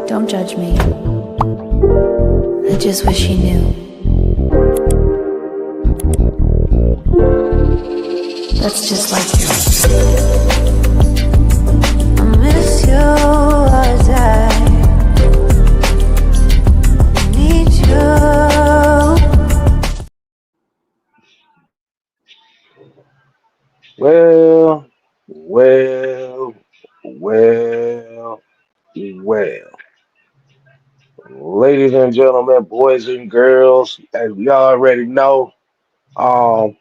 Don't judge me. I just wish you knew. That's just like you. I miss you as I need you. Well. Ladies and gentlemen, boys and girls, as we already know, um,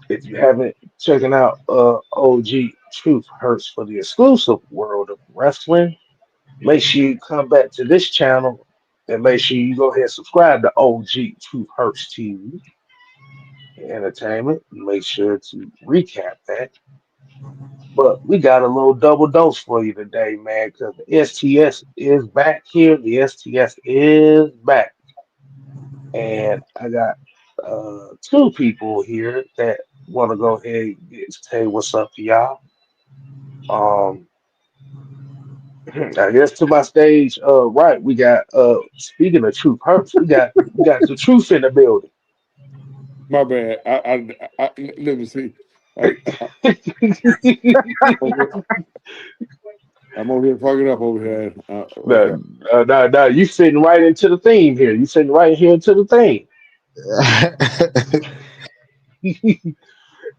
if you haven't checking out OG Truth Hurts for the exclusive world of wrestling, make sure you come back to this channel and make sure you go ahead and subscribe to OG Truth Hurts TV Entertainment. Make sure to recap that. But we got a little double dose for you today, man, because the STS is back here. The STS is back. And I got two people here that want to go ahead and say what's up to y'all. Um, I guess to my stage, right, we got speaking of truth hurts, we got the truth in the building. My bad. Let me see. I'm over here fucking up over here. No, you fitting right into the theme here. You fitting right here into the theme.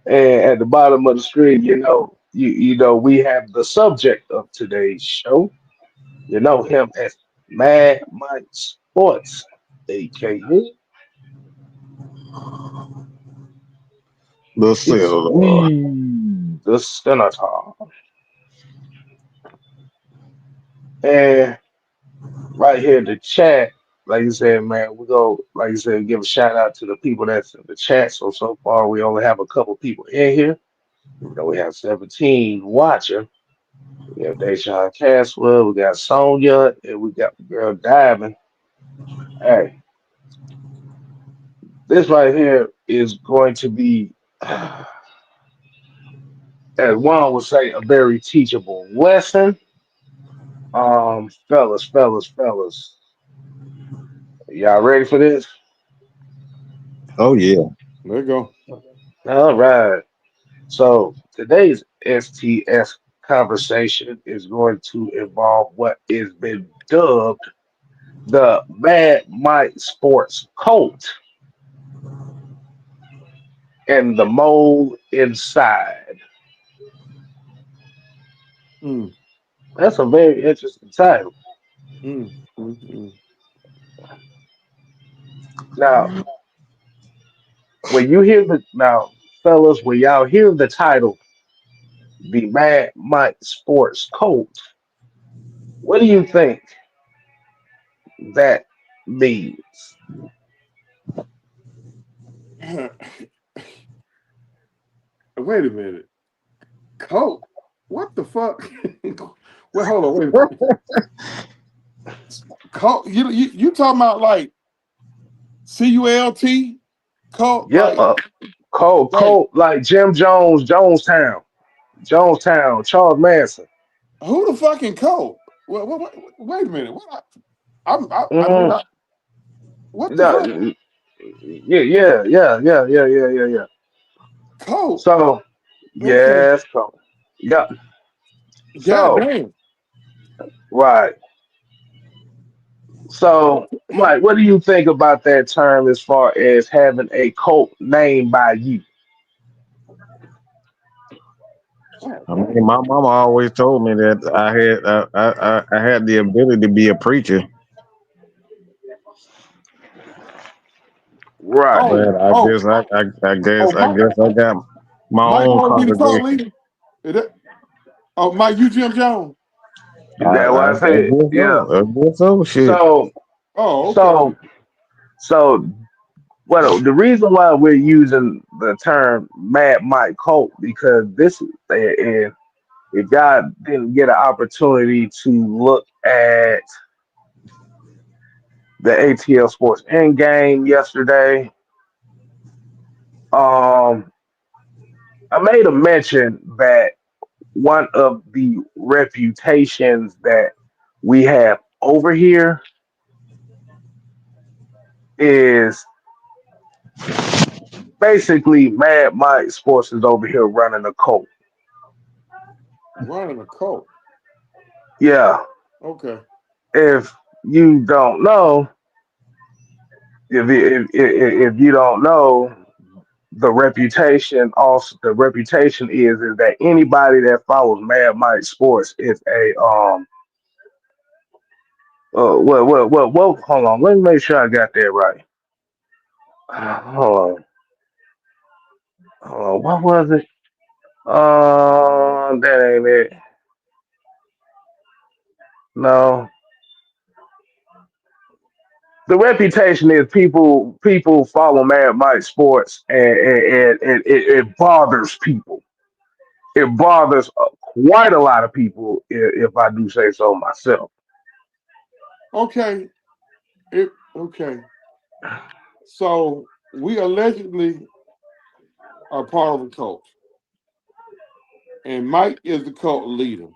And at the bottom of the screen, you know, we have the subject of today's show. You know him as Mad Mike Sports, aka The it's Senator. the Senator. And right here in the chat, like you said, man, we go, like you said, give a shout out to the people that's in the chat. So far, we only have a couple people in here. You know, we have 17 watching. We have Deshaun Caswell, we got Sonya, and we got the girl Diamond. Hey, this right here is going to be, as one would say, a very teachable lesson. Fellas, y'all ready for this? Oh yeah. There you go. All right. So today's STS conversation is going to involve what is been dubbed the Mad Mike Sports cult and the mole inside. Mm, That's a very interesting title. mm, mm, mm. Now, when you hear the now, fellas, when y'all hear the title, the Mad Mike Sports cult, what do you think that means? Wait a minute. Coke? What the fuck? Well, hold on. Wait a minute. Coke? You talking about like CULT? Coke? Yeah, Colt, like Jim Jones, Jonestown, Charles Manson. Who the fucking Coke? Wait a minute. Mm-hmm. What the No, fuck? yeah. Coke? So, Okay. yes, Colt. Yeah. God So, damn. right. So, Mike, what do you think about that term as far as having a cult named by you? I mean, my mama always told me that I had the ability to be a preacher, Right. Oh, but I oh, guess I Mike, guess I got my Mike own want to be the cult congregation. leader? Is that- Oh, Mike, you Jim Jones? That's what I I said. guess Yeah. so. I guess so. Shit. So, Oh, okay. so, so, well, the reason why we're using the term Mad Mike cult because this is, and if y'all didn't get an opportunity to look at the ATL Sports end game yesterday, um, I made a mention that one of the reputations that we have over here is basically Mad Mike Sports is over here running a cult. Running a cult. Yeah. Okay. If you don't know, if you don't know, the reputation is that anybody that follows Mad Mike Sports is a hold on, let me make sure I got that right. Hold on, what was it? That ain't it. No, the reputation is people follow Mad Mike Sports, and it bothers people. It bothers quite a lot of people, if I do say so myself. Okay. Okay. So we allegedly are part of a cult. And Mike is the cult leader.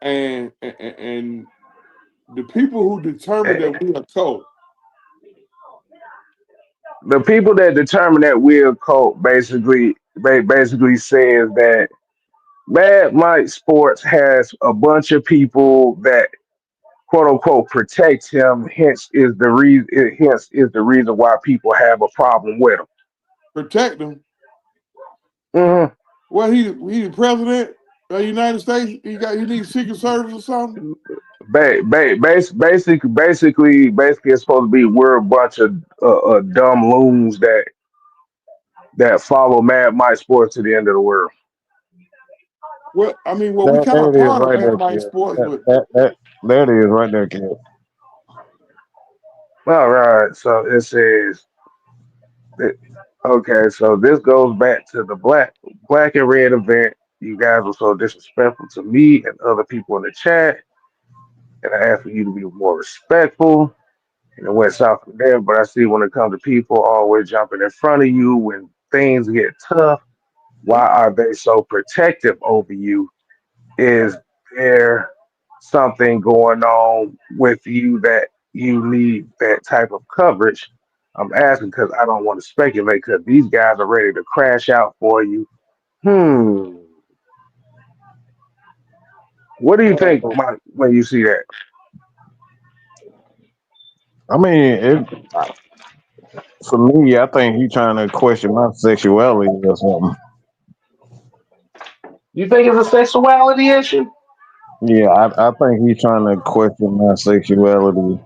And the people who determine that we are cult. The people that determine that we're a cult basically says that Mad Mike Sports has a bunch of people that quote unquote protect him. Hence is the reason why people have a problem with him. Protect them. Mm-hmm. Well, he the president of the United States. He needs Secret Service or something. Basically, it's supposed to be we're a bunch of dumb loons that follow Mad Mike Sports to the end of the world. Well, I mean, we That, kind there of it is part of right Mad there, Mike kid. Sports, but There it is right there, kid. All right, so it says that, okay, so this goes back to the black and red event. You guys were so disrespectful to me and other people in the chat, and I asked for you to be more respectful. And it went south from there. But I see when it comes to people always jumping in front of you when things get tough, why are they so protective over you? Is there something going on with you that you need that type of coverage? I'm asking because I don't want to speculate because these guys are ready to crash out for you. Hmm. What do you think, Mike, when you see that? I mean, for me, I think he trying to question my sexuality or something. You think it's a sexuality issue? Yeah, I think he's trying to question my sexuality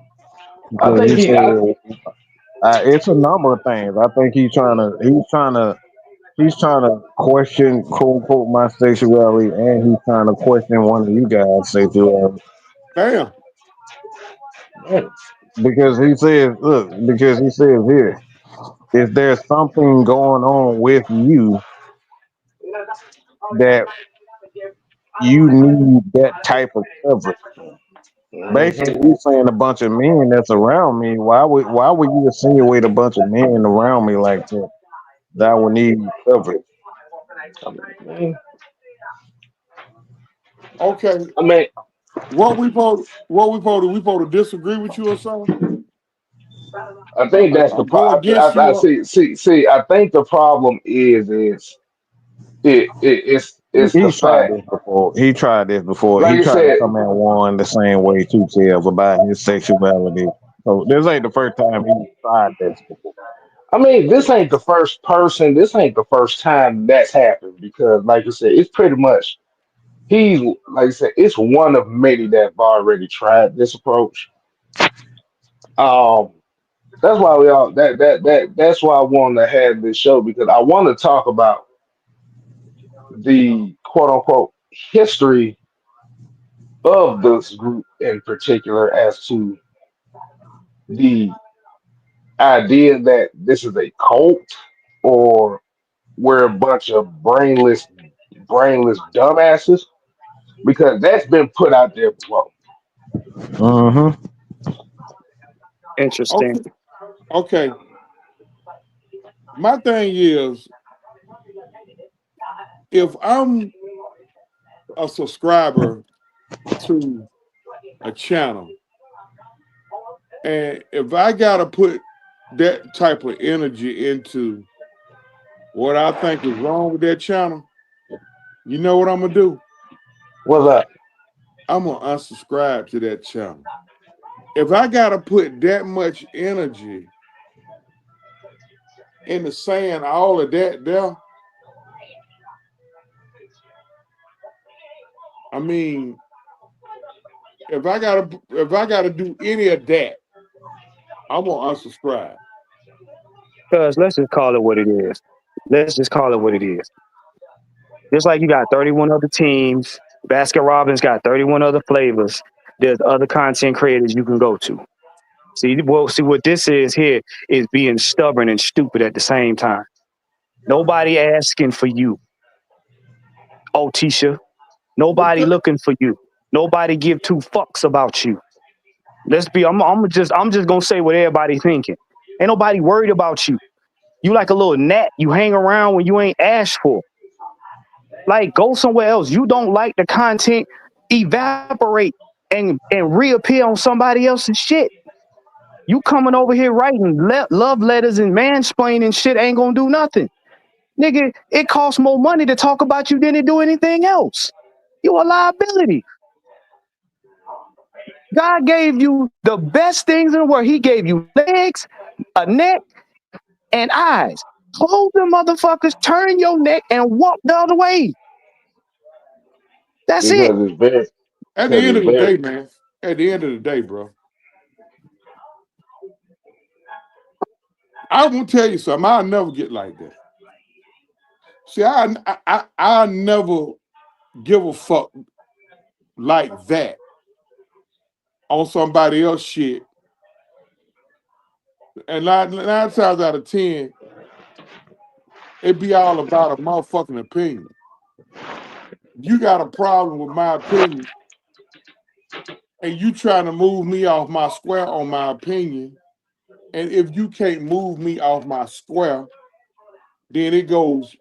I because think he he. said it's a number of things. I think he's trying to question quote unquote my sexuality, and he's trying to question one of you guys' sexuality damn. because he says here, if there's something going on with you that you need that type of coverage. Basically, Mhm. he's saying a bunch of men that's around me. Why would you insinuate a bunch of men around me like that that I would need coverage? Okay, I mean, we supposed to disagree with you or something? I think that's the Or go problem. against I you? see. I think the problem is it's the He's tried fact. this before. He tried this before. Like He you tried to said, come at one the same way too, Kev, about his sexuality. So this ain't the first time he tried this before. I mean, this ain't the first person. This ain't the first time that's happened because, like I said, it's pretty much he's like I said, it's one of many that have already tried this approach. Um, that's why we all that's why I want to have this show because I want to talk about the quote unquote history of this group in particular as to the idea that this is a cult or we're a bunch of brainless dumbasses because that's been put out there before. Mm-hmm. Interesting. Okay, okay. My thing is, if I'm a subscriber to a channel, and if I gotta put that type of energy into what I think is wrong with that channel, you know what I'm gonna do? What's up? I'm gonna unsubscribe to that channel. If I gotta put that much energy into saying all of that there, I mean, if I gotta do any of that, I'm gonna unsubscribe. Because let's just call it what it is. Let's just call it what it is. Just like you got 31 other teams, Baskin Robbins got 31 other flavors. There's other content creators you can go to. See what this is here is being stubborn and stupid at the same time. Nobody asking for you. Oh, Tisha. Nobody looking for you. Nobody give two fucks about you. I'm just gonna say what everybody thinking. Ain't nobody worried about you. You like a little gnat. You hang around when you ain't asked for. Like, go somewhere else. You don't like the content, evaporate and reappear on somebody else's shit. You coming over here writing love letters and mansplaining shit ain't gonna do nothing. Nigga, it costs more money to talk about you than to do anything else. You a liability. God gave you the best things in the world. He gave you legs, a neck, and eyes. Close them motherfuckers, turn your neck, and walk the other way. That's it. Because it's very, At the because end it's of the very. day, man. At the end of the day, bro. I will tell you something. I'll never get like that. See, I never give a fuck like that on somebody else shit. And nine times out of 10, it be all about a motherfucking opinion. You got a problem with my opinion, and you trying to move me off my square on my opinion. And if you can't move me off my square, then it goes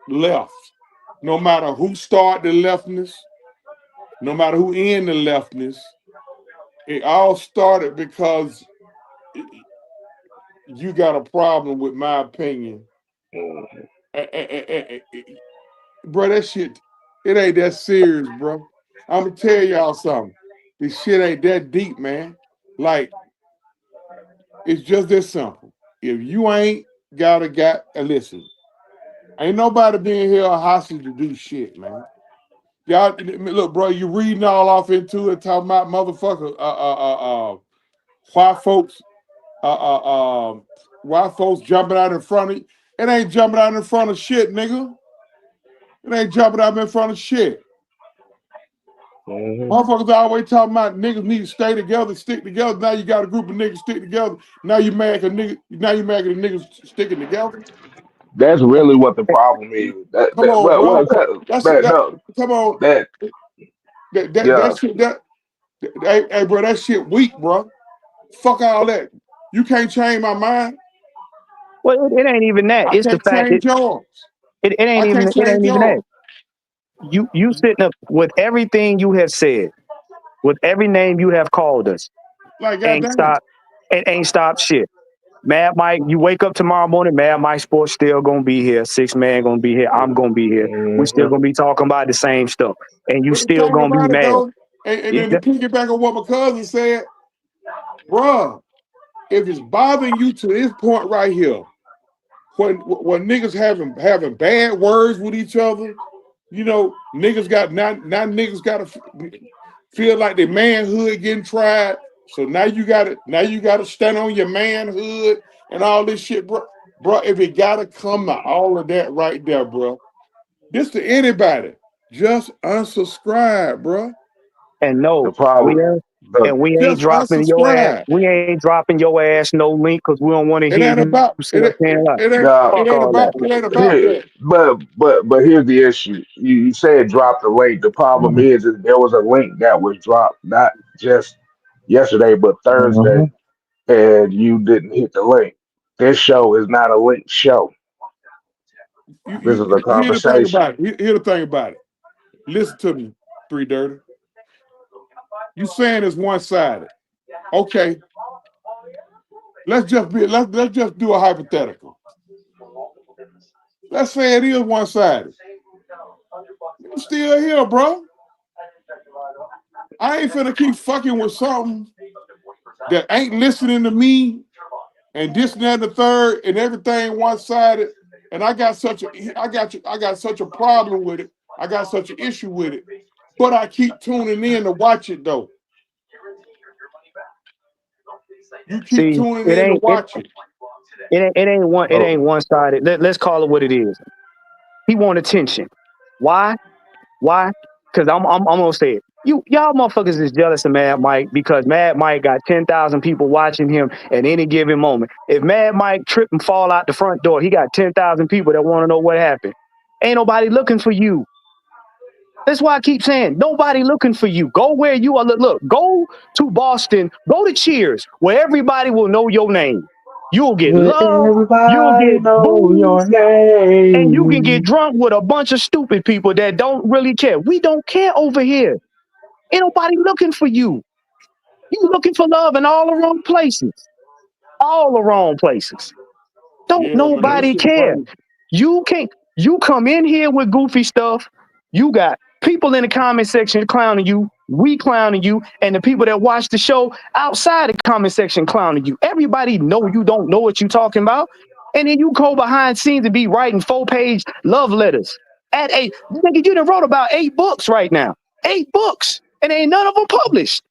left. No matter who start the leftness, no matter who end the leftness, it all started because you got a problem with my opinion. Bro, that shit, it ain't that serious, bro. I'm gonna tell y'all something. This shit ain't that deep, man. Like, it's just this simple. If you ain't and listen, ain't nobody being here a hostage to do shit, man. Y'all look, bro, you reading all off into it, talking about motherfucker, why folks, why folks jumping out in front of you. It ain't jumping out in front of shit, nigga. It ain't jumping out in front of shit. Motherfuckers always talking about niggas need to stay together, stick together. Now you got a group of niggas stick together. Now you mad at niggas sticking together. That's really what the problem is. Come on, bro. No, Come on. that That yeah. shit hey bro, that shit weak, bro. Fuck all that. You can't change my mind. Well, it ain't even that. I It's the can't fact that change yours. it I ain't even can't it change ain't even that. yours. You sitting up with everything you have said, with every name you have called us, Like ain't goddamn. stop it ain't stop shit. Mad Mike, you wake up tomorrow morning, Mad Mike Sports still gonna be here. 6 Man gonna be here. I'm gonna be here. We still gonna be talking about the same stuff. And you But the still thing gonna be about it mad. though, and then to piggyback on what my cousin said, bruh, if it's bothering you to this point right here, when niggas having bad words with each other, you know, niggas got now niggas gotta feel like their manhood getting tried. So now you gotta stand on your manhood and all this shit, bro. Bro, if it gotta come to all of that right there, bro. This to anybody. Just unsubscribe, bro. And The no, problem. The we ain't Just dropping your ass. unsubscribe. We ain't dropping your ass no link because we don't want to It hear ain't you about sit up there and lie. the Fuck all that. it ain't about here, that. but here's the issue. You said drop the link. The problem is there was a link that was dropped not just yesterday but Thursday, and you didn't hit the link. This show is not a link show. This is a Here's the thing conversation. about it. Here's the thing about it. Listen to me, Three Dirty. You saying it's one-sided. Okay. Let's just do a hypothetical. Let's say it is one-sided. You still here, bro. I ain't finna keep fucking with something that ain't listening to me and this and that and the third and everything one-sided. And I got such a problem with it. I got such an issue with it. But I keep tuning in to watch it though. You keep See, tuning in to watch it. it ain't one sided. Let's call it what it is. He want attention. Why? Why? Because I'm gonna say it. Y'all motherfuckers is jealous of Mad Mike because Mad Mike got 10,000 people watching him at any given moment. If Mad Mike trip and fall out the front door, he got 10,000 people that want to know what happened. Ain't nobody looking for you. That's why I keep saying nobody looking for you. Go where you are. Look, go to Boston. Go to Cheers, where everybody will know your name. You'll get Where love. You'll everybody get know your booze. And you can get name. drunk with a bunch of stupid people that don't really care. We don't care over here. Ain't nobody looking for you. You looking for love in all the wrong places. All the wrong places. Don't Yeah, man, that nobody shit care. crazy. You come in here with goofy stuff. You got people in the comment section clowning you. We clowning you. And the people that watch the show outside the comment section clowning you. Everybody know you don't know what you talking about. And then you go behind scenes and be writing 4-page love letters. Nigga, you done wrote about 8 books right now. 8 books. And ain't none of them published.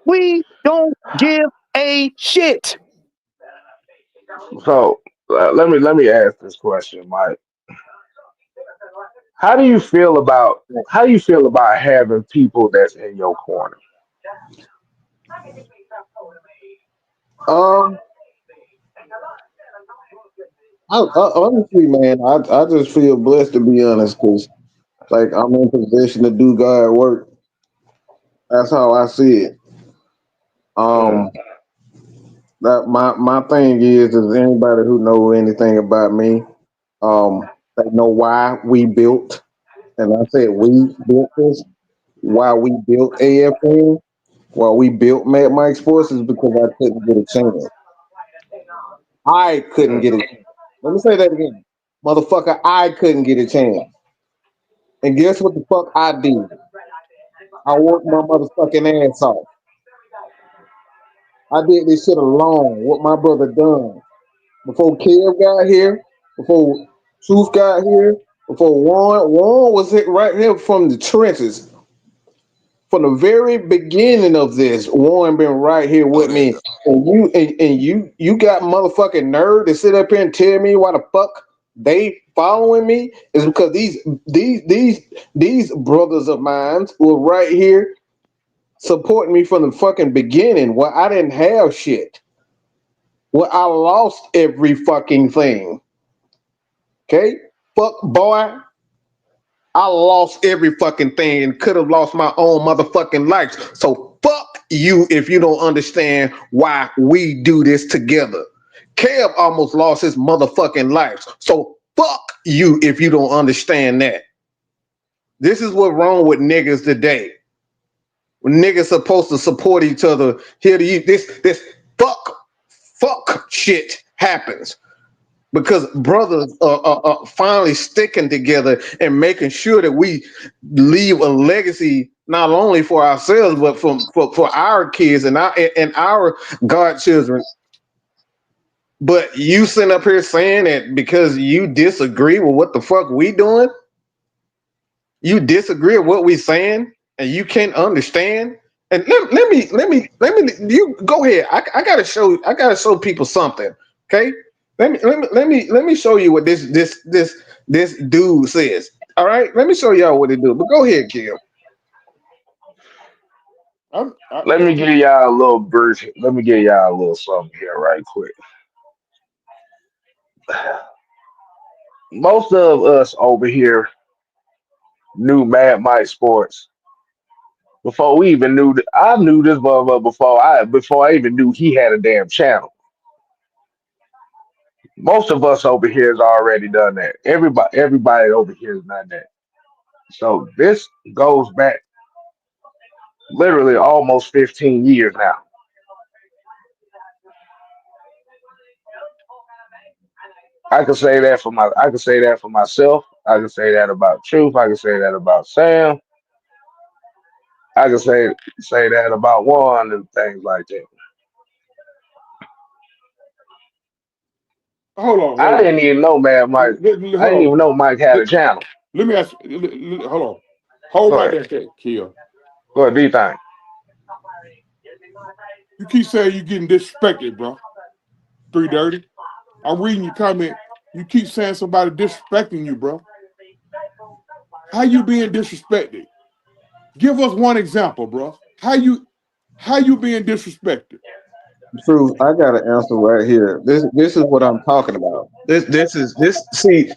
We don't give a shit. So let me ask this question, Mike. How do you feel about having people that's in your corner? Um, honestly, man, I just feel blessed to be honest, because like I'm in position to do God work. That's how I see it. Mm, Um, that my thing is anybody who know anything about me, they know why we built, and I said we built this. Why we built AFN, why we built Mad Mike Sports is because I couldn't get a chance. I couldn't mm. get a chance. Let me say that again. Motherfucker, I couldn't get a chance. And guess what the fuck I did? I worked my motherfucking ass off. I did this shit alone. What my brother done. Before Kev got here, before Truth got here, before Warren was hit right here from the trenches. From the very beginning of this, Warren been right here with me. And you got motherfucking nerd to sit up here and tell me why the fuck they following me is because these brothers of mine were right here supporting me from the fucking beginning. Well, I didn't have shit. Well, I lost every fucking thing. Okay? Fuck boy. I lost every fucking thing and could have lost my own motherfucking life. So fuck you if you don't understand why we do this together. Kev almost lost his motherfucking life. So fuck you if you don't understand that. This is what's wrong with niggas today. When niggas supposed to support each other, here to you, this fuck shit happens. Because brothers are finally sticking together and making sure that we leave a legacy not only for ourselves but for our kids and our godchildren. But you sitting up here saying that because you disagree with what the fuck we doing, you disagree with what we saying, and you can't understand. And you go ahead. I gotta show people something. Okay. Let me show you what this dude says. All right. Let me show y'all what it do. But go ahead, Kim. I'm, I, Let me give y'all a little brief. Let me give y'all a little something here, right quick. Most of us over here knew Mad Mike Sports before we even knew. I knew this motherfucker before I even knew he had a damn channel. Most of us over here has already done that. Everybody over here has done that. So this goes back literally almost 15 years now. I can say that for myself. I can say that about Truth. I can say that about Sam. I can say that about Juan and things like that. Hold on, I hold on. didn't even know, man, Mike. I Hold didn't on. even know Mike had a Let, channel. let me ask. Hold on. Hold Go right ahead. there, Kill. Go ahead, do you think? You keep saying you getting disrespected, bro. 3 Dirty. I'm reading your comment. You keep saying somebody disrespecting you, bro. How you being disrespected? Give us one example, bro. How you being disrespected? True, I got an answer right here. This is what I'm talking about. This. See,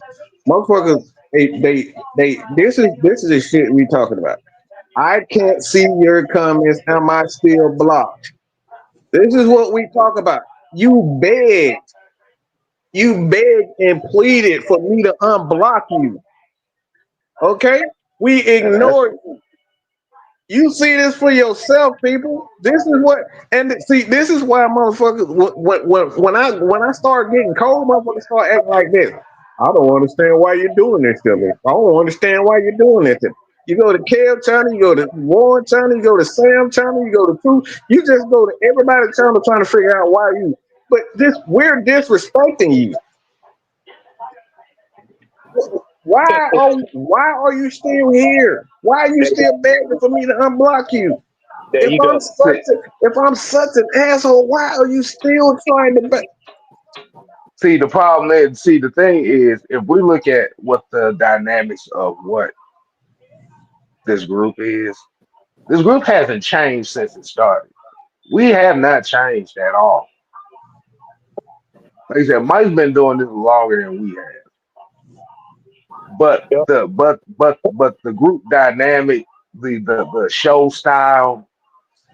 motherfuckers. This is the shit we talking about. I can't see your comments. Am I still blocked? This is what we talk about. You begged and pleaded for me to unblock you. Okay, we And that's ignored. You see this for yourself, people. This is what, and see, this is why motherfuckers. When I start getting cold, motherfuckers start acting like this. I don't understand why you're doing this to me. I don't understand why you're doing this to me. You go to Kev channel, you go to Warren channel, you go to Sam channel, you go to Truth. You just go to everybody's channel trying to figure out why you. But this, we're disrespecting you. Why are you still here? Why are you still begging for me to unblock you? There If you I'm go. see, such an asshole, why are you still trying to? see the problem is, see the thing is, if we look at what the dynamics of what this group hasn't changed since it started. We have not changed at all. Like I said, Mike's been doing this longer than we have. But Yep. the group dynamic, the show style,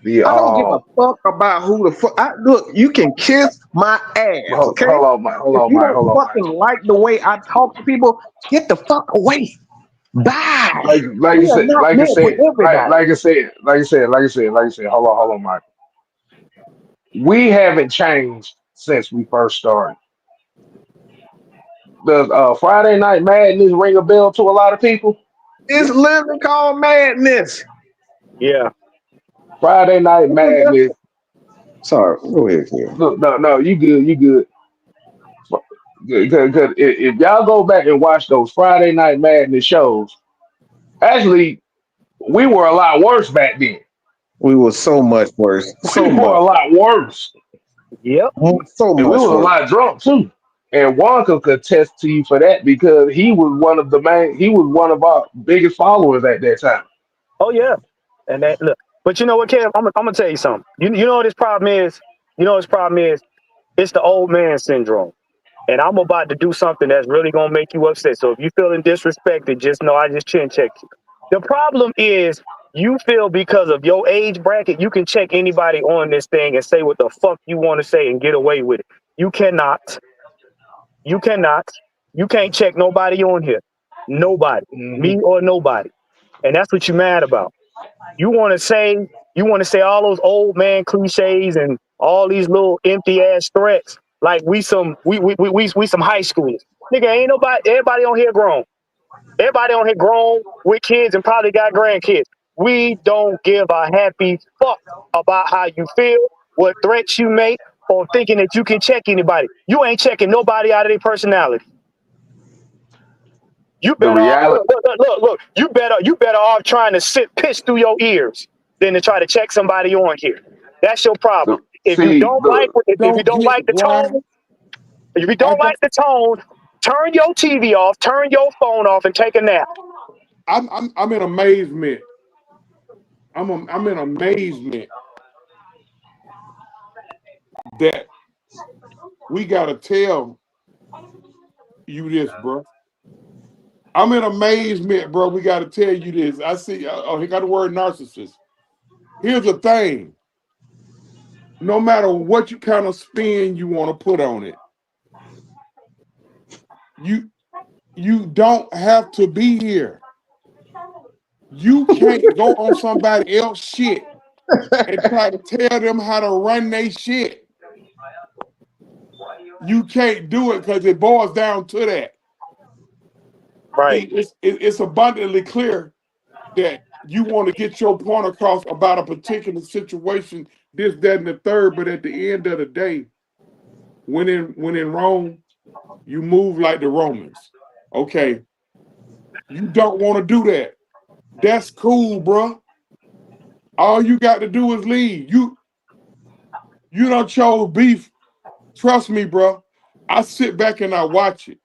the I don't give a fuck about who the fuck. Look, you can kiss my ass, okay? hold on, Mike, hold If on, you Mike, don't hold on, Mike. fucking like the way I talk to people, get the fuck away. Bye. Like We you are said, not like I meant for said, everybody. like I said, hold on, Mike. We haven't changed since we first started. Does Friday Night Madness ring a bell to a lot of people? It's literally called madness. Yeah. Friday Night Madness. Sorry, go ahead, Kim. Look, no, you good, you good. Because if y'all go back and watch those Friday Night Madness shows, actually, we were a lot worse back then. We were so much worse. We So were much. a lot worse, Yep. So and we much was a worse. lot drunk too. And Wonka could attest to you for that because he was one of the main. He was one of our biggest followers at that time. Oh yeah. And that look. But you know what, Kev? I'm gonna tell you something. You know what this problem is? You know what this problem is? It's the old man syndrome. And I'm about to do something that's really gonna make you upset. So if you feeling disrespected, just know I just chin checked you. The problem is you feel because of your age bracket, you can check anybody on this thing and say what the fuck you want to say and get away with it. You cannot. You cannot. You can't check nobody on here. Nobody. Hmm. Me or nobody. And that's what you're mad about. You want to say all those old man cliches and all these little empty ass threats like we some high schoolers. Nigga, ain't nobody. Everybody on here grown. Everybody on here grown with kids and probably got grandkids. We don't give a happy fuck about how you feel, what threats you make, or thinking that you can check anybody. You ain't checking nobody out of their personality. You The better off reality, look. You better off trying to sit piss through your ears than to try to check somebody on here. That's your the problem. If you see don't like the if you Don't don't get like the why tone, if you I don't like don't. the tone, turn your TV off, turn your phone off, and take a nap. I'm in amazement. I'm in amazement that we gotta tell you this, bro. I'm in amazement, bro. We gotta tell you this. I see. Oh, he got the word narcissist. Here's the thing. No matter what you kind of spin you want to put on it, you you don't have to be here. You can't go on somebody else's shit and try to tell them how to run their shit. You can't do it because it boils down to that. Right. It's abundantly clear that you want to get your point across about a particular situation, this, that, and the third. But at the end of the day, when in Rome, you move like the Romans. Okay, you don't want to do that. That's cool, bro. All you got to do is leave. You don't chose beef. Trust me, bro. I sit back and I watch it.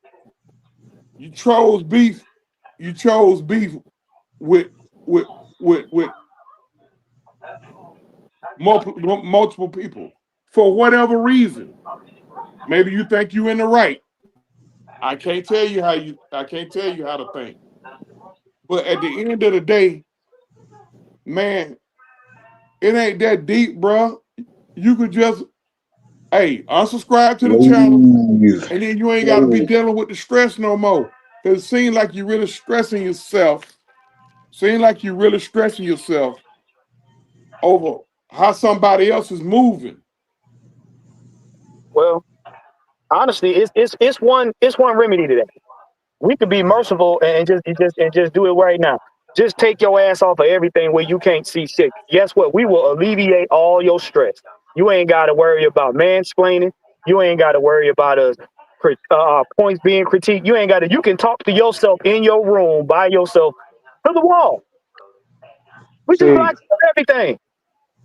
You chose beef. You chose beef with with with multiple people for whatever reason. Maybe you think you in the right. I can't tell you how you. I can't tell you how to think. But at the end of the day, man, it ain't that deep, bro. You could just, hey, unsubscribe to the channel, Leave. and then you ain't got to be Leave. dealing with the stress no more. Cause it seems like you're really stressing yourself. Seems like you're really stressing yourself over how somebody else is moving. Well, honestly, it's one remedy to that. We could be merciful and just do it right now. Just take your ass off of everything where you can't see shit. Guess what? We will alleviate all your stress. You ain't got to worry about mansplaining. You ain't got to worry about points being critiqued. You ain't got to. You can talk to yourself in your room by yourself to the wall. We just See, block everything.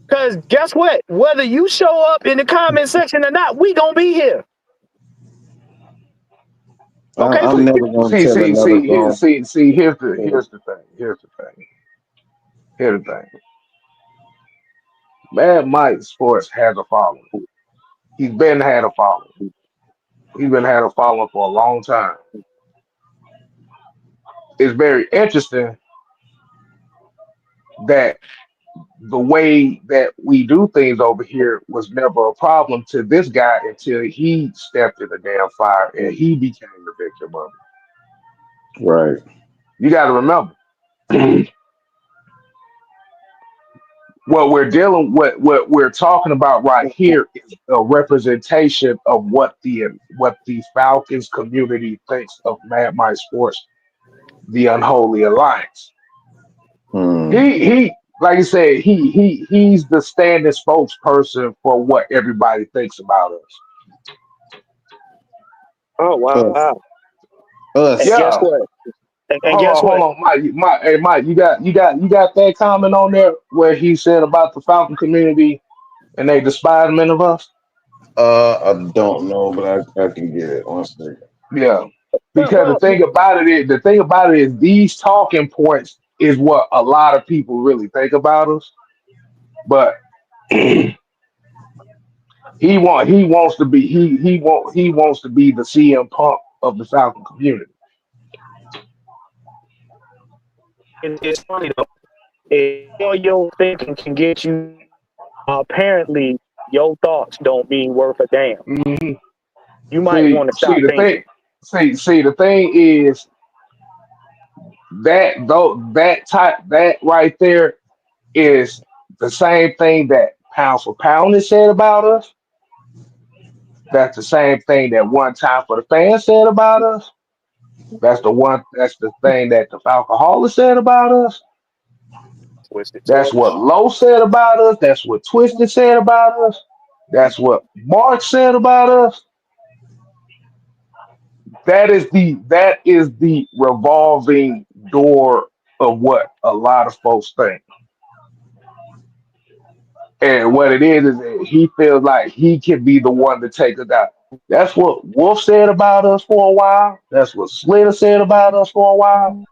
Cause guess what? Whether you show up in the comment section or not, we gonna be here. Okay, I'm never gonna see, tell see, another see, here, grown. see. Here's the thing. Mad Mike Sports has a following. He's been had a following. He's been had a following for a long time. It's very interesting that the way that we do things over here was never a problem to this guy until he stepped in the damn fire and he became the victim of Right. it. You got to remember what we're talking about right here is a representation of what the Falcons community thinks of Mad Mike Sports, the Unholy Alliance. Hmm. He like I said, he's the standing spokesperson for what everybody thinks about us. oh wow. Us. And Us. guess Yeah. what? And guess Hold what? on, Mike, hey Mike, you got that comment on there where he said about the Falcon community and they despise men of us? I don't know, but I can get it. One second. Yeah. Well, Because well, the thing about it is these talking points is what a lot of people really think about us. But he wants to be the CM Punk of the Falcon community. it's funny though. If all your thinking can get you, apparently your thoughts don't mean worth a damn. hmm You might See, want to see stop the thinking. thing. See the thing is that right there is the same thing that pound for pound is said about us. That's the same thing that one time for the fans said about us. That's the thing that the alcoholic said about us. Twisted That's tea. what Lowe said about us. That's what Twisted said about us. That's what Mark said about us. That is the revolving door of what a lot of folks think. And what it is that he feels like he can be the one to take it out. That's what Wolf said about us for a while. That's what Slater said about us for a while.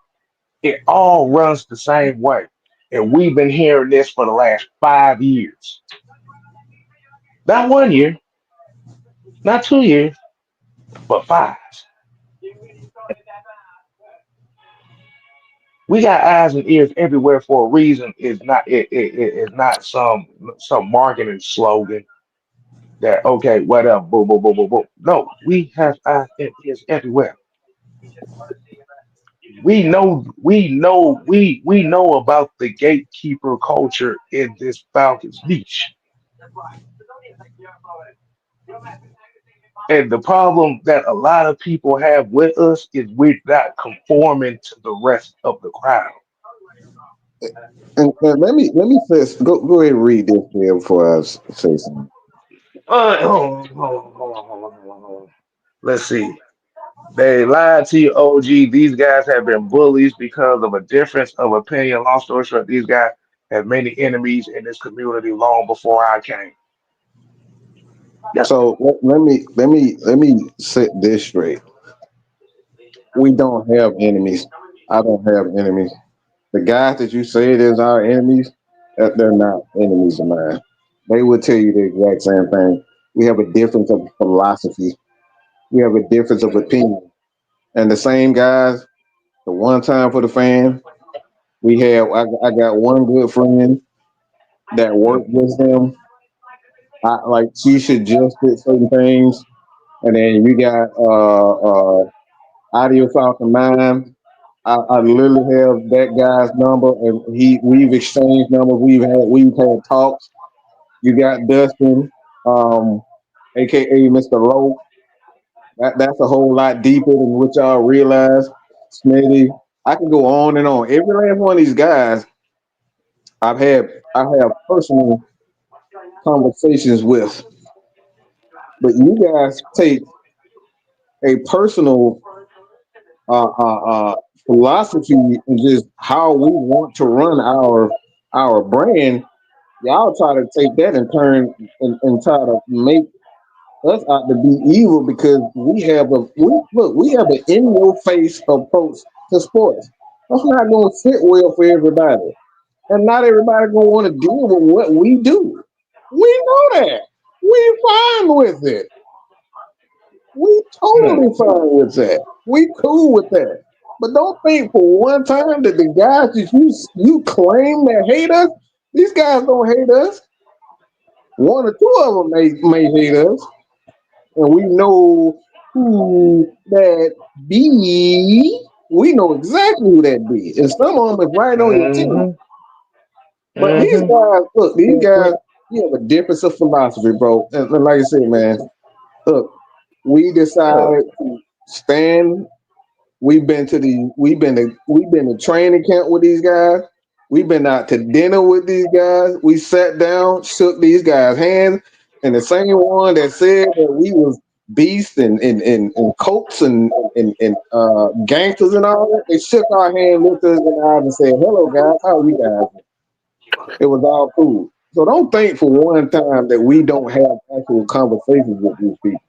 It all runs the same way. And we've been hearing this for the last 5 years. Not 1 year, not 2 years, but five. We got eyes and ears everywhere for a reason. It's not some marketing slogan that okay, whatever, boo, boo, boo, boo, boo. No, we have eyes and ears everywhere. we know about the gatekeeper culture in this Falcons niche. And the problem that a lot of people have with us is we're not conforming to the rest of the crowd. And let me first go ahead and read this here before say something. Hold on. Let's see. They lied to you, OG. These guys have been bullies because of a difference of opinion. Long story short, these guys have many enemies in this community long before I came. Yep. So let me set this straight. We don't have enemies. I don't have enemies. The guys that you said is our enemies, they're not enemies of mine. They will tell you the exact same thing. We have a difference of philosophy. We have a difference of opinion. And the same guys, the one time for the fans, I got one good friend that worked with them. Like she suggested certain things, and then you got Audio Falcon 9. I literally have that guy's number, and we've exchanged numbers. We've had talks. You got Dustin, aka Mr. Lowe. That's a whole lot deeper than what y'all realize. Smitty, I can go on and on. Every last one of these guys, I have personal conversations with, but you guys take a personal philosophy and just how we want to run our brand. Y'all try to take that and turn and try to make us out to be evil because we have an in your face approach to sports. That's not going to sit well for everybody, and not everybody going to want to deal with what we do. We know that. We fine with it. We Hmm. totally fine with that. We cool with that. But don't think for one time that the guys that you claim that hate us, these guys don't hate us. One or two of them may hate us, and we know who that be. We know exactly who that be, and some of them is right on your team. Hmm. But these Hmm. guys, look, these guys, you have a difference of philosophy, bro. And like I said, man, look, we Look. decided to stand. We've been to training camp with these guys. We've been out to dinner with these guys. We sat down, shook these guys' hands, and the same one that said that we was beasts and coats and gangsters and all that, they shook our hand, looked us in the eyes, and said, "Hello, guys. How are you guys?" It was all cool. So don't think for one time that we don't have actual conversations with these people.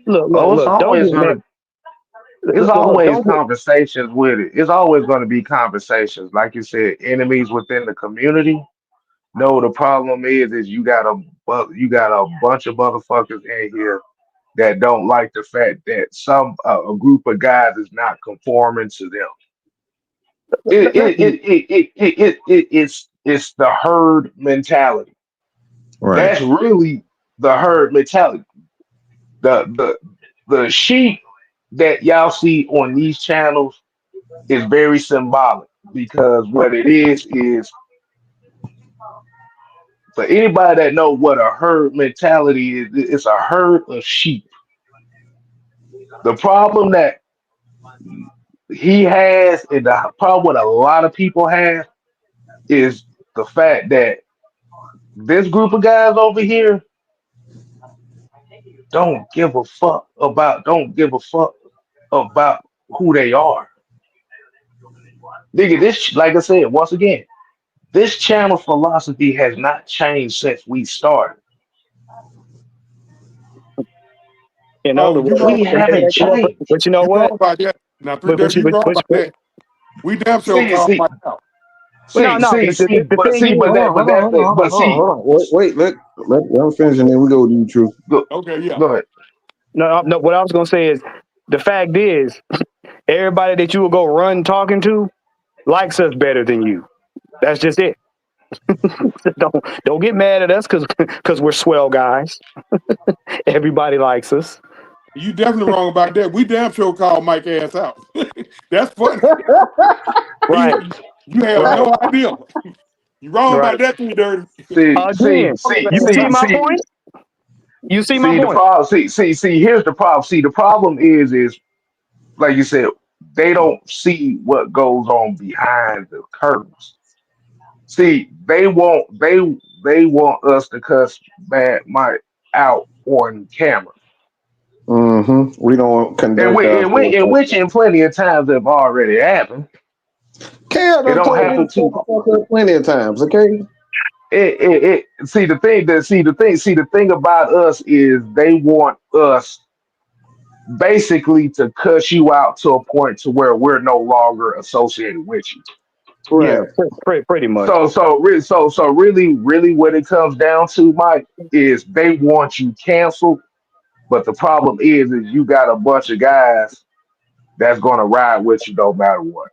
Look, look, Oh, it's look. Don't always get mad. gonna. It's Look, always don't get. conversations with it. It's always going to be conversations. Like you said, enemies within the community. No, the problem is you got a bunch of motherfuckers in here that don't like the fact that a group of guys is not conforming to them. It's the herd mentality. Right. That's really the herd mentality. The the sheep that y'all see on these channels is very symbolic because what it is for anybody that know what a herd mentality is, it's a herd of sheep. The problem that he has, and the problem what a lot of people have, is the fact that this group of guys over here don't give a fuck about who they are. Nigga, this like I said once again, this channel philosophy has not changed since we started. In other Oh, you words, wrong We about that. haven't changed. but you know You wrong what? about that. Now, three But W, you wrong about that. We damn sure See, call see, my out. no, no. The but thing see, is, but Hold that, on, but hold on, that's hold on, the, hold on, but hold on, see, hold on. Wait, let them finish and then we go to you, truth. go, Okay, yeah. go ahead. no, no. What I was gonna say is, the fact is, everybody that you will go run talking to likes us better than you. That's just it. Don't get mad at us because we're swell guys. Everybody likes us. You definitely wrong about that. We damn sure called Mike ass out. That's funny. Right, You, you have right, no idea. You wrong right. about that too, dirty. Again, you see my point? You see my the point? problem. See. Here's the problem. See, the problem is like you said, they don't see what goes on behind the curtains. See, they want us to cuss Mad Mike out on camera, We don't and conduct we and we ourselves in like which that. in plenty of times have already happened. Cal It done don't told me to happen shut to the fuck up plenty of times, okay? see the thing about us is they want us basically to cuss you out to a point to where we're no longer associated with you. Yeah, Right. pretty much. So really what it comes down to, Mike, is they want you canceled, but the problem is you got a bunch of guys that's gonna ride with you no matter what.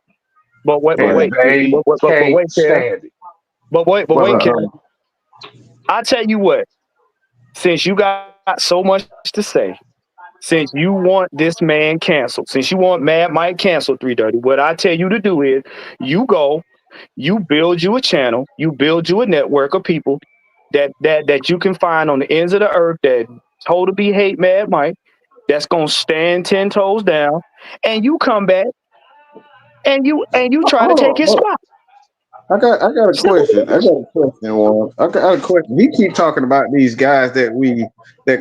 But And Right. wait, they but can't wait, Kev. stand it. But What's wait, up? Kev. Uh-huh. I tell you what. Since you got so much to say, since you want this man canceled, since you want Mad Mike canceled, 330, what I tell you to do is you go, you build you a channel, you build you a network of people that you can find on the ends of the earth that totally hate Mad Mike, that's gonna stand 10 toes down, and you come back and you try to Hold take on. his spot. I got a Simple question. I as. got a question, Warren. I got a question. We keep talking about these guys that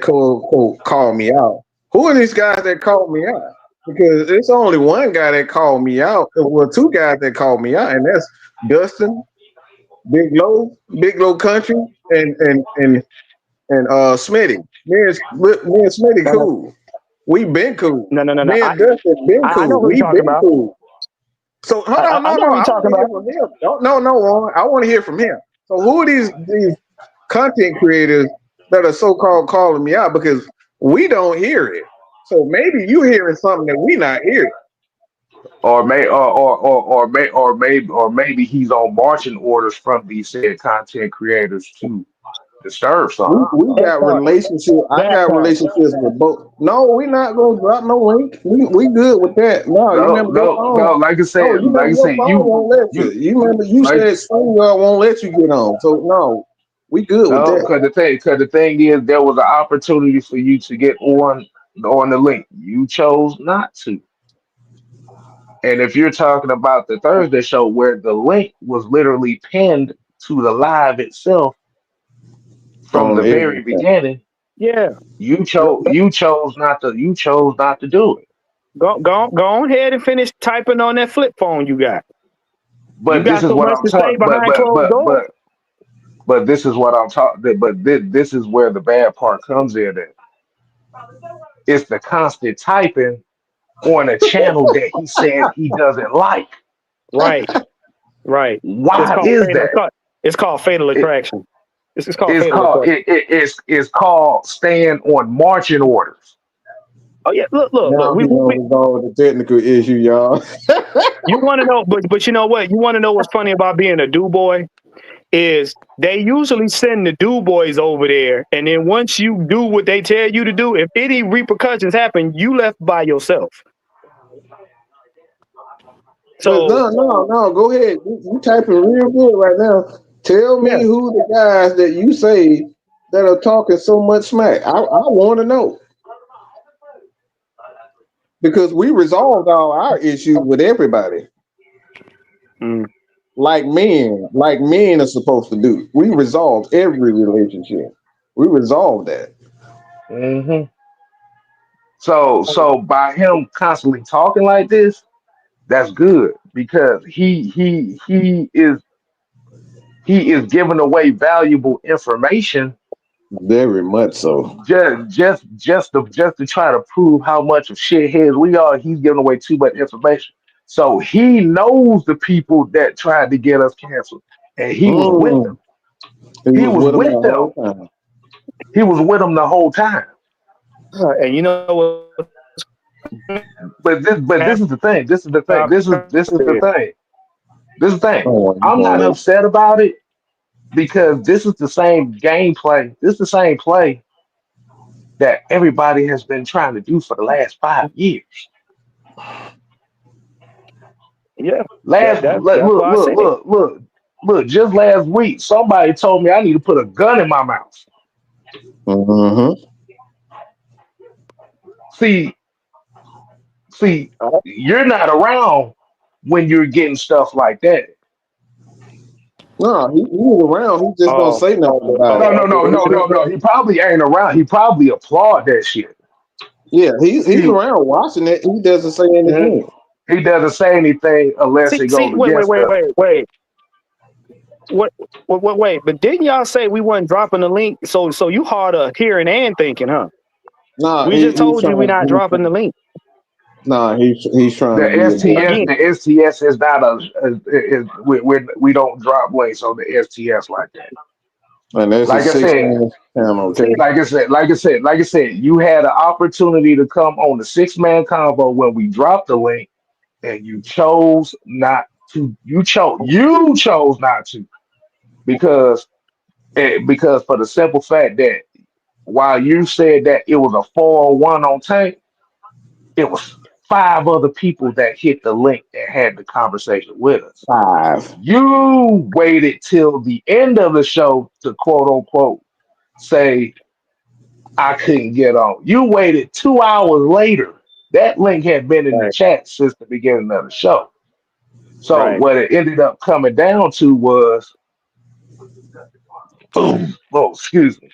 quote unquote call me out. Who are these guys that call me out? Because it's only one guy that called me out. Well, two guys that called me out, and that's Dustin, Big Low Country, and Smitty. Me and Smitty No, no, cool. We been cool. no. Me and Dustin been I know cool. who you're We talking been about. cool. So hold on, I no, know who you're I want talking to hear about. from him. No, Warren. I want to hear from him. So who are these content creators that are so called calling me out because we don't hear it? So maybe you hearing something that we not hearing. Or maybe he's on marching orders from these said content creators to disturb something. We That got part. relationship. I That got part. relationships with both. No, we not gonna drop no link. We good with that. No, you No, remember your no, phone. no. No, you remember your phone won't let you. You, You remember you like, said StreamYard won't let you get on. So no, we good with no, that. because the thing is, there was an opportunity for you to get on the link. You chose not to. And if you're talking about the Thursday show, where the link was literally pinned to the live itself from the On very everything. beginning, Yeah. Go, you chose not to do it. go on ahead and finish typing on that flip phone you got. You But this got is so what much I'm to say talking. behind closed doors. But this is what I'm talking. But this is where the bad part comes in. At it's the constant typing on a channel that he says he doesn't like. Right, right. It's Why called is fatal. that? It's called fatal It, attraction. This is called fatal attraction. it's called staying on marching orders. Oh yeah, look. Now we gonna resolve the technical issue, y'all. You want to know, but you know what? You want to know what's funny about being a do boy is they usually send the do boys over there, and then once you do what they tell you to do, if any repercussions happen, you left by yourself. But So no. Go ahead. You typing real good right now. Tell yeah, me who the guys that you say that are talking so much smack. I want to know because we resolved all our issues with everybody, mm, like men are supposed to do. We resolved every relationship. We resolved that. Hmm. So by him constantly talking like this, that's good because he is giving away valuable information Very much so. just to try to prove how much of shitheads we are. He's giving away too much information. So he knows the people that tried to get us canceled, and he was with them. Mm. He He was was with him the with them. whole time. He was with them the whole time. and you know what? But this is the thing. This is the thing. This is the thing. This is the thing. Oh, you I'm going not there? upset about it because this is the same gameplay. This is the same play that everybody has been trying to do for the last 5 years. Yeah, Last that's look, why I look, said. look, look, look, just last week, somebody told me I need to put a gun in my mouth. Mm-hmm. See, see, you're not around when you're getting stuff like that. No, he was around. He just don't Oh, say nothing oh, about No, it. oh, no, no, no, no, no. He probably ain't around. He probably applaud that shit. Yeah, he's See, around watching it. He doesn't say mhm, anything. he doesn't say anything unless it see, goes wait, wait, against wait, us. wait, wait. Wait. But didn't y'all say we wasn't dropping the link? So you hard of hearing and thinking, huh? Nah, We just he's told you we trying. not dropping the link Nah, he's trying The to be a good. STS, again. the STS is not we don't drop links on the STS like that. And that's a Like I said, 6-man channel. Okay. See, like I said, you had an opportunity to come on the 6-man combo when we dropped the link, and you chose not to. You chose not to because because for the simple fact that while you said that it was a 401 on Tank, it was 5 other people that hit the link and had the conversation with us. 5. You waited till the end of the show to quote unquote say I couldn't get on. You waited 2 hours later. That link had been in the right, chat since the beginning of the show. So right. what it ended up coming down to was boom. Oh, excuse me.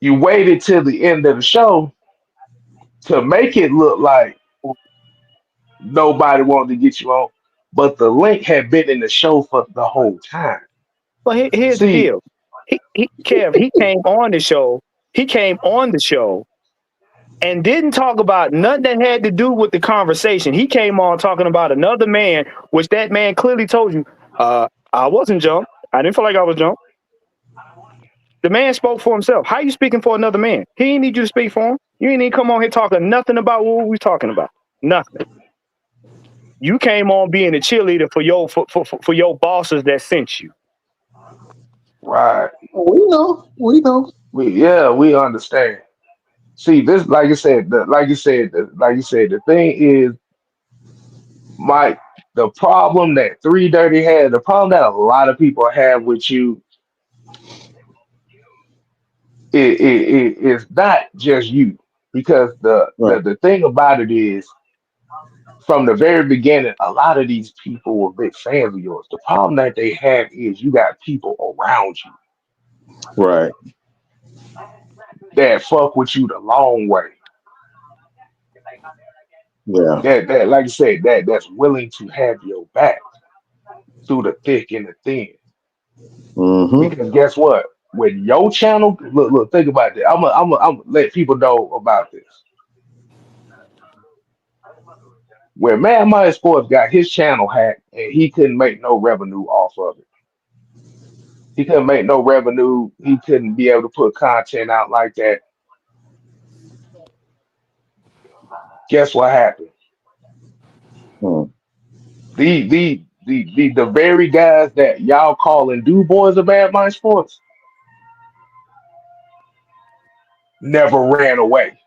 You waited till the end of the show to make it look like nobody wanted to get you on, but the link had been in the show for the whole time. But here's the See, deal. Kev, he came on the show. He came on the show and didn't talk about nothing that had to do with the conversation. He came on talking about another man, which that man clearly told you, I wasn't jumped. I didn't feel like I was jumped. The man spoke for himself. How you speaking for another man? He didn't need you to speak for him. You didn't need to come on here talking nothing about what we talking about. Nothing. You came on being a cheerleader for your bosses that sent you. right? We know. We understand. See, this like I said, the thing is, Mike, the problem that Three Dirty had, the problem that a lot of people have with you, is not just you, because Right. the thing about it is, from the very beginning, a lot of these people were big fans of yours. The problem that they have is you got people around you Right. that fuck with you the long way. Yeah. That like I said, that's willing to have your back through the thick and the thin. Mm-hmm. Because guess what? When your channel, look, think about that. I'm gonna let people know about this. When Mad Money Sports got his channel hacked and he couldn't make no revenue off of it. He couldn't make no revenue. He couldn't be able to put content out like that. Guess what happened? Hmm. The very guys that y'all calling do boys of Mad Money Sports never ran away.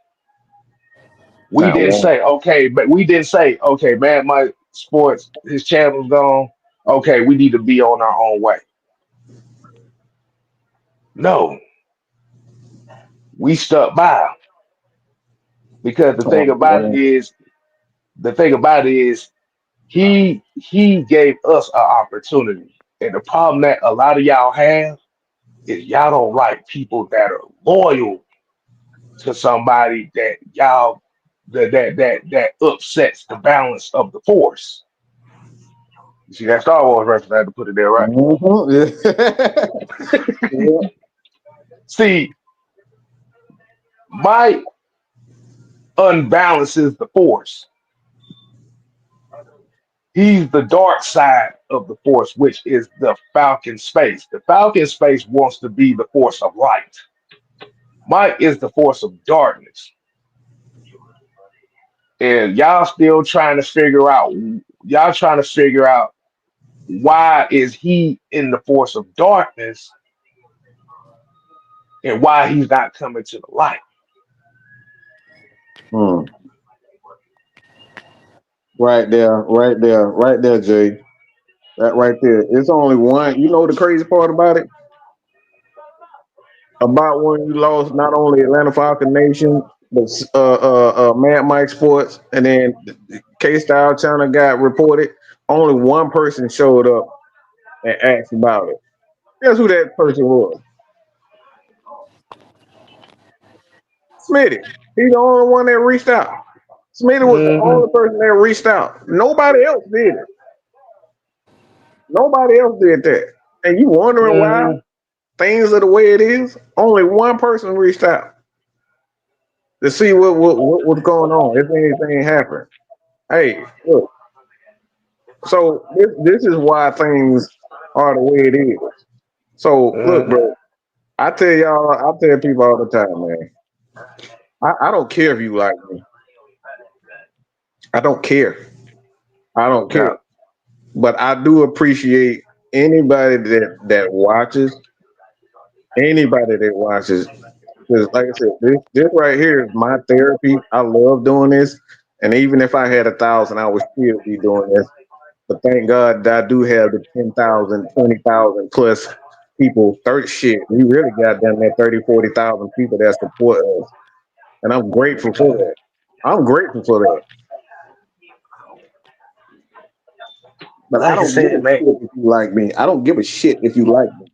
We Not didn't one. say okay, but we didn't say okay, man. My sports, his channel's gone. Okay, we need to be on our own way. No, we stuck by because Oh, the thing about it is, he gave us an opportunity, and the problem that a lot of y'all have is y'all don't like people that are loyal to somebody that y'all that upsets the balance of the force. You see that Star Wars reference? I had to put it there, right? mm-hmm. Yeah. See, Mike unbalances the force. He's the dark side of the force, which is the Falcon space. The Falcon space wants to be the force of light. Mike is the force of darkness. And y'all trying to figure out why is he in the force of darkness and why he's not coming to the light. Hmm. Right there, Jay. That right there. It's only one. You know the crazy part about it? About when you lost not only Atlanta Falcon Nation, but Mad Mike Sports, and then K Style China got reported. Only one person showed up and asked about it. Guess who that person was? Smitty. He's the only one that reached out. Smitty was the Hmm. only person that reached out. Nobody else did it. Nobody else did that. And you wondering why Hmm. things are the way it is? Only one person reached out to see what's going on, if anything happened. Hey, look. So this is why things are the way it is. So look, Hmm. bro. I tell people all the time, man. I don't care if you like me. I don't care. I don't care. Yeah. But I do appreciate anybody that watches, anybody that watches. Because like I said, this right here is my therapy. I love doing this. And even if I had 1,000, I would still be doing this. But thank God that I do have the 10,000, 20,000 plus people, 30 shit. We really got down there 30, 40,000 people that support us. And I'm grateful for that. I'm grateful for that. But I Like I don't give a said, man, shit if you like me. I don't give a shit if you like me.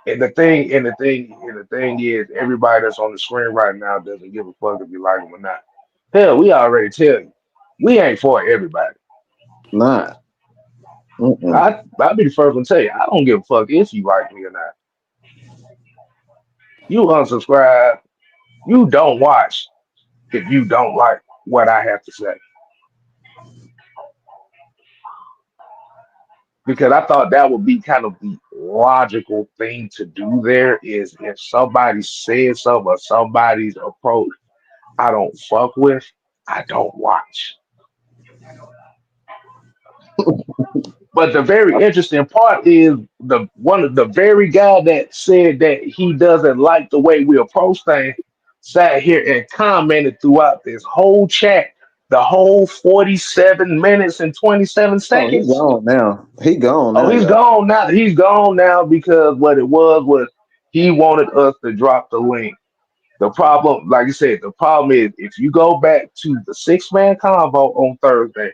and the thing is, everybody that's on the screen right now doesn't give a fuck if you like them or not. Hell, we already tell you, we ain't for everybody. Nah. Mm-mm. I'll be the first one to tell you, I don't give a fuck if you like me or not. You unsubscribe, you don't watch if you don't like what I have to say. Because I thought that would be kind of the logical thing to do there is if somebody says something or somebody's approach I don't fuck with, I don't watch. But the very interesting part is the one of the very guy that said that he doesn't like the way we approach things sat here and commented throughout this whole chat, the whole 47 minutes and 27 Oh, he seconds. gone now. He gone Oh, now, he's y'all. gone now. He's gone now because what it was he wanted us to drop the link. The problem, like I said, the problem is if you go back to the six-man convo on Thursday,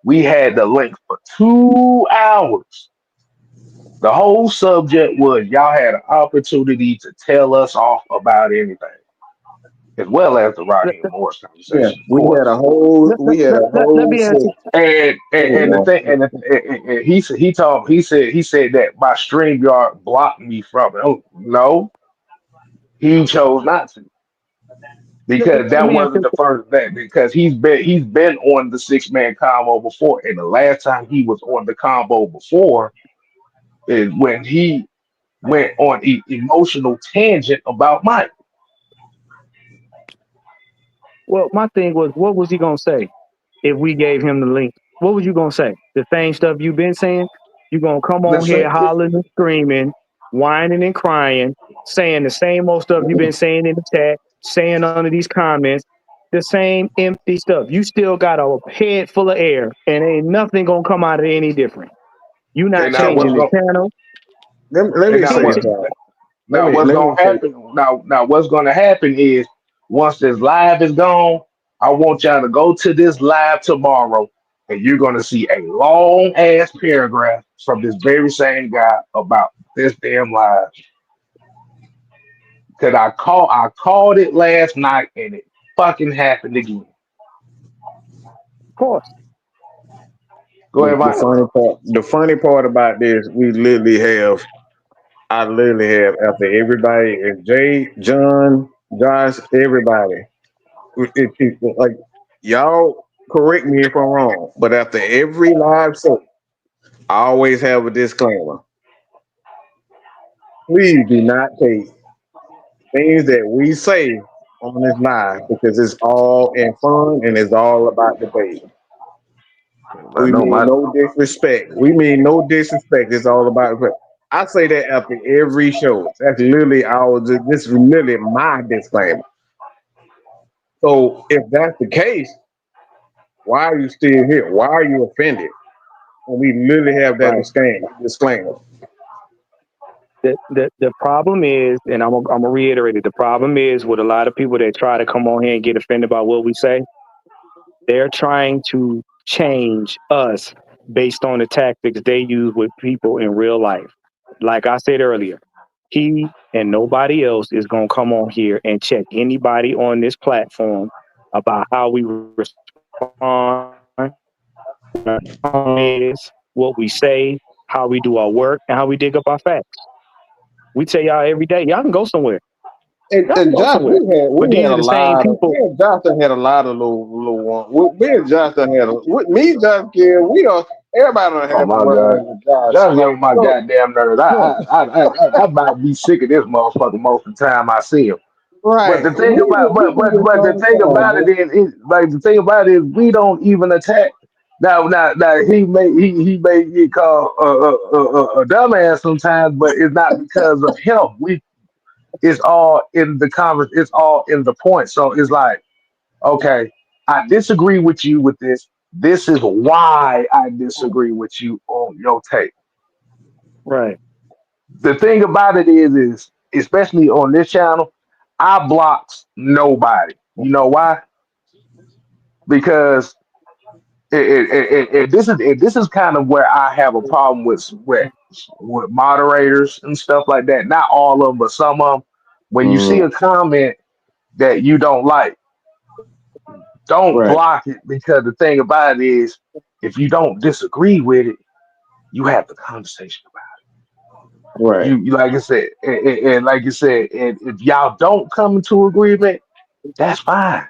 we had the link for 2 hours. The whole subject was y'all had an opportunity to tell us off about anything, as well as the Let, Raheem Morris Yeah, conversation, of course. we had a let whole me ask set. you. And the Hold thing, and he said that my StreamYard blocked me from it. Oh, no, he chose not to. Because Let that me ask wasn't you. the first thing. Because he's been on the six-man combo before, and the last time he was on the combo before is when he went on emotional tangent about Mike. Well, my thing was, what was he gonna say if we gave him the link? What was you gonna say? The same stuff you've been saying? You gonna come The on here same, hollering and screaming, whining and crying, saying the same old stuff you've been saying in the chat, saying under these comments, the same empty stuff. You still got a head full of air, and ain't nothing gonna come out of it any different. You not and now changing what's the going channel. let and me now He ain't say what something. now what's Let me gonna say. happen now what's gonna happen is once this live is gone, I want y'all to go to this live tomorrow and you're gonna see a long ass paragraph from this very same guy about this damn live. Cause I called it last night and it fucking happened again. of course. Go ahead, Mike. The funny part about this, I literally have after everybody, and Jay, John, Josh, everybody. Like y'all correct me if I'm wrong, but after every live show, I always have a disclaimer. Please do not take things that we say on this live because it's all in fun and it's all about debate. I We know mean my no disrespect. We mean no disrespect. It's all about debate. I say that after every show. That's literally this is literally my disclaimer. So if that's the case, why are you still here? Why are you offended? And we literally have that Right. disclaimer. The problem is, and I'm gonna reiterate it. The problem is with a lot of people that try to come on here and get offended by what we say. They're trying to change us based on the tactics they use with people in real life. Like I said earlier, he and nobody else is going to come on here and check anybody on this platform about how we respond, is, what we say, how we do our work, and how we dig up our facts. We tell y'all every day, y'all can go somewhere. Y'all can And go Josh, somewhere. But we these had are a the same lot of people. me and Josh done had a lot of little ones. Me and Josh done had with me, Josh, yeah, we don't everybody don't Oh have a my word God. with Josh. Just get Like on my so, goddamn nerves. yeah, I might be sick of this motherfucker most of the time I see him. But right. the thing about We do this but the all thing the time, about man. it is like the thing about it is we don't even attack. Now he may get called a dumbass sometimes, but it's not because of him. We it's all in the converse. It's all in the point. So it's like, okay, I disagree with you with this. This is why I disagree with you on your take. Right. The thing about it is especially on this channel, I blocks nobody. You know why? Because this is kind of where I have a problem with moderators and stuff like that. Not all of them, but some of them. When you see Mm, a comment that you don't like, don't right, block it because the thing about it is, if you don't disagree with it, you have the conversation about it. right, Like I said, and like you said, and if y'all don't come into agreement, that's fine.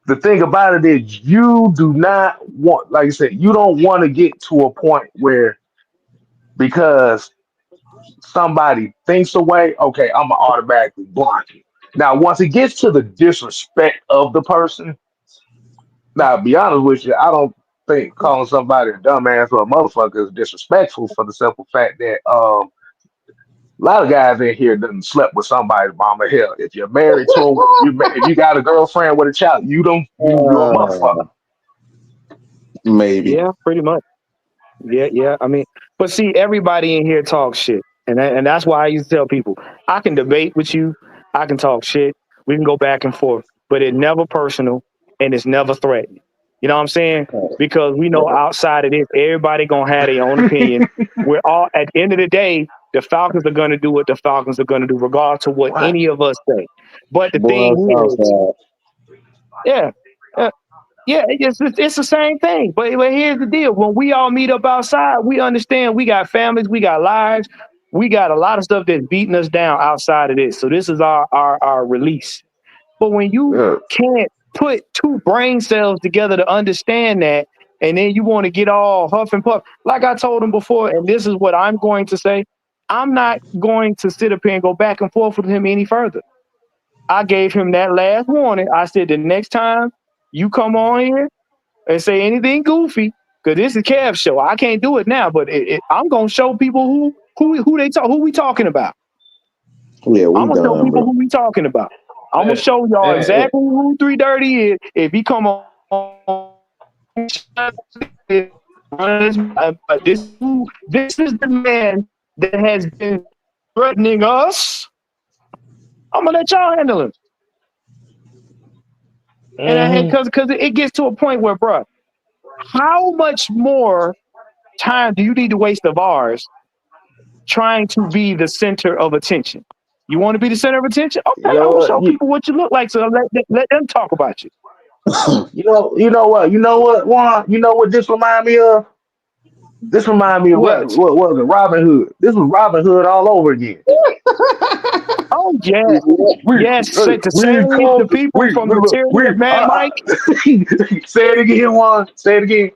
The thing about it is, you do not want, like I said, you don't want to get to a point where because somebody thinks away, okay, I'm gonna automatically block you. Now, once it gets to the disrespect of the person, now, to be honest with you, I don't think calling somebody a dumbass or a motherfucker is disrespectful for the simple fact that a lot of guys in here done slept with somebody's mama. Hell, if you're married to them, if you got a girlfriend with a child, you're a motherfucker. uh, maybe. Yeah, pretty much. Yeah. I mean, but see, everybody in here talks shit, and that's why I used to tell people, I can debate with you, I can talk shit, we can go back and forth, but it's never personal and it's never threatening. You know what I'm saying? Because we know Right, outside of this, everybody gonna have their own opinion. We're all at the end of the day, the Falcons are gonna do what the Falcons are gonna do, regardless of what What? any of us say. But the boy, thing is, Southside. yeah. uh, yeah, it's the same thing. But here's the deal: when we all meet up outside, we understand we got families, we got lives, we got a lot of stuff that's beating us down outside of this. So this is our release. But when you Yeah. can't put two brain cells together to understand that, and then you want to get all huff and puff, like I told him before, and this is what I'm going to say: I'm not going to sit up here and go back and forth with him any further. I gave him that last warning. I said the next time you come on here and say anything goofy, because this is Cav's show. I can't do it now, but I'm gonna show people who we talking about. Yeah, we I'm gonna show done, people bro. who we talking about. I'm gonna And, show y'all and, exactly who 330 is. If he come on, this is the man that has been threatening us. I'm gonna let y'all handle him. And mhm. because it gets to a point where, bro, how much more time do you need to waste of ours trying to be the center of attention? You want to be the center of attention? You Okay, know I'm gonna what? show people what you look like, so let them talk about you. You know what, Juan? You know what this remind me of? This remind me of What? what was it? Robin Hood. This was Robin Hood all over again. Oh yeah, We yes. To we save come the people we from the tyranny of Mad Mike, say it again, Juan. Say it again.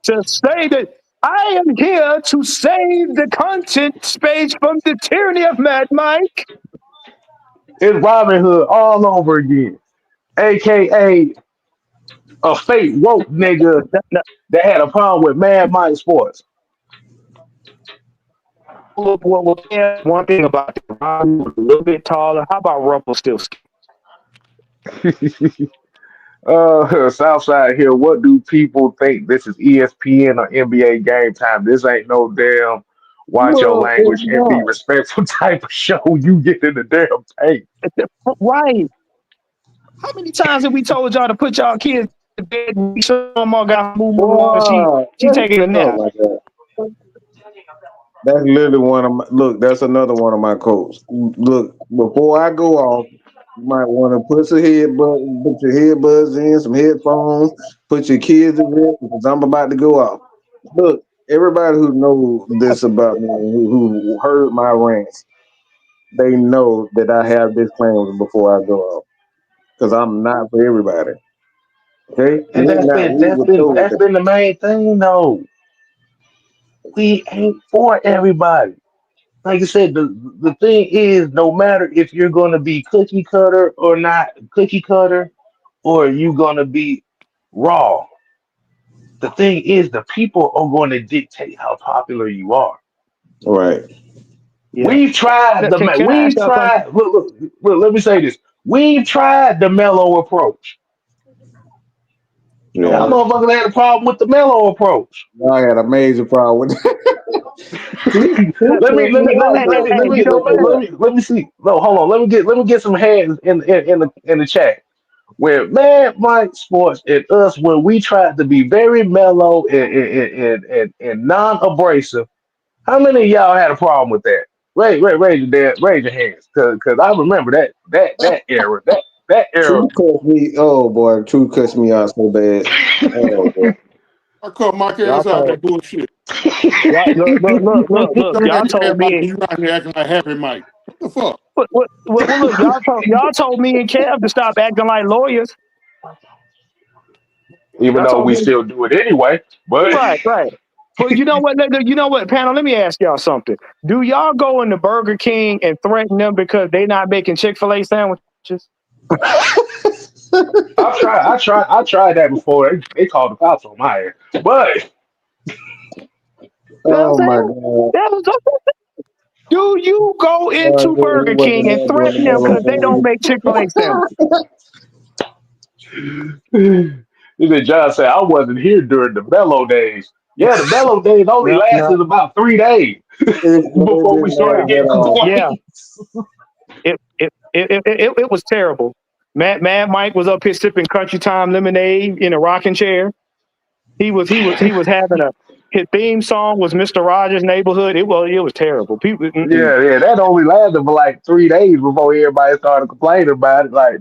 to say that I am here to save the content space from the tyranny of Mad Mike. It's Robin Hood all over again, aka a fake woke nigga No, that had a problem with Mad Mike Sports. one thing about the Ron was a little bit taller. How about Rumpelstiltskin? Southside here. What do people think this is ESPN or NBA game time? This ain't no damn watch your No, it's language and be not. respectful type of show. You get in the damn tape. Right. How many times have we told y'all to put y'all kids to bed and we show them all got move Boy, she taking a oh nap? my God. That's literally one of my look. That's another one of my quotes. Look, before I go off, you might want to put your headbuds in, some headphones, put your kids in there because I'm about to go off. Look, everybody who knows this about me, who heard my rants, they know that I have disclaimers before I go off because I'm not for everybody. Okay, we And that's not been we that's were been told that's that. been the main thing though. We ain't for everybody. Like I said, the thing is, no matter if you're gonna be cookie cutter or not cookie cutter, or you gonna be raw. The thing is, the people are going to dictate how popular you are. Right, Yeah. Can I ask We've y'all something? tried. Look, let me say this. We've tried the mellow approach. Y'all yeah. motherfuckers had a problem with the mellow approach. I had a major problem with let me let me let me Hey, let me let you me know let me what? let me let me see. No, hold on. Let me get some hands in the chat. Where Mad Mike Sports and us, when we tried to be very mellow and non-abrasive, how many of y'all had a problem with that? Raise your hands, cause I remember that era, that era. True cuss me. Oh boy, True cuss me out so bad. Oh boy. I cut Mike Y'all ass out told that bullshit. y'all look. Your Y'all ass told Mike, me you out here acting like Happy Mike. What the fuck? look, y'all told me and Kev to stop acting like lawyers. Even Y'all though told we me still do it anyway, but right. But you know what, panel, let me ask y'all something. Do y'all go into Burger King and threaten them because they not making Chick-fil-A sandwiches? I tried that before. They called the cops on my ass, but You know what I'm Oh my saying? god. That was Do you go into He Burger wasn't King and there during the threaten them mellow because they don't days. make Chick-fil-A sandwiches? even John said I wasn't here during the mellow days. Yeah, the mellow days only No. lasted about 3 days It before we didn't last started Yeah, getting at all. yeah. complaints. It was terrible. Mad Mike was up here sipping Country Time lemonade in a rocking chair. He was having a his theme song was Mr. Rogers' Neighborhood. It was terrible. People, Yeah, that only lasted for like 3 days before everybody started complaining about it. Like,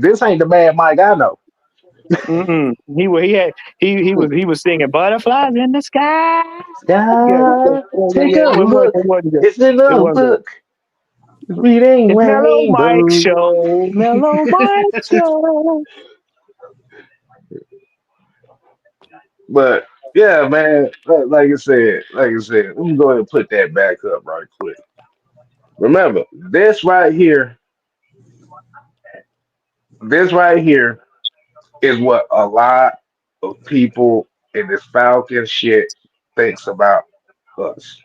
this ain't the Mad Mike I know. he was singing Butterflies in the Sky. Yeah, God, take yeah. a look. It wasn't good. It's in the It wasn't good. book. Reading It's Mellow Mike Rainbow. Show. Mellow Mike Show. But yeah, man, like I said, let me go ahead and put that back up right quick. Remember, this right here is what a lot of people in this Falcon shit thinks about us.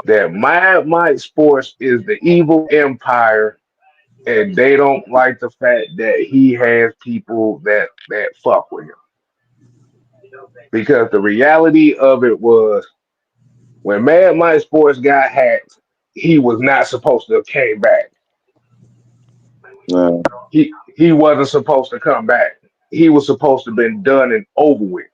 That Mad Mike Sports is the evil empire, and they don't like the fact that he has people that fuck with him. Because the reality of it was when Mad Mike Sports got hacked, he was not supposed to have came back. No. He wasn't supposed to come back. He was supposed to have been done and over with.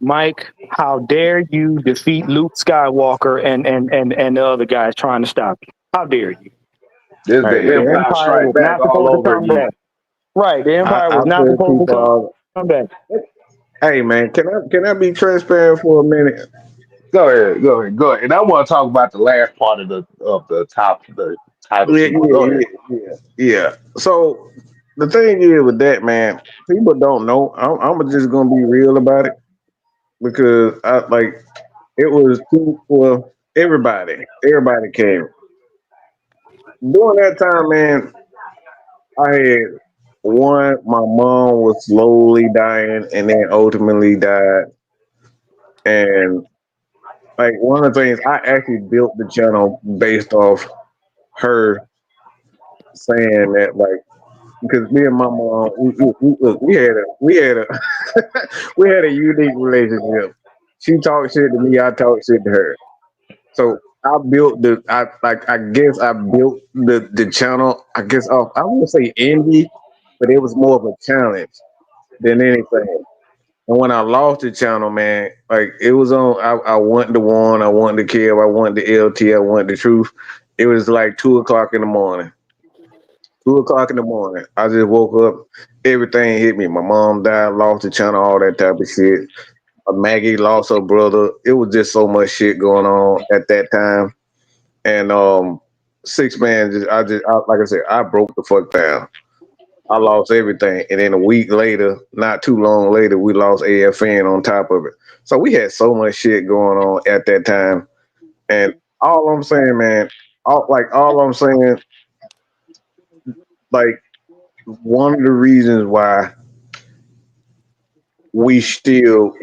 Mike, how dare you defeat Luke Skywalker and the other guys trying to stop you? How dare you? This is Hey the The man, Empire Empire Strike was Back not all supposed to over come again. back. Right, the Empire I was not tell supposed to people all, come back. hey man, can I be transparent for a minute? Go ahead. And I want to talk about the last part of the title Yeah, sheet. But go ahead. yeah. So the thing is with that, man, people don't know. I'm just gonna be real about it because I like it was too for everybody. Everybody came during that time, man. I had one, my mom was slowly dying and then ultimately died. And like one of the things I actually built the channel based off her saying that like because me and my mom we had a we had a unique relationship. She talked shit to me, I talked shit to her. So I guess I built the channel I guess off I wouldn't say envy, but it was more of a challenge than anything. And when I lost the channel, man, like it was on. I wanted the one, I wanted the kill, I wanted the LT, I wanted the truth. It was like 2 o'clock in the morning. 2 o'clock in the morning. I just woke up. Everything hit me. My mom died, lost the channel, all that type of shit. Maggie lost her brother. It was just so much shit going on at that time. And six man, like I said, I broke the fuck down. I lost everything. And then a week later, not too long later, we lost AFN on top of it. So we had so much shit going on at that time. And all I'm saying, man, all I'm saying, like one of the reasons why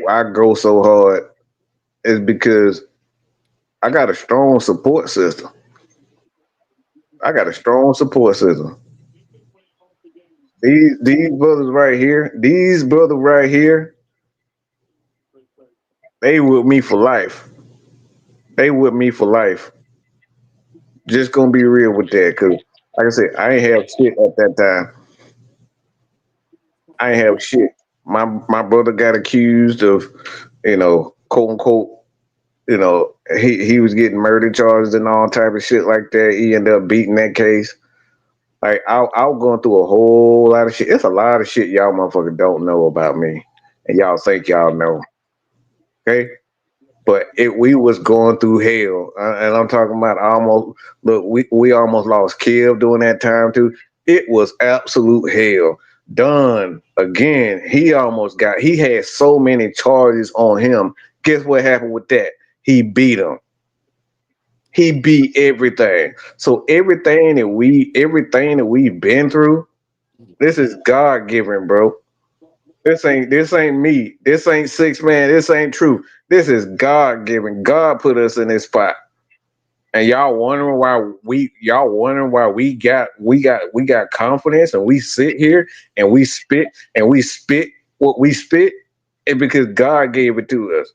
I go so hard is because I got a strong support system. I got a strong support system. These brothers right here, they with me for life. They with me for life. Just gonna be real with that, cause like I said, I ain't have shit at that time. I ain't have shit. My brother got accused of, quote unquote, he was getting murder charges and all type of shit like that. He ended up beating that case. Like I was going through a whole lot of shit. It's a lot of shit y'all motherfuckers don't know about me, and y'all think y'all know. Okay, but we was going through hell, and I'm talking about almost. Look, we almost lost Kev during that time too. It was absolute hell. Done again. He had so many charges on him. Guess what happened with that? He beat him. He beat everything. So everything that we've been through, this is God given, bro. This ain't me. This ain't six man. This ain't true. This is God given. God put us in this spot. And y'all wondering why we got confidence and we sit here and we spit what we spit, and because God gave it to us.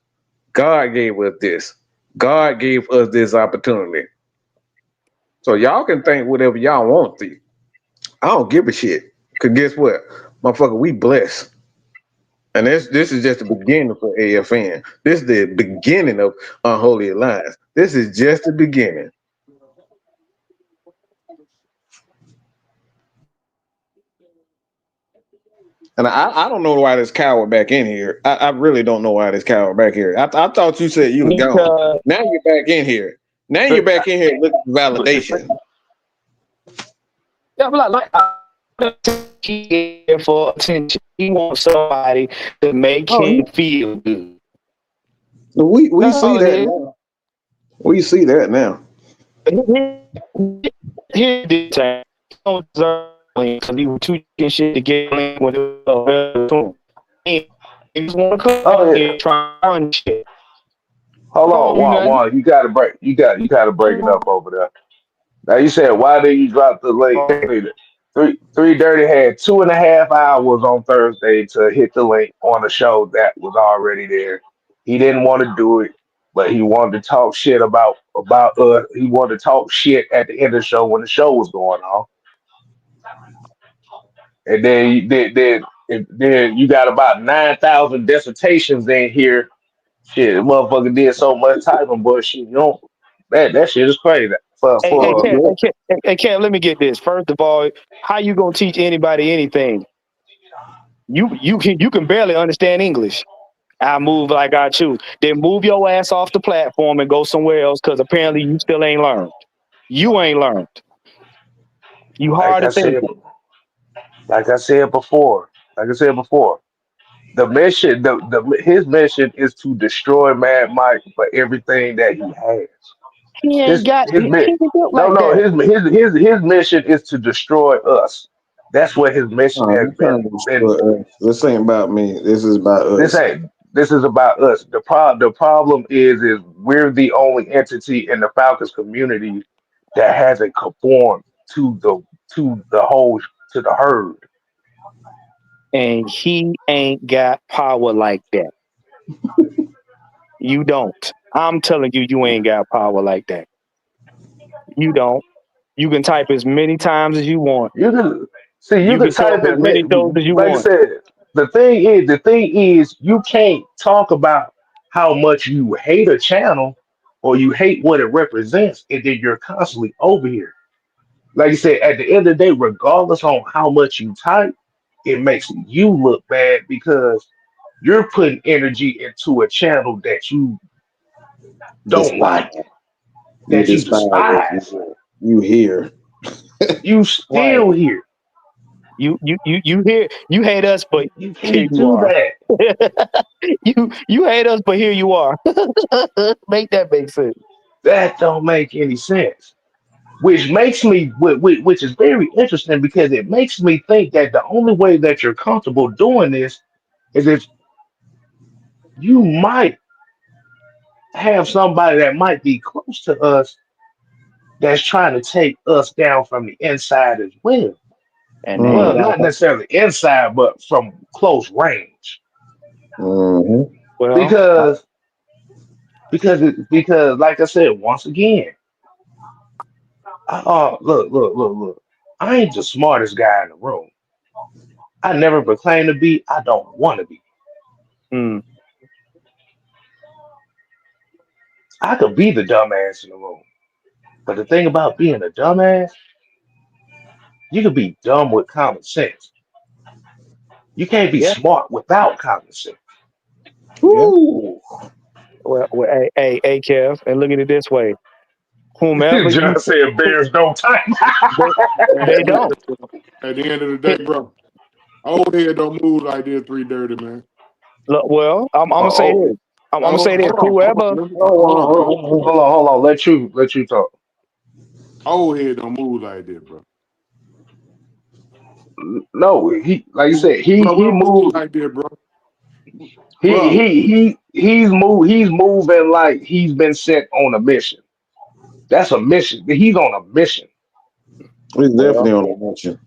God gave us this. God gave us this opportunity. So y'all can think whatever y'all want to. I don't give a shit. Cause guess what? Motherfucker, we blessed. And this is just the beginning for AFN. This is the beginning of Unholy Alliance. This is just the beginning. And I don't know why this coward back in here. I really don't know why this coward back here. I thought you said you was gone. Because Now you're back in here. Now you're back in here looking for validation. yeah, but he here for attention. He wants somebody to make Oh, him feel good. we That's see all it that is. now. We see that now. Here's the time. He don't deserve because he was too shit to get in with him. He just want to come Oh out yeah. here trying shit. Hold I on, don't do Juan. nothing. Juan, you gotta break it up over there. Now you said why did you drop the link? Three Dirty had 2.5 hours on Thursday to hit the link on a show that was already there. He didn't want to do it, but he wanted to talk shit about he wanted to talk shit at the end of the show when the show was going on. And then you got about 9,000 dissertations in here. Shit, the motherfucker did so much typing bullshit. You know that shit is crazy. Hey, hey, For Cam, hey, Cam, hey, Cam, let me get this. First of all, how you gonna teach anybody anything? You can barely understand English. I move like I choose. Then move your ass off the platform and go somewhere else because apparently you still ain't learned. You ain't learned. You like hard I to think. said, like I said before, like I said before, the mission, his mission is to destroy Mad Mike for everything that he has. He ain't His got. his He mi- ain't built no like no that. his mission is to destroy us. That's what his mission No, has you trying to been. destroy us. This ain't about me. This is about This us. ain't. This is about us. The problem is we're the only entity in the Falcons community that hasn't conformed to the whole to the herd. And he ain't got power like that. You don't. I'm telling you, you ain't got power like that. You don't. You can type as many times as you want. You can see you You can can show up type as as many many. shows as you Like I want. said, the thing is you can't talk about how much you hate a channel or you hate what it represents, and then you're constantly over here. Like you said, at the end of the day, regardless on how much you type, it makes you look bad because you're putting energy into a channel that you don't Despise. like, You that you despise us. despise. You here. You Right. still here. You hate us, but You here can't you do are. that. You hate us, but here you are. Make that make sense. That don't make any sense. Which makes me, which is very interesting because it makes me think that the only way that you're comfortable doing this is if you might have somebody that might be close to us that's trying to take us down from the inside as well. And they ain't Well, Mm, got not necessarily inside, but from close range. mm-hmm. well, Because like I said, once again, look. I ain't the smartest guy in the room. I never proclaim to be. I don't want to be. mm, I could be the dumbass in the room. But the thing about being a dumbass, you could be dumb with common sense. You can't be yeah, smart without common sense. yeah. Woo. Well, hey, Kev, and look at it this way: whomever you, John said who, bears don't type. they, Man, they don't. at the end of the day, bro, old head don't move like this. Three dirty man. Look, well, I'm gonna say Oh, this. I'm gonna Hold say this. Whoever, on, hold on, man. Oh, hold on. Let you talk. Old head don't move like this, bro. No, he like you said, Bro, we he don't move moved. like this, bro. He Bro, he he's moving like he's been sent on a mission. That's a mission. He's on a mission. it's well, definitely on the mention.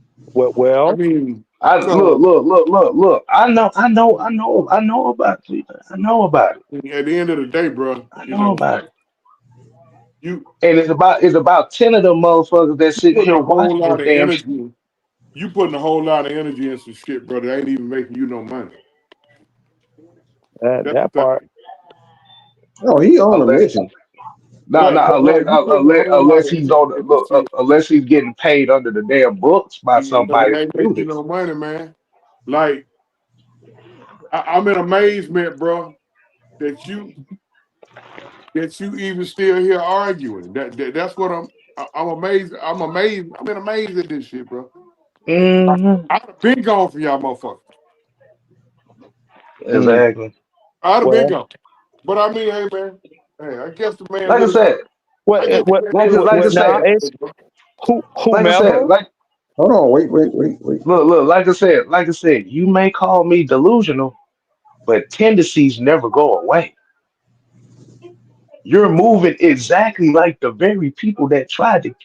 I well, mean, I cause look. I know about it. I know about it. at the end of the day, bro, I know about it. you And it's about 10 of them motherfuckers that sitting putting here a whole watching this lot of damn shit. energy. You putting a whole lot of energy in some shit, bro. That ain't even making you no money. That's the that part. thing. Oh, he on a Unless mission. no, no, Bro, you putting a whole lot unless of he's energy on in this look, shit. unless he's getting paid under the damn books by It somebody to ain't do making you this. no money, man. Like I'm in amazement, bro, that you even still here arguing. That's what I'm amazed. I'm amazed. I'm in amazed at this shit, bro. Hmm. I'd have been gone for y'all motherfuckers. Mm, Exactly. I'd have been well, gone. But I mean, hey man, hey, I guess the man Like I would have. said, I guess the man would have like I well, now said, it's bro. like I said, whomever. like Hold on, wait. like I said, you may call me delusional, but tendencies never go away. You're moving exactly like the very people that tried to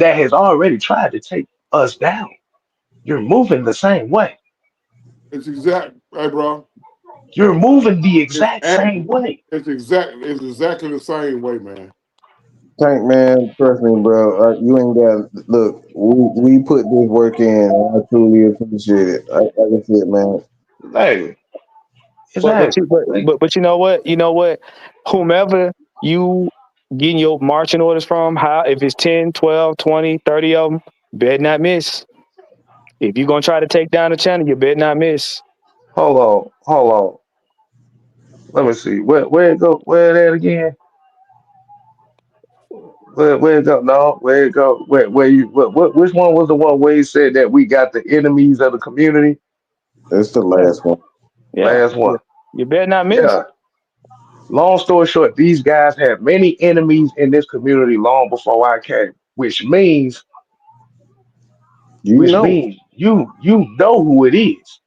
that has already tried to take us down. You're moving the same way. It's exact, hey, bro. You're moving the It's exact act. same way. It's exactly the same way, man. Tank man, trust me, bro. You ain't got look. We put this work in. And I truly appreciate it. Like I said, man. Exactly. But Exactly. Like, you know what? You know what? Whomever you getting your marching orders from, how if it's 10, 12, 20, 30 of them, better not miss. If you're gonna try to take down the channel, you better not miss. hold on. Let me see. Where it go? Where that again? Where it go? No, where it go? Where you which one was the one where he said that we got the enemies of the community? It's the Yeah, last one. yeah. Last one. You better not miss. Yeah. Long story short, these guys had many enemies in this community long before I came, which means You which know, means you know who it is,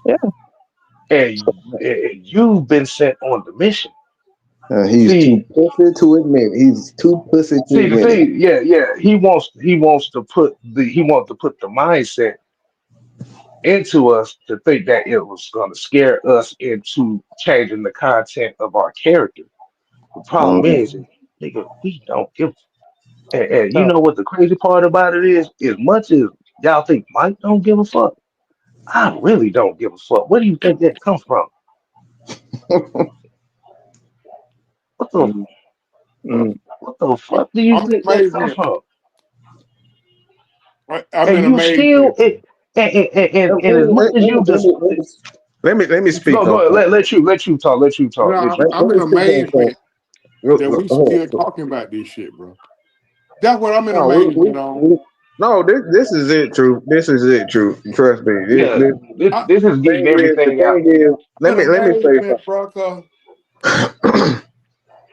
Yeah. and you've been sent on the mission. he's too See, pussy to admit. He's too pussy to see the admit it. thing, yeah. He wants to put the mindset into us to think that it was going to scare us into changing the content of our character. The problem is, Mm. nigga, we don't give. And you So, know what the crazy part about it is? As much as y'all think Mike don't give a fuck, I really don't give a fuck. Where do you think that comes from? What the mm, mm. what the fuck do you I'm in think that comes amazement. from? I'm And in you still amazement. and as much as you just Let me go speak go on ahead, something. let you You know, talk, let you Let I'm talk. in me speak on something. amazement that we still talking about this shit, bro. That's what I'm in No, amazement on. no, this is it, true. This is it, true. Trust me. Yeah, I, this is getting The everything out. thing is, I'm in let me amazement, bro. Cause say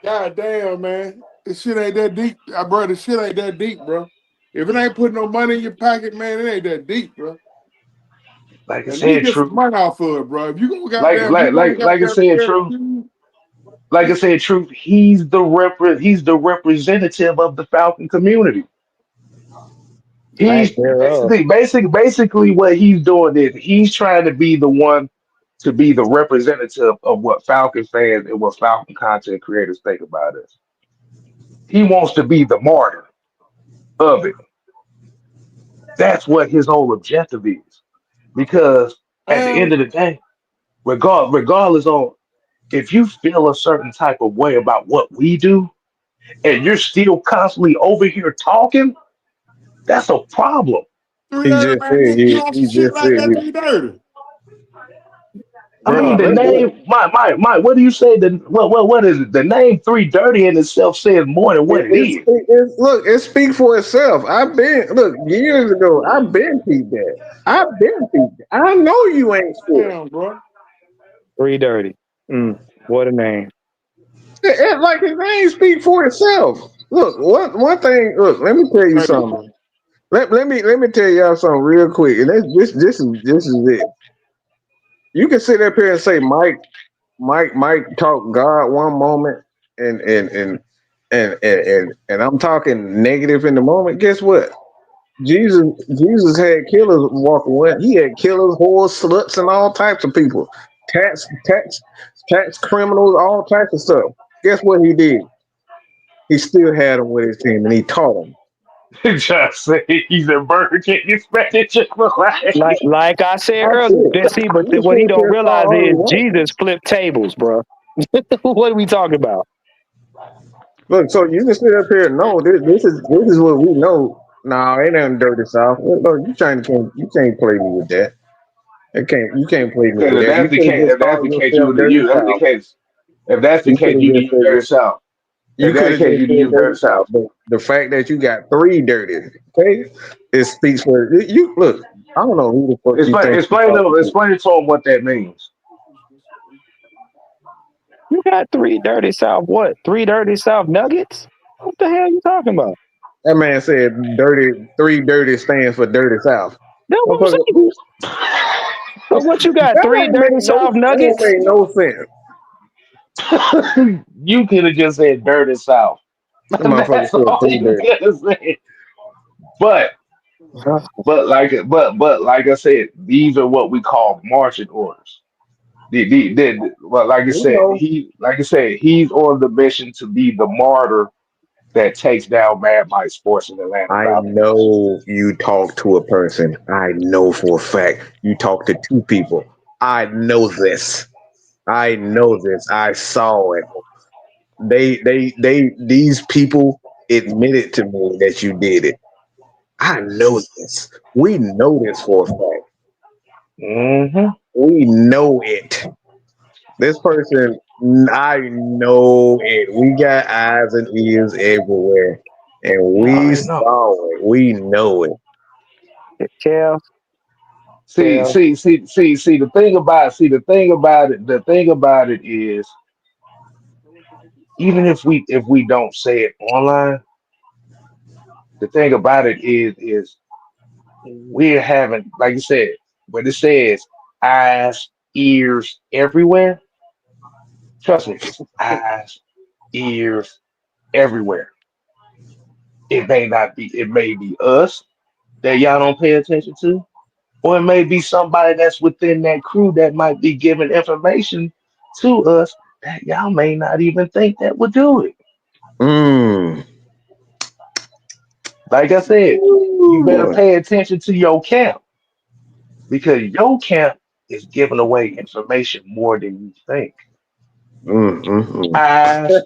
god damn, man, this shit ain't that deep, bro. This shit ain't that deep, bro. If it ain't putting no money in your pocket, man, it ain't that deep, bro. Like I At least said, get some true. money off of it, bro. If you gonna goddamn, you gonna Like I goddamn said, share the true. food, Like I said, truth. He's the representative of the Falcon community. Lack He's thereof. basically what he's doing is he's trying to be the one to be the representative of what Falcon fans and what Falcon content creators think about us. He wants to be the martyr of it. That's what his whole objective is. Because at the end man. of the day, regardless on if you feel a certain type of way about what we do, and you're still constantly over here talking, that's a problem. 330, man. You on he some shit just like said that? 330, I mean, Bruh. the name, my, what do you say? What is it? The name Three Dirty in itself says more than what it is. look, it speaks for itself. I've been look years ago. I've been peeped that. I've been peeped. I know you ain't sure. damn, bro. Three dirty. What a name. Like his name speak for itself. Look, one thing. Look, let me tell you Hey, something. Let me tell y'all something real quick. And this is it. You can sit up here and say Mike talk God one moment, and I'm talking negative in the moment. Guess what? Jesus had killers walking with. He had killers, whores, sluts, and all types of people. Tax criminals, all types of stuff. Guess what he did? He still had them with his team, and he taught them. Just say he's a Burger King expected Chick-fil-A. Like I said That's earlier, it. see, but You can what sit he up don't here and realize all you is want. Jesus flipped tables, bro. What are we talking about? Look, so you can sit up here. No, this is what we know. No, it ain't dirty south. Look, you can't play me with that. You can't play me Because with that. You could have if just that's called the case, yourself dirty that's the south. case. If that's the You could case, have you can just use Dirty said South. If you that's could the have case, just you can said use dirty Dirty south. South. But the fact that you got three dirty, okay, it speaks for you. Look, I don't know who the fuck you think you talking to. Explain to him what that means. You got three dirty South what? Three dirty South nuggets? What the hell you talking about? That man said three dirty stands for dirty south. That's what I'm Motherfucker, saying. So what you got? Three dirty South that don't nuggets? make no sense. You could have just said Dirty South. That motherfucker That's said all three you dirty. could have said. But Uh, but like I said, these are what we call marching orders. Well, You know, like I said, he's on the mission to be the martyr that takes down Mad Mike Sports and Atlanta I Falcons. know you talk to a person. I know for a fact you talk to two people. I know this. I know this. I saw it. These people admitted to me that you did it. I know this. We know this for a fact. Hmm. We know it. This person, I know it. We got eyes and ears everywhere, and You we already know. saw it. We know it. Kev, See, Kev, see, see, see, see. The thing about it is, even if we don't say it online, the thing about it is we're having, like you said, when it says eyes, ears everywhere, trust me, it's eyes, ears everywhere. It may not be, it may be us that y'all don't pay attention to, or it may be somebody that's within that crew that might be giving information to us that y'all may not even think that would do it. Mm. Like I said, you better Ooh. pay attention to your camp because your camp is giving away information more than you think. Mm. Eyes,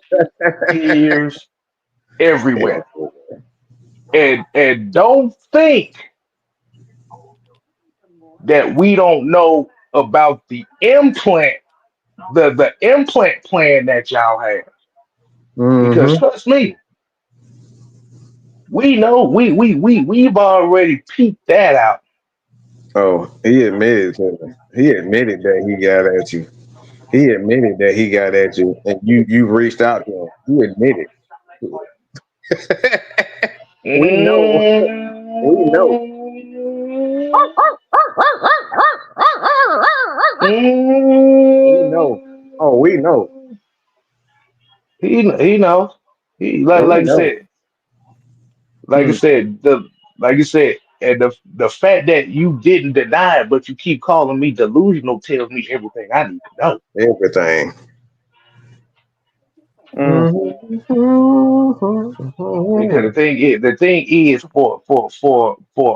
ears, everywhere. And don't think that we don't know about the implant plan that y'all have. Because Mm-hmm. trust me, we know we've already peeped that out. Oh, he admitted to me. He admitted that he got at you. He admitted that he got at you, and you reached out to him. He admitted. We know. We know. Mm, We know. Oh, we know. mm. He knows. He Oh, we like I know. said, like I Mm, said, the like you said, and the fact that you didn't deny it, but you keep calling me delusional tells me everything I need to know. everything. Mm. Because Mm-hmm. the thing is for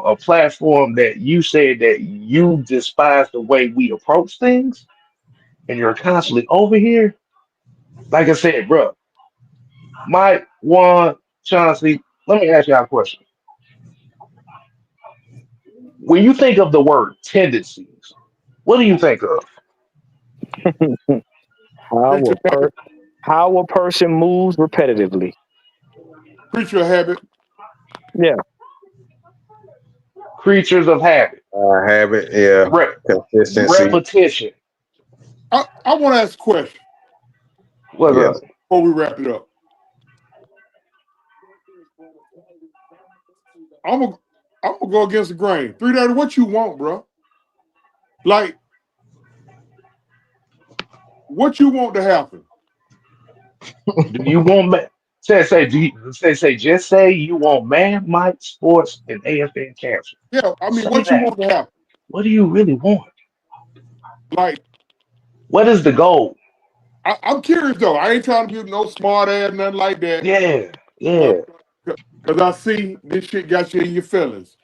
a platform that you said that you despise the way we approach things, and you're constantly over here. Like I said, bro, Mike, Juan, Chauncey, let me ask y'all a question. When you think of the word tendencies, what do you think of? How Creature, a how a person moves repetitively. creature habit. Yeah. Creatures of habit, Habit, yeah. rep, Consistency, repetition. I want to ask a question What's yeah. up? before we wrap it up. I'm gonna I'm gonna go against the grain. 330, what you want, bro? Like, what you want to happen? Do you want say do you say just say you want man, Mike, sports, and AFN cancer? Yeah, I mean, Say what you that. want to happen? What do you really want? Like, What is the goal? I'm curious though. I ain't trying to be no smart ass, nothing like that. Yeah, Cause, yeah. 'cause I see this shit got you in your feelings.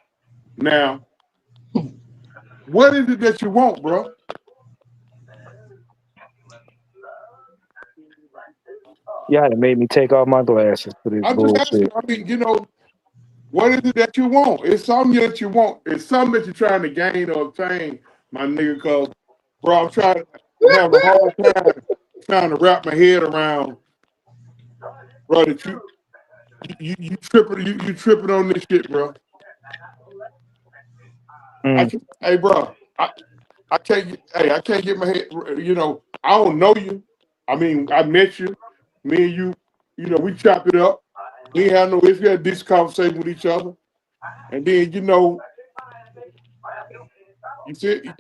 Now, what is it that you want, bro? Y'all had made me take off my glasses for this I'm just asking. bullshit. I mean, what is it that you want? It's something that you want. It's something that you're trying to gain or obtain, my nigga. Cause, bro, I'm having a hard time trying to wrap my head around, bro. That you tripping on this shit, bro. Mm. Hey, bro, I can't get my head. I don't know you. I mean, I met you. Me and you, we chopped it up. We ain't had no issue. We had a decent conversation with each other. And then, you see,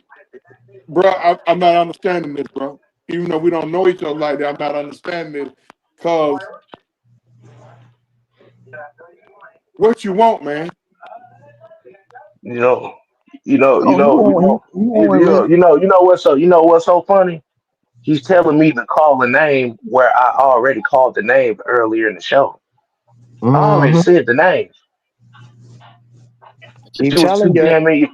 bro, I'm not understanding this, bro. Even though we don't know each other like that, I'm not understanding this. Cause what you want, man? You know, you know, you Oh, you know, you want know, him? You you, want you me? know, you know what's so funny? He's telling me to call a name where I already called the name earlier in the show. I already Mm-hmm. said the name. Keep He was too telling you. damn in.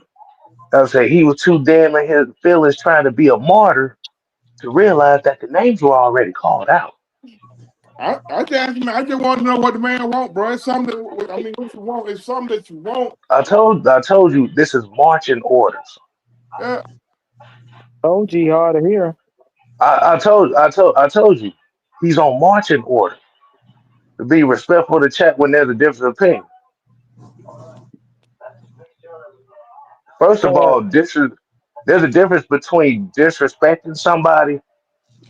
I say he was too damn in his feelings trying to be a martyr to realize that the names were already called out. I just want to know what the man want, bro. It's something I mean, what you want? It's something that you want. I told you this is marching orders. Yeah, OG hard to hear. I told you he's on marching order to be respectful to chat when there's a different opinion. First of Uh, all, there's a difference between disrespecting somebody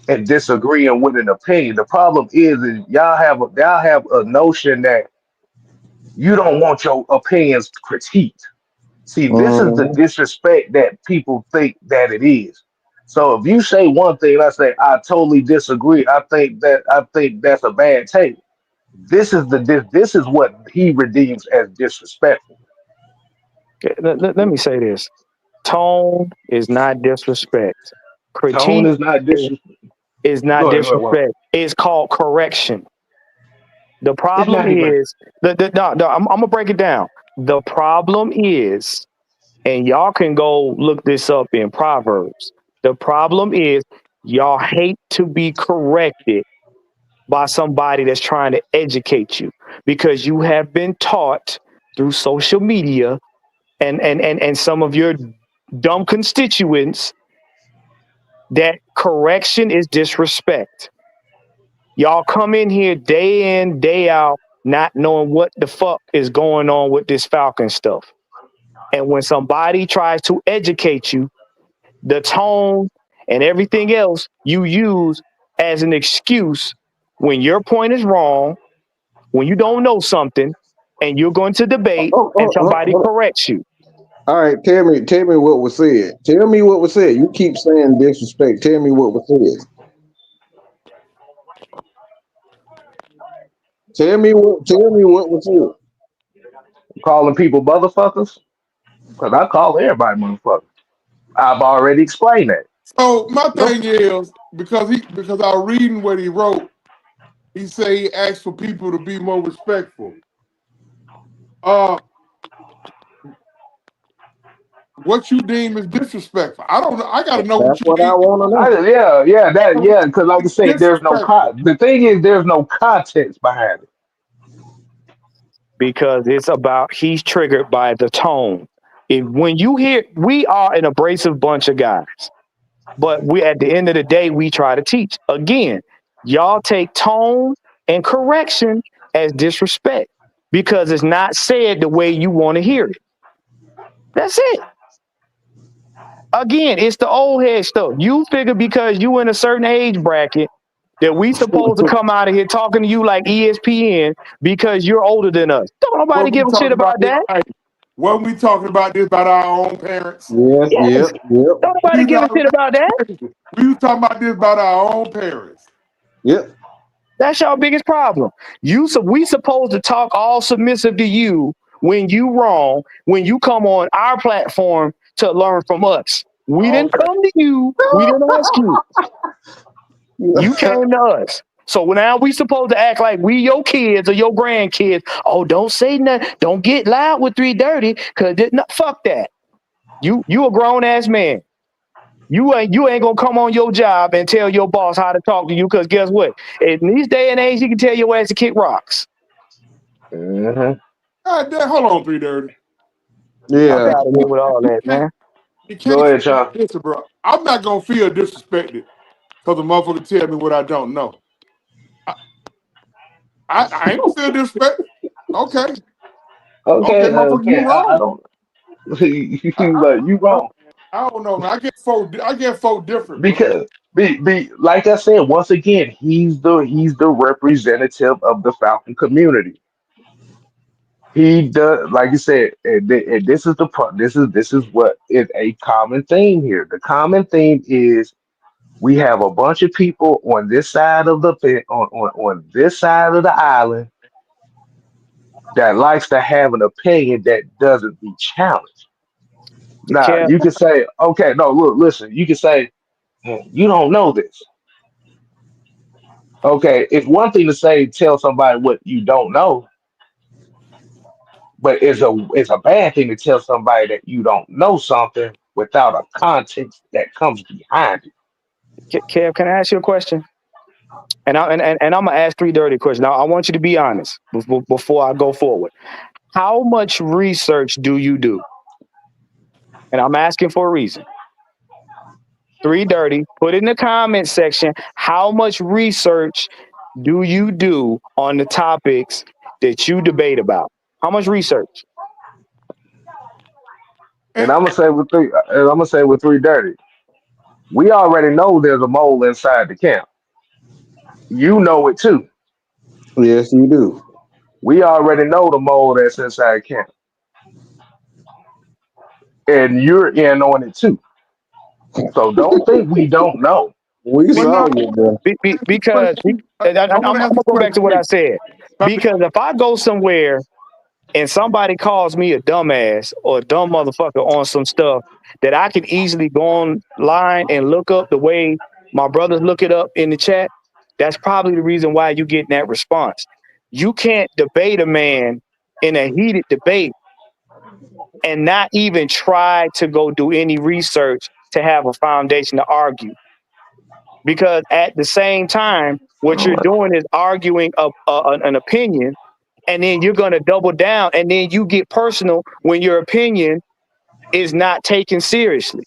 and disagreeing with an opinion. The problem is y'all have a notion that you don't want your opinions critiqued. See, this is the Mm-hmm. disrespect that people think that it is. So if you say one thing, and I say I totally disagree. I think that's a bad take. This is what he redeems as disrespectful. Let me say this: tone is not disrespect. Tone Critique is not is, disrespect. is not Go ahead. Well, disrespect. It's called correction. The it's problem not even. is no, I'm gonna break it down. The problem is, and y'all can go look this up in Proverbs. The problem is y'all hate to be corrected by somebody that's trying to educate you because you have been taught through social media and some of your dumb constituents that correction is disrespect. Y'all come in here day in, day out, not knowing what the fuck is going on with this Falcon stuff. And when somebody tries to educate you, the tone and everything else you use as an excuse when your point is wrong, when you don't know something, and you're going to debate and somebody Oh. corrects you. All right, tell me what was said. Tell me what was said. You keep saying disrespect. Tell me what was said. Tell me what was said. Calling people motherfuckers, because I call everybody motherfucker. I've already explained that. So my No, thing is because I was reading what he wrote. He say he asked for people to be more respectful. Uh, what you deem is disrespectful? I don't know. I got to know That's what you what I deem. want to know. yeah, because like I said, there's no Disrespectful. the thing is there's no context behind it. Because it's about he's triggered by the tone. If when you hear we are an abrasive bunch of guys, but we at the end of the day we try to teach. Again, y'all take tone and correction as disrespect because it's not said the way you want to hear it. That's it. Again, it's the old head stuff. You figure because you in a certain age bracket that we supposed to come out of here talking to you like ESPN because you're older than us. Don't nobody What we give a shit talking about about this? that. Hey, what we talking about this about our own parents? Yes, Yes. yep, Don't nobody We give a talking shit about that. we was talking about this about our own parents. yep. That's your biggest problem. We supposed to talk all submissive to you when you wrong, when you come on our platform to learn from us. We didn't Okay. come to you. We didn't ask you. You came to us. So now we supposed to act like we your kids or your grandkids. Oh, don't say nothing. Don't get loud with 330 because fuck that. You a grown ass man. You ain't gonna come on your job and tell your boss how to talk to you because guess what? In these day and age, he can tell your ass to kick rocks. Hmm. God damn, hold on, 330. I'm Yeah. out of here with all You that, can't man. you Go can't ahead, Sean. listen, bro. I'm not gonna feel disrespected because a motherfucker tell me what I don't know. I, I ain't gonna feel disrespected. Okay. Okay, Okay, motherfucker, you okay. I wrong. don't. I, I, Like you don't wrong I don't know, man. I get folk different, bro. because be like I said once again. He's the representative of the Falcon community. He does, like you said, and this is the part. This is what is a common theme here. The common theme is we have a bunch of people on this side of on this side of the island that likes to have an opinion that doesn't be challenged. Now Kev, you can say, okay, no, look, listen. You can say, you don't know this. Okay, it's one thing to say tell somebody what you don't know, but it's a bad thing to tell somebody that you don't know something without a context that comes behind it. Kev, can I ask you a question? And I'm gonna ask three dirty questions. Now I want you to be honest before I go forward. How much research do you do? And I'm asking for a reason. Three dirty. Put in the comment section. How much research do you do on the topics that you debate about? How much research? And And I'm gonna say with three dirty, we already know there's a mole inside the camp. You know it too. Yes, you do. We already know the mole that's inside camp. and you're in on it too. So don't think we don't know. We Well, saw no, you, bro. Because I I'm want to gonna ask a go back to question, what I please. said. Because if I go somewhere and somebody calls me a dumbass or a dumb motherfucker on some stuff that I can easily go online and look up the way my brothers look it up in the chat, that's probably the reason why you get that response. You can't debate a man in a heated debate and not even try to go do any research to have a foundation to argue. Because at the same time, what you're doing is arguing an opinion, and then you're going to double down, and then you get personal when your opinion is not taken seriously.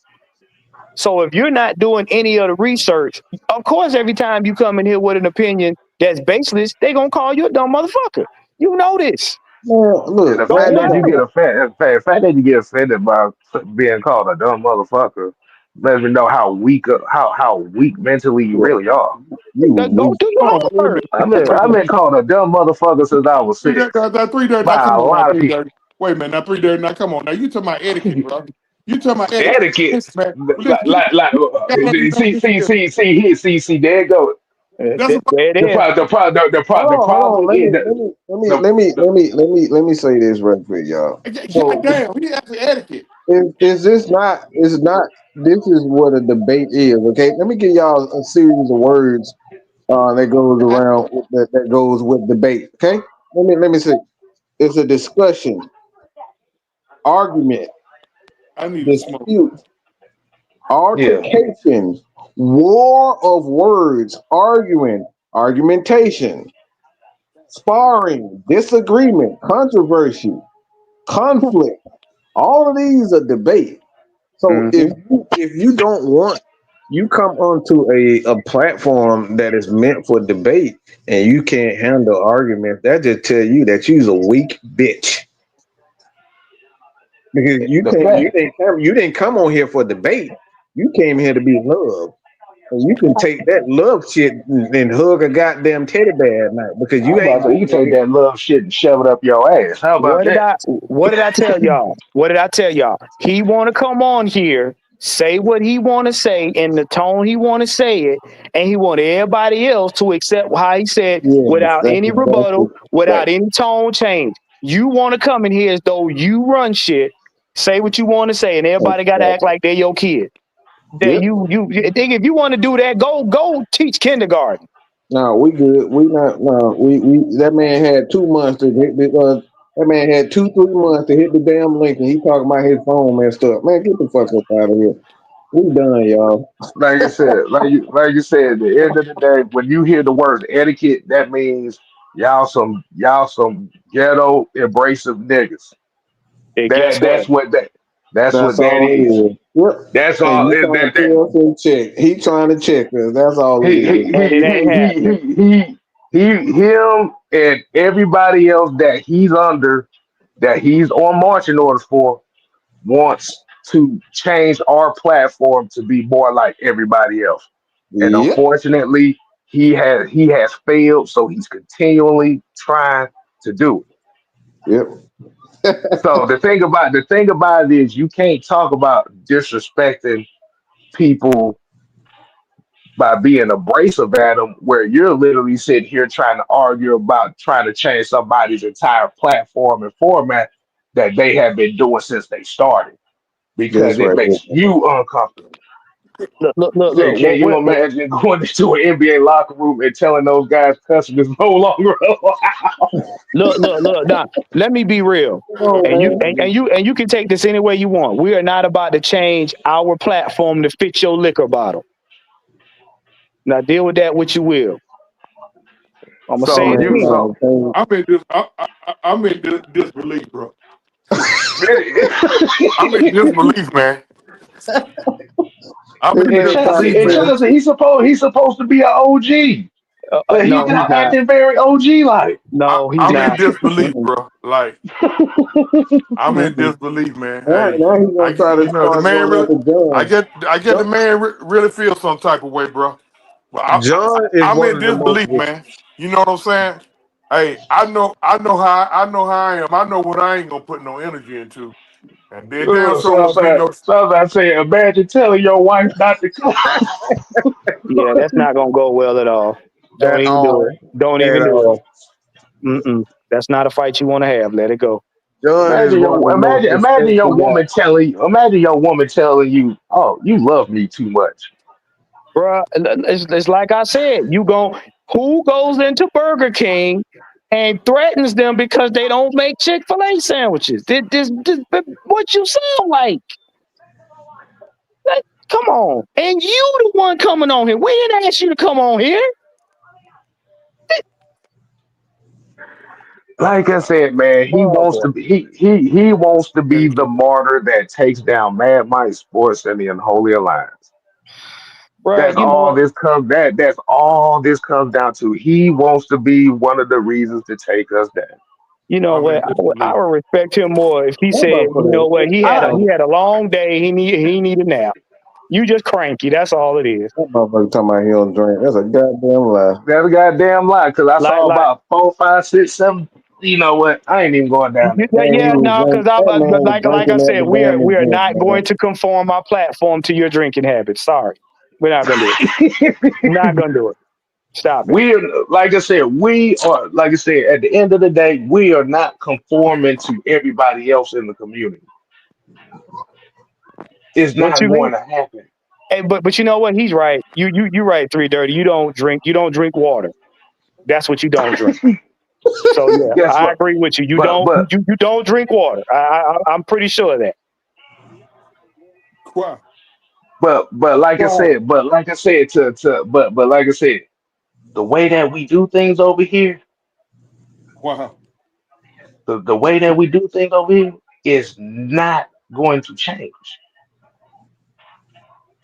So if you're not doing any of the research, of course, every time you come in here with an opinion that's baseless, they're going to call you a dumb motherfucker. You know this. Man, And the look, Don't fact man, that you play. get offended, the fact that you get offended by being called a dumb motherfucker, lets me know how weak mentally you yeah, really are. you Go weak. do your Hold on, wait a homework. minute. I've been called a dumb motherfucker since I was Three dirty, six now, 3 dirty. Now by come a on, now lot of 3 dirty. people. Wait a minute, now 3 dirty. Now come on. Now you talking about etiquette, bro? You talking about etiquette? Etiquette, Listen, man. like, Listen, gotta see, understand see, this. see, see, here, see, there it go. That's a There it is. The Hold on. problem Let is me that let me let me the, let me the let me let me let me say this real quick, y'all. god So damn. We actually etiquette. is this not is not this is what a debate is, okay? Let me give y'all a series of words that goes around that goes with debate, okay? Let me say it's a discussion, argument, I need to smoke. dispute, yeah. altercation, war of words, arguing, argumentation, sparring, disagreement, controversy, conflict. All of these are debate. So Hmm. if you don't want you come onto a platform that is meant for debate and you can't handle arguments, that just tell you that you's a weak bitch. Because The fact you didn't come on here for debate. You came here to be loved. And you can take that love shit and hug a goddamn teddy bear at night because you I'm about ain't to say, you can take that love shit and shove it up your ass. How about that? What did I tell y'all? What did I tell y'all? He want to come on here, say what he want to say in the tone he want to say it, and he want everybody else to accept how he said yes, without that's any exactly rebuttal, without right. any tone change. You want to come in here as though you run shit, say what you want to say, and everybody got to act Exactly. like they're your kid. That Yep. you think if you want to do that, go teach kindergarten. No, we good. We not. No, we. That man had 2 months to hit the. That man had 2 3 months to hit the damn link, and he talking about his phone messed up. Man, get the fuck up out of here. We done, y'all. Like I said, like you said, at the end of the day, when you hear the word etiquette, that means y'all some ghetto abrasive niggas. And guess That what? that's That's what that all is. it is. Yep. That's And all you it, trying to that that put us in check? He trying to check us. That's all it he is. he Thank he It you. ain't he he happening. him and everybody else that he's under, that he's on marching orders for, wants to change our platform to be more like everybody else. And Yep. unfortunately, he has failed, so he's continually trying to do it. Yep. So the thing about it is you can't talk about disrespecting people by being abrasive at them, where you're literally sitting here trying to argue about trying to change somebody's entire platform and format that they have been doing since they started, because This it right here. makes you uncomfortable. Can, Look. can you imagine going into an NBA locker room and telling those guys cussing is no longer allowed? Look. Now, let me be real. Come on, And you man. and you can take this any way you want. We are not about to change our platform to fit your liquor bottle. Now deal with that what you will. I'm gonna say So it you again. Man, so no, I'm in this. I'm in disbelief, bro. I'm in and disbelief, man. I'm this in man trying to disbelief, Chauncey and man. tell. Chauncey he's supposed to be an OG, but he's No, he's not not. acting very OG like. No, he's I'm in not. disbelief, bro. Like I'm in Mm-mm. disbelief, man. Hey, Now he gonna try to the start man doing really. that to John. I get the man really feels some type of way, bro. But John is I'm one in of the most. disbelief, man. You know what I'm saying? Hey, I know how I am. I know what I ain't gonna put no energy into. And then damn sure won't be no. So I say, imagine telling your wife not to come. Yeah, that's not gonna go well at all. Don't At even do it. all. Don't At even do it. all. Mm-mm. That's not a fight you want to have. Let it go. John is one of the most Imagine your respectful woman guys. telling you, imagine your woman telling you, oh, you love me too much. Bruh, it's like I said, who goes into Burger King and threatens them because they don't make Chick-fil-A sandwiches? What you sound like? Like, come on. And you the one coming on here. We didn't ask you to come on here. Like I said, man, he Oh wants boy. to be he wants to be the martyr that takes down Mad Mike Sports and the Unholy Alliance. Bruh, That's you know all what? this comes that's all this comes down to. He wants to be one of the reasons to take us down. You know I what? mean, I would respect him more if he That said, you know motherfucker. what, I, he had a long day. He need a nap. You just cranky. That's all it is. That motherfucker talking about he don't drink. That's a goddamn lie. that's a goddamn lie, because I Like saw like about 4, 5, 6, 7. You know what? I ain't even going down there. Man, he yeah, was no, drink. because I That man was like I drinking at said, the we damn are event, not going man. to conform our platform to your drinking habits. Sorry, we're not gonna do it. Not gonna do it. Stop it. We are, like I said, we are, like I said, at the end of the day, we are not conforming to everybody else in the community. It's What not you mean? going to happen. Hey, but you know what? He's right. You right. Three dirty. You don't drink. You don't drink water. That's what you don't drink. So yeah, Guess I what? agree with you. You But don't but you don't drink water. I'm pretty sure of that. Why? but like I Why? said, but like I said, the way that we do things over here, Why? the way that we do things over here is not going to change.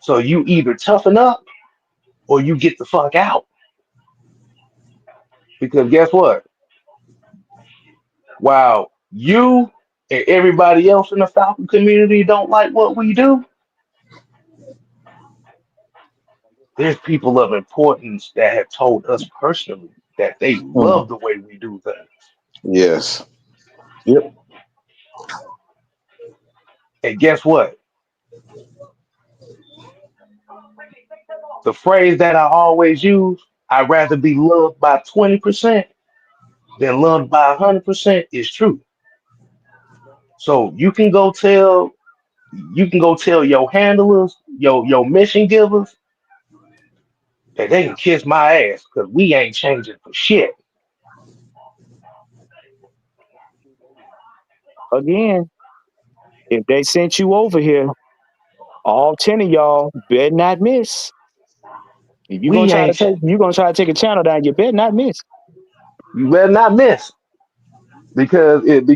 So you either toughen up or you get the fuck out. Because guess what? While you and everybody else in the Falcon community don't like what we do, there's people of importance that have told us personally that they Hmm. love the way we do things. Yes. Yep. And guess what? The phrase that I always use, I'd rather be loved by 20% than loved by 100% is true. So you can go tell your handlers, your mission givers that they can kiss my ass because we ain't changing for shit. Again, if they sent you over here, all 10 of y'all better not miss. If We ain't. you're gonna try to take a channel down, you better not miss. You better not miss because if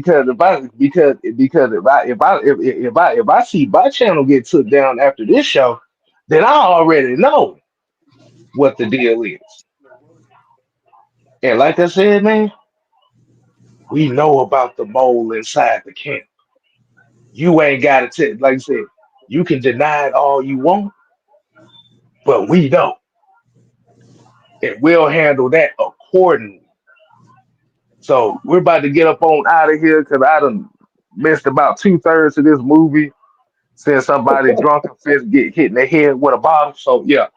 I see my channel get took down after this show, then I already know what the deal is. And like I said, man, we know about the mole inside the camp. You ain't got to tell. Like I said, you can deny it all you want, but we know, and we'll handle that accordingly. So we're about to get up on out of here because I done missed about 2/3 of this movie since somebody drunk and fist get hit in the head with a bottle. So yeah.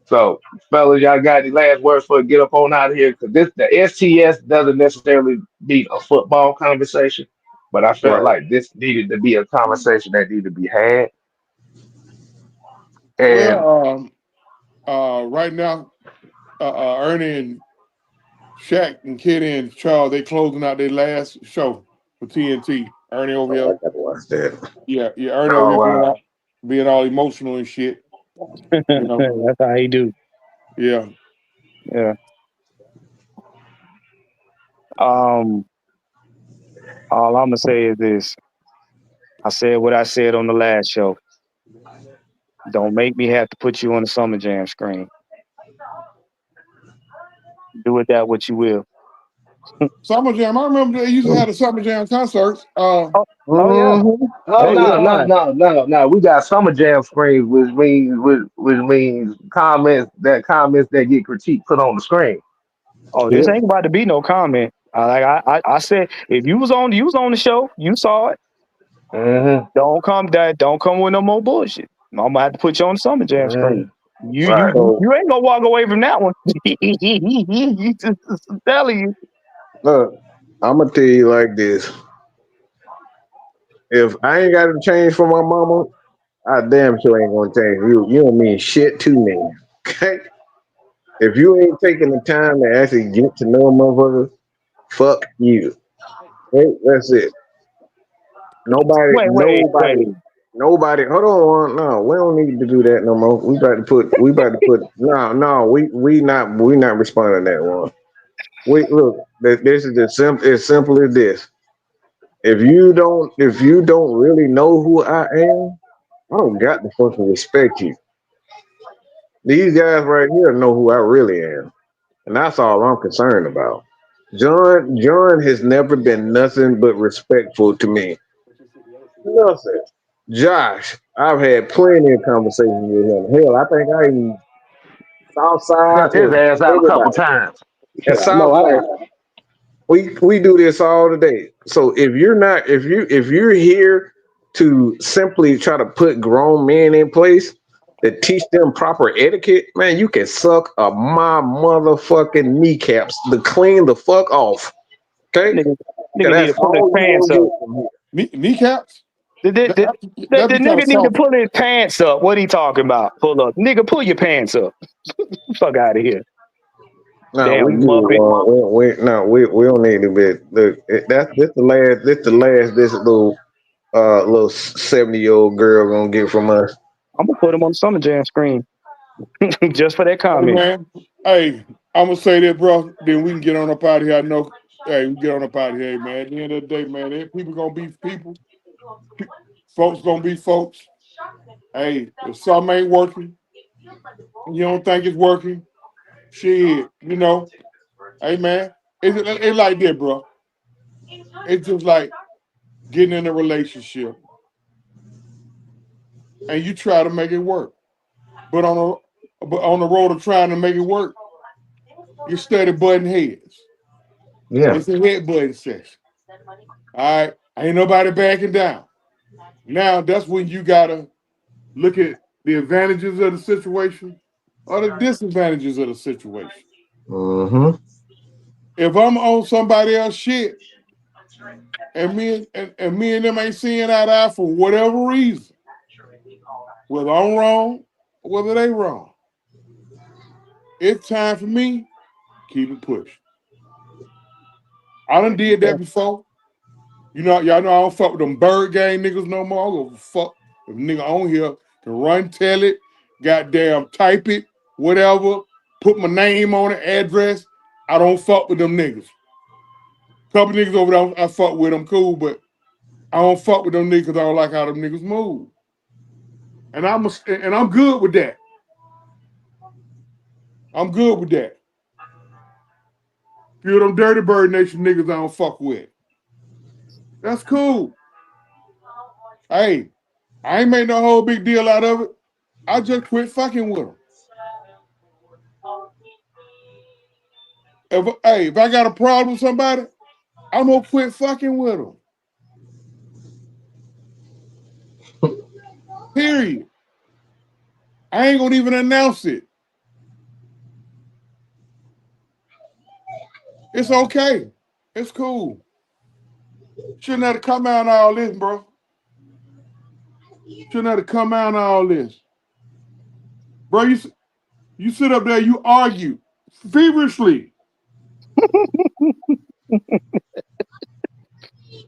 So fellas, y'all got any last words for get up on out of here? Because this the STS doesn't necessarily be a football conversation, but I felt Right. like this needed to be a conversation that needed to be had. And Well, right now, Ernie and Shaq and Kitty and Charles, they closing out their last show for TNT. Ernie over Oh, I here, gotta watch that. yeah, Ernie over oh here wow, being all emotional and shit. You know, That's how he do. yeah. Yeah. Um, all I'm gonna say is this. I said what I said on the last show. Don't make me have to put you on the Summer Jam screen. Do with that what you will. Summer Jam. I remember they used to have the Summer Jam concerts. Oh, oh yeah. Mm-hmm. oh They Oh was no yeah. no fine. no no no, we got summer jam screens, which means comments that get critique put on the screen. Oh, this Yep. ain't about to be no comment. I said, if you was on the show, you saw it. Mm-hmm. Don't come with no more bullshit. I'm gonna have to put you on the Summer Jam screen. You you Right. you So you ain't gonna walk away from that one. I'm telling you. look, I'm gonna tell you like this: if I ain't got to change for my mama, I damn sure ain't gonna change you. You don't mean shit to me. Okay? If you ain't taking the time to actually get to know a motherfucker, fuck you. Hey, that's it. Nobody, Wait. nobody, nobody. Hold on, no, we don't need to do that no more. We about to put. No, we not responding to that one. We look. This is as simple as this. If you don't really know who I am, I don't got to fucking respect you. These guys right here know who I really am, and that's all I'm concerned about. John has never been nothing but respectful to me. Nothing. Josh, I've had plenty of conversations with him. Hell, I think I even Southside Helped his to ass out a couple everybody. times. And No, I Southside, we do this all the day. So if you're here to simply try to put grown men in place that teach them proper etiquette, man, you can suck my motherfucking kneecaps to clean the fuck off. Okay? Nigga, 'Cause nigga need that's to pull his all you pants gonna up. get from here. kneecaps. The, That, the, that the be kind of nigga need to soft. pull his pants up. What he talking about? Pull up. Nigga, pull your pants up. Fuck out of here. No, we Damn good. muppet. We don't need to be. Look, this little 70-year-old girl gonna get from us. I'm gonna put him on the Summer Jam screen just for that Hey comment. man, hey, I'm gonna say that, bro. Then we can get on up out of here. I know. Hey, we get on up out of here, man. At the end of the day, man, people gonna be people. Folks gonna be folks. Hey, if something ain't working, you don't think it's working, shit, Hey man, it's like that, bro. It's just like getting in a relationship and you try to make it work, but on the road of trying to make it work, you steady butting heads. Yeah. It's a head butting session. All right, ain't nobody backing down. Now that's when you gotta look at the advantages of the situation or the disadvantages of the situation. Mm-hmm. If I'm on somebody else shit and me and them ain't seeing eye to eye for whatever reason, whether I'm wrong or whether they wrong, it's time for me, keep it pushing. I done did that before. Y'all know I don't fuck with them bird gang niggas no more. I don't give a fuck if nigga on here can run, tell it, goddamn type it, whatever, put my name on it, address. I don't fuck with them niggas. Couple niggas over there I fuck with them cool, but I don't fuck with them niggas because I don't like how them niggas move. And I'm good with that. I'm good with that. Few of them dirty bird nation niggas I don't fuck with. That's cool. Hey, I ain't made no whole big deal out of it. I just quit fucking with them. If I got a problem with somebody, I'm gonna quit fucking with them. Period. I ain't gonna even announce it. It's okay. It's cool. Shouldn't have to come out all this, bro. Shouldn't have to come out all this, bro. You sit up there, you argue feverishly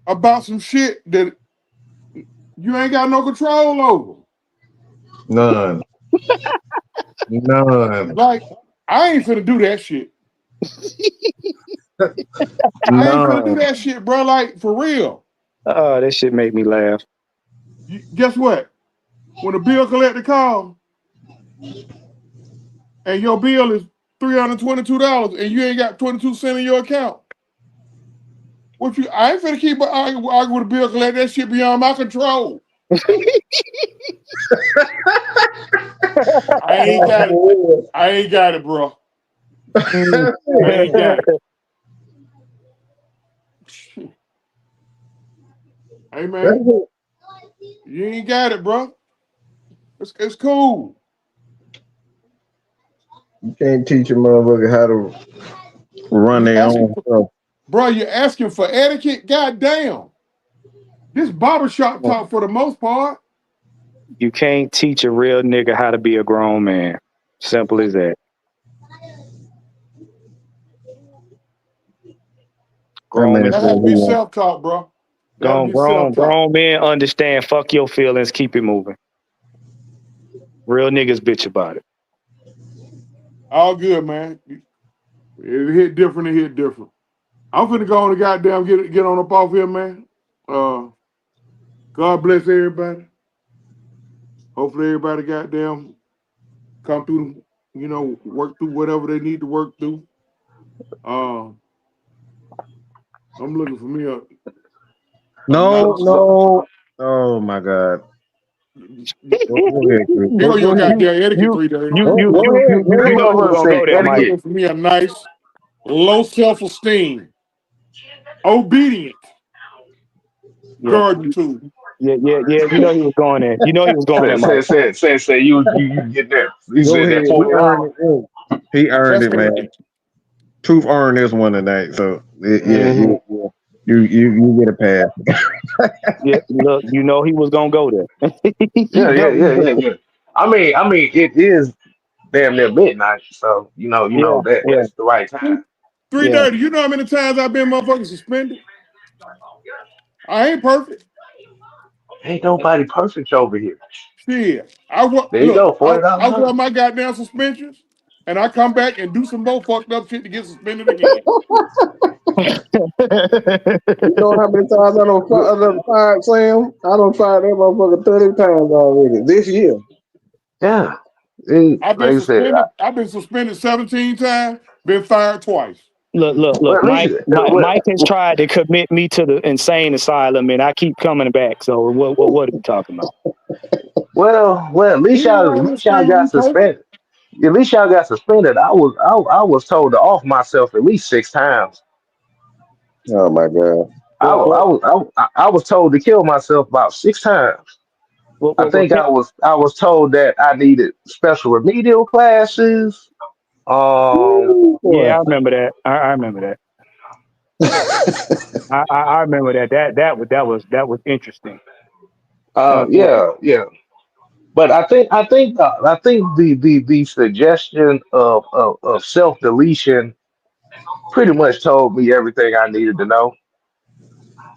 about some shit that you ain't got no control over. None. None. Like, I ain't finna do that shit. I ain't finna do None. that shit, bro. Like, for real. Oh, that shit make me laugh. Guess what? When a bill collector call and your bill is $322 and you ain't got 22 cents in your account, I ain't finna keep arguing with a bill collector. That shit beyond my control. I ain't got it. I ain't got it, bro. I ain't got it. Hey, That's man, it. you ain't got it, bro. It's cool. You can't teach a motherfucker how to run You their asking own for, stuff. bro, you're asking for etiquette? God damn. This barbershop talk for the most part. You can't teach a real nigga how to be a grown man. Simple as that. That Grown man men, That said has he to be want. self-talk, bro. That'll be self-talk. grown men understand. Fuck your feelings. Keep it moving. Real niggas bitch about it. All good, man. It hit different, it hit different. I'm finna go on and goddamn get on up off here, man. God bless everybody. Hopefully everybody goddamn come through, work through whatever they need to work through. I'm looking for me a No, nice. no. Oh my God. Go ahead, Chris. Here go your Go ahead. goddamn etiquette You 330. you Go, you go you ahead. you Go you That you ahead, know we Chris. motherfucker gonna say go there, I'm Mike. etiquette. looking for me a nice, low self-esteem, obedient Yeah, garden tool. yeah. You know he was going there. You know he was going there, Mike. Say you get that. He Go said ahead. that He earned $40. it. Yeah. He earned That's it, man. correct. Truth earned this one tonight. So yeah, Mm-hmm. you get a pass. Yeah, look, you know he was gonna go there. You know he was. Yeah. I mean, it is damn near midnight, so Yeah, that yeah, that's the right time. 330. You know how many times I've been motherfucking suspended? I ain't perfect. Ain't nobody perfect over here. Shit. There you Look, go, I wear $40. my goddamn suspensions and I come back and do some more fucked up shit to get suspended again. You know how many times I done fired Sam? I done fired that motherfucker 30 times already this year. Yeah. Like I said, I've been suspended 17 times, been fired twice. well, look. at least, Mike has tried to commit me to the insane asylum, and I keep coming back. So what are we talking about? at least You y'all, don't at least y'all understand me got perfect. suspended. At least y'all got suspended. I was told to off myself at least 6 times. Oh my God. Well, I was told to kill myself about 6 times. I think Ken, I was told that I needed special remedial classes. Um, Woo, yeah, boy. I remember that. I remember that. I remember that. That was interesting. Uh, yeah. But I think the suggestion of self deletion pretty much told me everything I needed to know.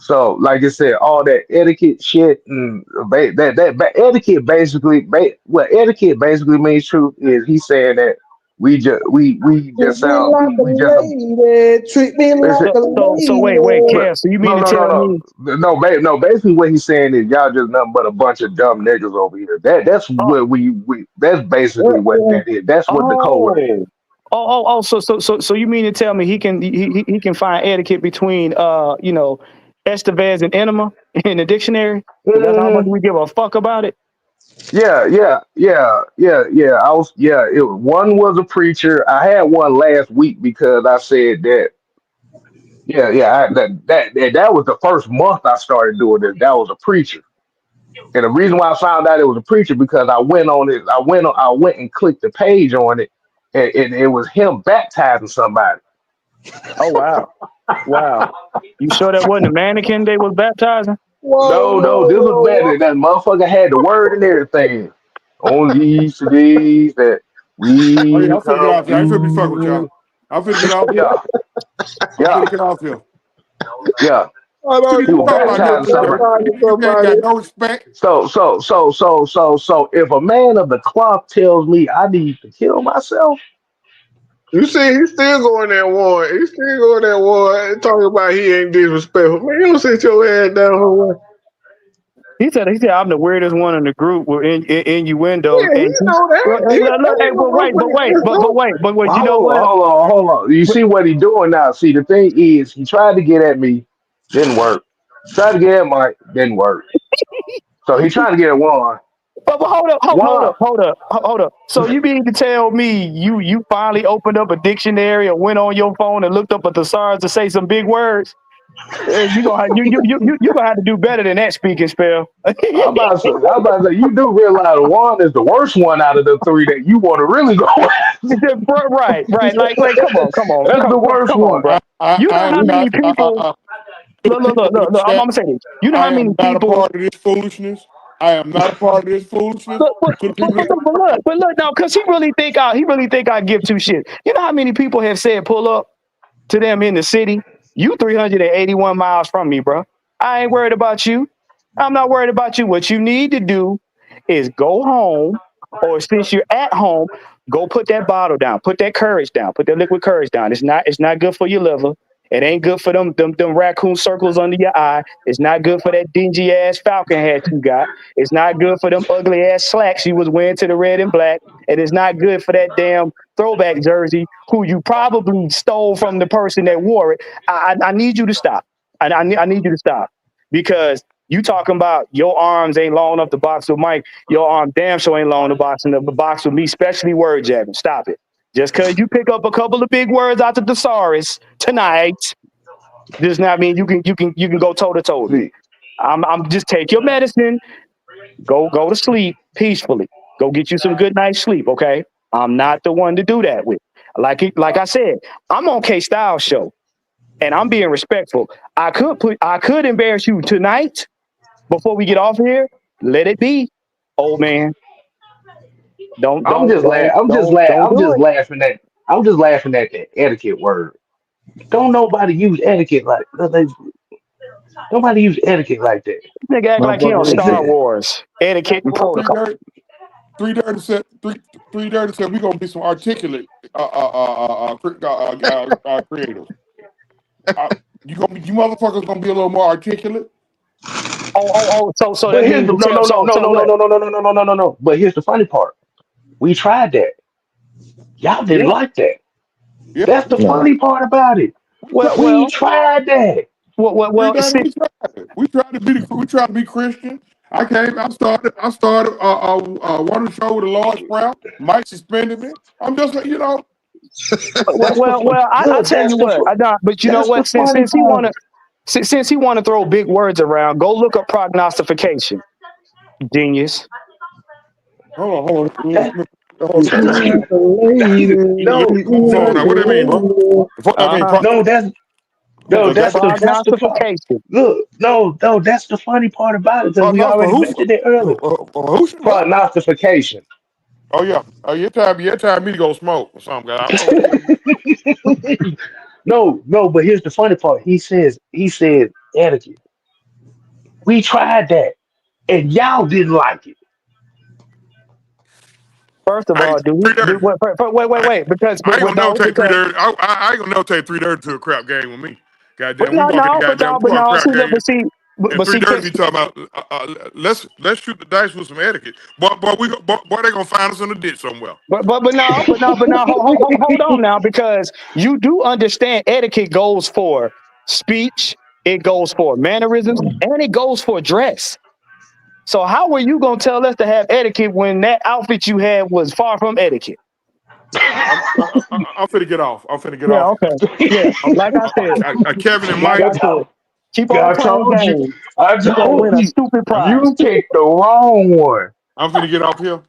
So, like I said, all that etiquette shit and etiquette basically, what etiquette basically means, truth is he's saying that we Treat just me sound like a we just lady. Treat me it's, like a so wait, lady. Kev. So you mean no to no no tell no me? no basically what he's saying is y'all just nothing but a bunch of dumb niggas over here. That's Oh, what we that's basically What, what what? that is. That's what the code is. oh, oh. So you mean to tell me he can find etiquette between Estevez and enema in the dictionary? Because that's how much Mhm. we give a fuck about it. Yeah. One was a preacher. I had one last week because I said that. That was the first month I started doing this. That was a preacher, and the reason why I found out it was a preacher because I went on it. I went and clicked the page on it, and it was him baptizing somebody. Oh wow. You sure that wasn't a mannequin they was baptizing? Whoa, No, whoa, this was whoa, better. That motherfucker had the word and everything. On these days that Oh yeah, we I'm finna get come off here. I ain't finna be fucking with through. y'all. I'm finna get off here. Yeah, I'm finna yeah, get off here. yeah. Hold What on, you He was talking about here, baptizing three somebody. thirty? You ain't somebody. got no respect. So if a man of the cloth tells me I need to kill myself, You see, he's still going that war. He's still going that war. Talking about he ain't disrespectful. Man, you don't sit your ass down, homeboy. He said I'm the weirdest one in the group with innuendos. Yeah, he And he, know that. look, He look, look, hey, ain't but gonna wait, put but his wait, hands on. but you know what? hold on. You see what he doing now? See, the thing is, he tried to get at me, didn't work. Tried to get at Mike, didn't work. So he trying to get at Juan. But hold up, Juan, hold up. So you mean to tell me you finally opened up a dictionary or went on your phone and looked up a thesaurus to say some big words? You gonna have to do better than that speaking spell. I'm about to say, you do realize Juan is the worst one out of the three that you want to really go after. Right. Like, come on, That's the worst come on, one. bro. You know I how am many not. people? For the Look. people in the I'm chat, gonna say this. You know I how many am not a people? part of this foolishness. I am not a part of this foolishness. Look, To the people, in but look now, because he really think I give two shits. You know how many people have said pull up to them in the city? You 381 miles from me, bro. I ain't worried about you. I'm not worried about you. What you need to do is go home, or since you're at home, go put that bottle down, put that courage down, put that liquid courage down. It's not good for your liver. It ain't good for them raccoon circles under your eye. It's not good for that dingy ass falcon hat you got. It's not good for them ugly ass slacks you was wearing to the red and black. And it's not good for that damn throwback jersey who you probably stole from the person that wore it. I need you to stop. I need you to stop, because you talking about your arms ain't long enough to box with Mike. Your arm damn sure ain't long enough to box with me, especially word jabbing. Stop it. Just because you pick up a couple of big words out the thesaurus tonight does not mean you can go toe to toe with me. See, I'm just take your medicine, go to sleep peacefully. Go get you some good night's sleep, okay? I'm not the one to do that with. Like I said, I'm on K Styles show and I'm being respectful. I could embarrass you tonight before we get off here. Let it be, old man. Don't I'm do just it. laughing at that etiquette word. Don't nobody use etiquette nobody use etiquette like that. Nigga act My like he on brother, They Star say Wars etiquette and well, protocol. 330 said 330 said we're gonna be some articulate creators. Uh, you motherfuckers gonna be a little more articulate. So but that here's means the to no tell. no no no So no no what? no no no no no no no no no. But here's the funny part. We tried that. Y'all didn't Yeah, like that. yeah. That's the nah. funny part about it. Well, We well, tried that. Three well. days See, we tried it. We tried to be Christian. I started one of the show with a large crowd. Mike suspended me. I'm just like, That's the fun. I Look, tell you what. But you know that's the what? funny part. Since he wanna throw big words around, go look up prognostication. Genius. hold on. That, Hold on. Like a lady, no, Move on now. What do that mean, bro? What that Uh mean? huh. no, Okay, got that's the fun. Prognostication. Look, no, that's the funny part about it because we prognosis for already who? mentioned it earlier. Who should what? Prognostication. Oh yeah. Oh, your time me to go smoke or something. I don't know what you. No, but here's the funny part. He said etiquette. We tried that, and y'all didn't like it. First of Hey, all, do three he? thirty. Wait. Because I ain't gonna never no, take three because thirty. I ain't gonna never take 330 to a crap game with me. but Goddamn, we no, walk in the no, goddamn we but walk in no. crap See, look, game, and but three see, thirty be talking about let's shoot the dice with some etiquette. Boy, they gonna find us in the ditch somewhere. but no. Hold on now, because you do understand etiquette goes for speech, it goes for mannerisms, and it goes for dress. So how are you gonna tell us to have etiquette when that outfit you had was far from etiquette? I'm finna get off. I'm finna get Yeah, off. okay. Yeah, like I said, Kevin and like Mike. I said, keep on I playing told you. games. I You're gonna told win a you. stupid prize. You picked the wrong one. I'm finna get off here.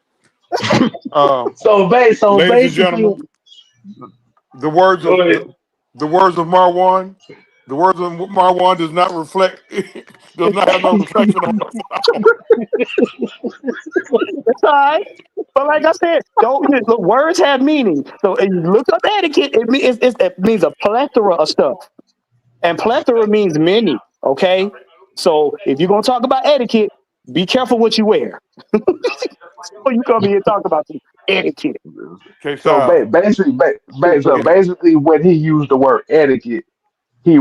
So Ladies and basically, gentlemen, the words go of ahead. the words of Marwan. The words of Marwan does not reflect, does not have no reflection on us. It's all right. But like I said, don't look, words have meaning. So if you look up etiquette, it means a plethora of stuff. And plethora means many. Okay. So if you're gonna talk about etiquette, be careful what you wear. So you come here and talk about some etiquette. Okay, So style. basically, when he used the word etiquette, he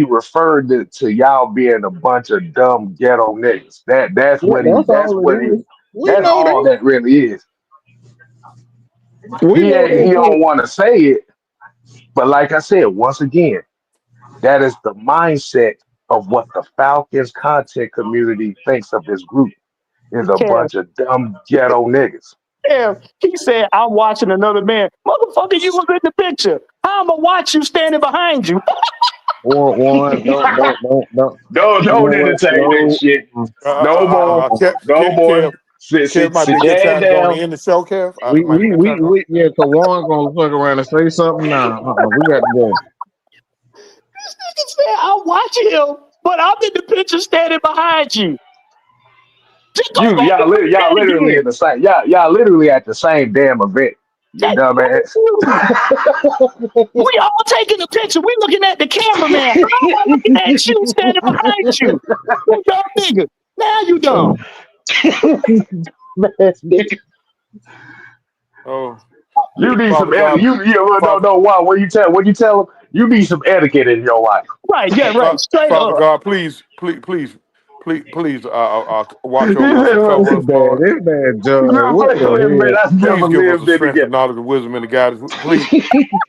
referred it to y'all being a bunch of dumb ghetto niggas. Yeah, that's all it is. We That's know all that. that really is. We know He that shit. don't want to say it, but like I said, once again, that is the mindset of what the Falcons content community thinks of this group is a Kev, bunch of dumb ghetto niggas. Kev, he said, I'm watching another man. Motherfucker, you was in the picture. How am I watch you standing behind you? Or one, don't. You Don't know what? entertain that No, shit. No more. uh-uh. No more. Kev might Sit be your getting ass tired of going to down. end the show, Kev. We, Might be we, getting we, tired of going. we, yeah, cause Warren gonna fuck around and say something now. We got to go. This nigga said, I watch him, but I'm in the picture standing behind you. Just go back and watch Y'all that literally again. in the same. Y'all literally at the same damn event. You Thank dumbass. you. We all taking a picture. We looking at the cameraman. How am I looking at you standing behind you? You dumb nigga. Now you dumb. Nigga. Oh, You need some Father etiquette. God, No, Father, no, why? When you tell them, you need some etiquette in your life. Right, yeah, right. Straight Father up. God, please, watch He over us and said, cover us, Lord. This bad "Wait Joy. What a minute, the I Please never give us the lived it strength, the together." knowledge, the wisdom, and the guidance. Please,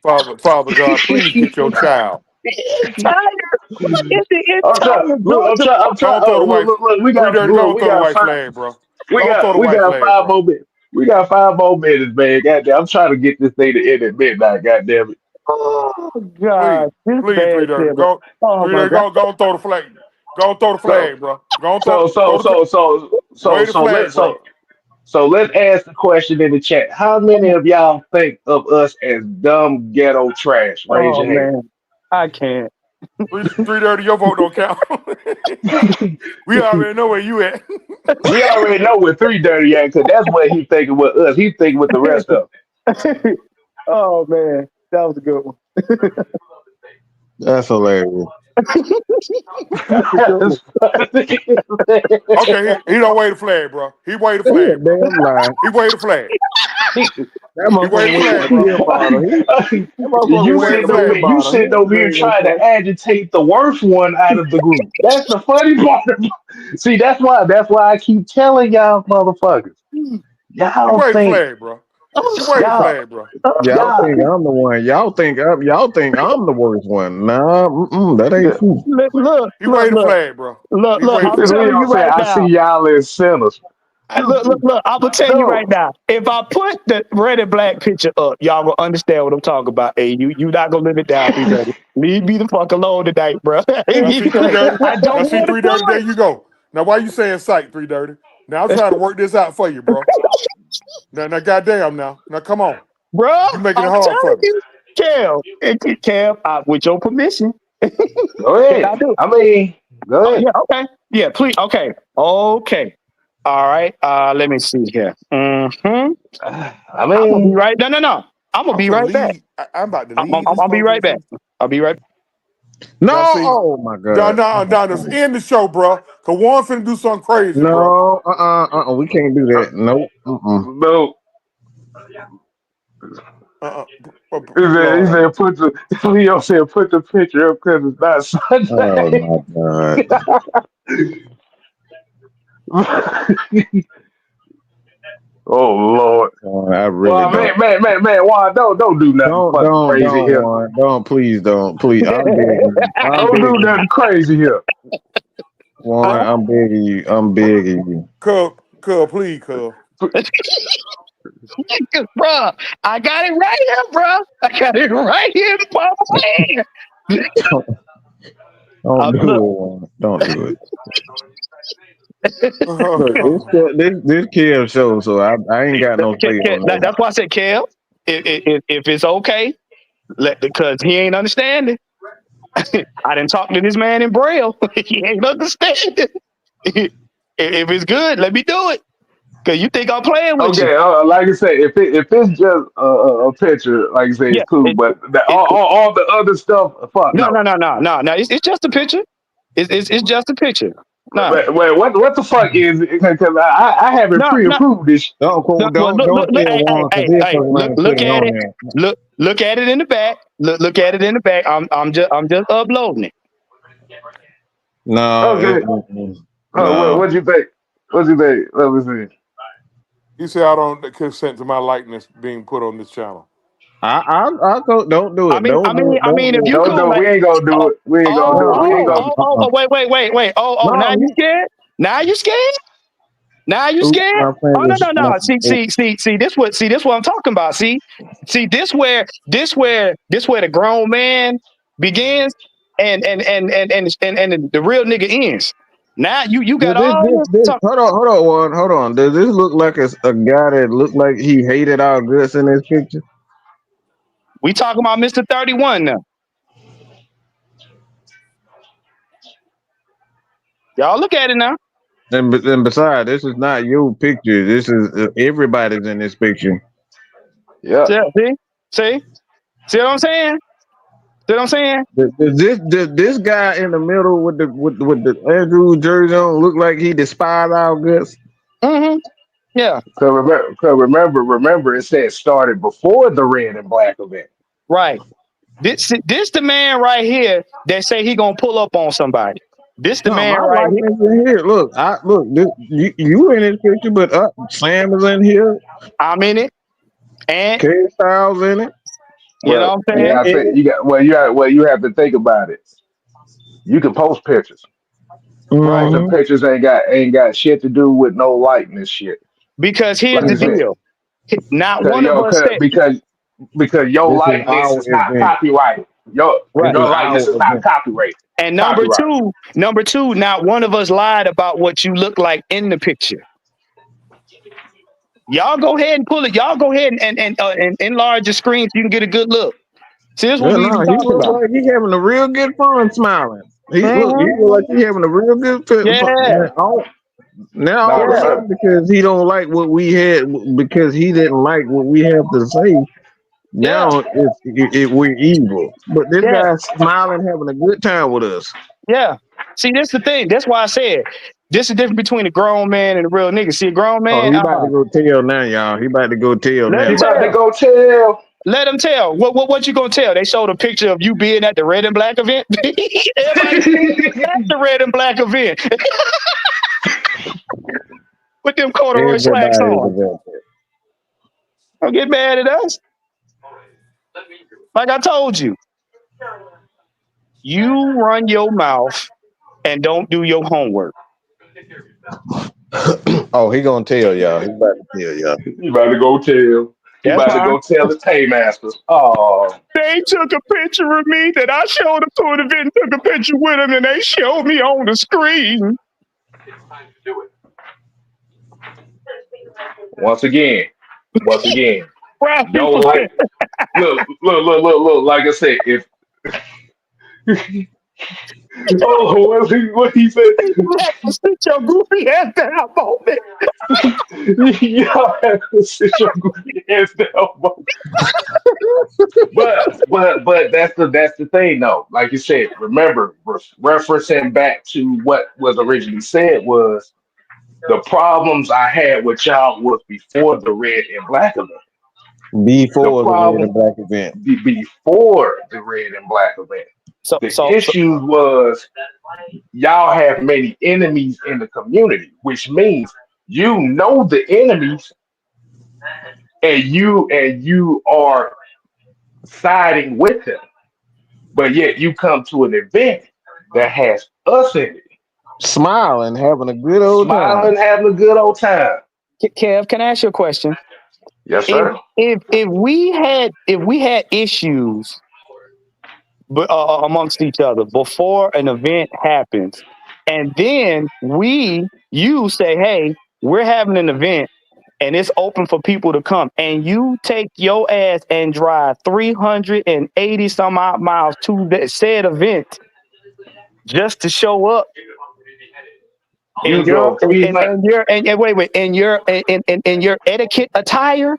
Father God, please get your child. The entire Georgia. Go and throw the white, Look, go and we throw the got white five, flag, bro. Go and throw the we white got flag, five bro. more minutes. We got 5 more minutes, man. Goddamn, I'm trying to get this thing to end at midnight. Goddamn it. Oh Please, God, this please, bad 330. shit. Bro. Go, Oh my 330, God. go and throw the flag. Go and throw the So, flag, bro. Go and wave the so flag, bro. let's ask the question in the chat. How many of y'all think of us as dumb ghetto trash? Raise Oh your hand. man, I can't. 330, your vote don't count. We already know where you at. We already know where 330 at, because that's what he thinking with us. He thinking with the rest of Oh man, that was a good one. That's hilarious. That's a good one. them. Okay, he don't wave the flag, bro. He waved the He a flag, bro. damn lie. He waved the flag. That He motherfucker waved the with flag, that bro. beer bottle. That motherfucker He You with waved that the sitting over beer flag. here, you bottle. He sitting over here ain't trying gonna to agitate the worst one out of the group. That's the funny part. See, that's why I keep telling y'all motherfuckers. He Y'all waved the think flag, bro. He waved the y'all flag, bro. Y'all y'all think I'm the one. Y'all think I'm the worst one. Nah, that ain't true. Look, look, He look, waved the look, flag, bro. look, He look. waved the I'm this flag. telling Leo you said, right I see now. y'all as sinners. Look. I'm gonna tell you right No. now. If I put the red and black picture up, y'all gonna understand what I'm talking about. Hey, you not gonna live it down, 330. Leave me the fuck alone tonight, bro. Now see 330. I Now don't see want to 330. do There you go. Now why you saying sight 330? Now I'm trying to work this out for you, bro. Now goddamn now come on. bro. You making it I'm hard for telling me. you, Cam, with your permission, Go can I ahead. do it? I mean, go Oh ahead. yeah, okay, yeah, please, okay. All right. Let me see here. I I'm gonna be mean, right. No. I'm gonna I'm be finna right back. leave. I'm about to I'm leave this I'll be right back. motherfucker. I'll be right. Now No. see, Oh my no, god. no, no, just end the show, bro. Cause Warren finna do something crazy, bro. No. We can't do that. Nope. no. Uh, He Lord, said, Leo said, put the picture up because it's not Oh Sunday. my god. Oh Lord. I really Well, don't. man, why don't do nothing fucking crazy Don't here. want. Don't please don't. Please, I'm begging you. I'm Don't do begging you. nothing crazy here. Warren, I'm begging you. I'm begging you. cub, please, cub. Bro, I got it right here, bro. I got it right here in the palm of my hand. Don't do it, Look, Warren. Don't do it. Look, this kid show, so I ain't got no say on that. that's why I said, Kel, if it's okay, because he ain't understanding. I didn't talk to this man in Braille. He ain't understanding. If it's good, let me do it. Cause you think I'm playing with you. Okay, like I said, if it's just a picture, like I say, Yeah, it's cool. But it's cool. all the other stuff, fuck No. no. No. It's just a picture. It's just a picture. No. Wait, what the fuck is it? Because I haven't No, no, pre-approved this. Don't no. quote. Well, Don't look, tell Warren because he'll fuck around and put look it at on it. there. Look at it in the back. Look at it in the back. I'm just uploading it. No, Okay. no. What you think? What you think? Let me see. You say I don't consent to my likeness being put on this channel. I go. Don't do I it. mean, Don't do it. Don't if do you it. Don't cool, do it. like, We ain't gonna do oh, it. We ain't gonna do it. We ain't gonna. wait. Now you No, scared? Now you scared? Now you scared? my friend Oh was. no. See this what I'm talking about. See this where the grown man begins and the real nigga ends. Now you got Does all this this talk. hold on. Does this look like a guy that looked like he hated our guts in this picture? We talking about Mr. 31 now. Y'all look at it now. And besides, this is not your picture. This is everybody's in this picture. Yeah. See what I'm saying? See what I'm saying? Does this guy in the middle with the Andrew jersey on look like he despise our guts? Mm-hmm. Yeah. Remember, it said started before the red and black event. Right. This the man right here that say he gonna pull up on somebody. This the No, man my right here. likeness in here. Look, you in this picture, but Sam is in here. I'm in it. And K Styles in it. you know Well, what I'm saying? you have to think about it. You can post pictures. Right. Posting Mm-hmm. pictures ain't got shit to do with no likeness shit. Because here's Like I the said, deal. Not cause, one of yo, us cause, said because your This is likeness our is not event. copyrighted. This right. is Your our likeness is not event. copyrighted. And Copyrighted. number two, not one of us lied about what you look like in the picture. Y'all go ahead and pull it. Y'all go ahead and enlarge the screen so you can get a good look. See, this is what Yeah, we no, be he talking looks about. like he having a real good fun smiling. He look Mm-hmm. like he having a real good fun. Yeah, Now Now all of a yeah, sudden, remember, because he don't like what we had, because he didn't like what we have to say. yeah, Now we're evil. But this yeah, guy's smiling, having a good time with us. yeah. See, that's the thing. That's why I said this is the difference between a grown man and a real nigga. See, a grown Oh, man, he about to go tell now, y'all. He about to go tell let he him now. about to tell. go tell. Let him tell. What you gonna tell? They showed a picture of you being at the red and black event. Everybody seen you at the red and black event with them corduroy slacks Everybody on. was at that. Don't get mad at us. Like I told you, you run your mouth and don't do your homework. Oh, he gonna tell y'all. He about to tell y'all. He about to go tell. He That's about to fine. go tell the Paymasters. Oh, They took a picture of me that I showed up to an event, took a picture with them, and they showed me on the screen. once again, Right? yo, like, look. Like I said, if oh, what he said, You have to sit your goofy ass down, moment. y'all have to sit your goofy ass down. But that's the thing though. Like you said, remember referencing back to what was originally said was the problems I had with y'all was before the red and black event. The Before the red problem and black event. before the red and black event. So, The so, so issue was y'all have many enemies in the community, which means you know the enemies and you are siding with them. But yet you come to an event that has us in it, Smiling, having a good old time. smiling, having a good old time. Kev, can I ask you a question? Yes, If sir. if we had issues amongst each other before an event happens, and then you say, "Hey, we're having an event." And it's open for people to come, and you take your ass and drive 380 some odd miles to that said event just to show up You drove 300. in your etiquette attire,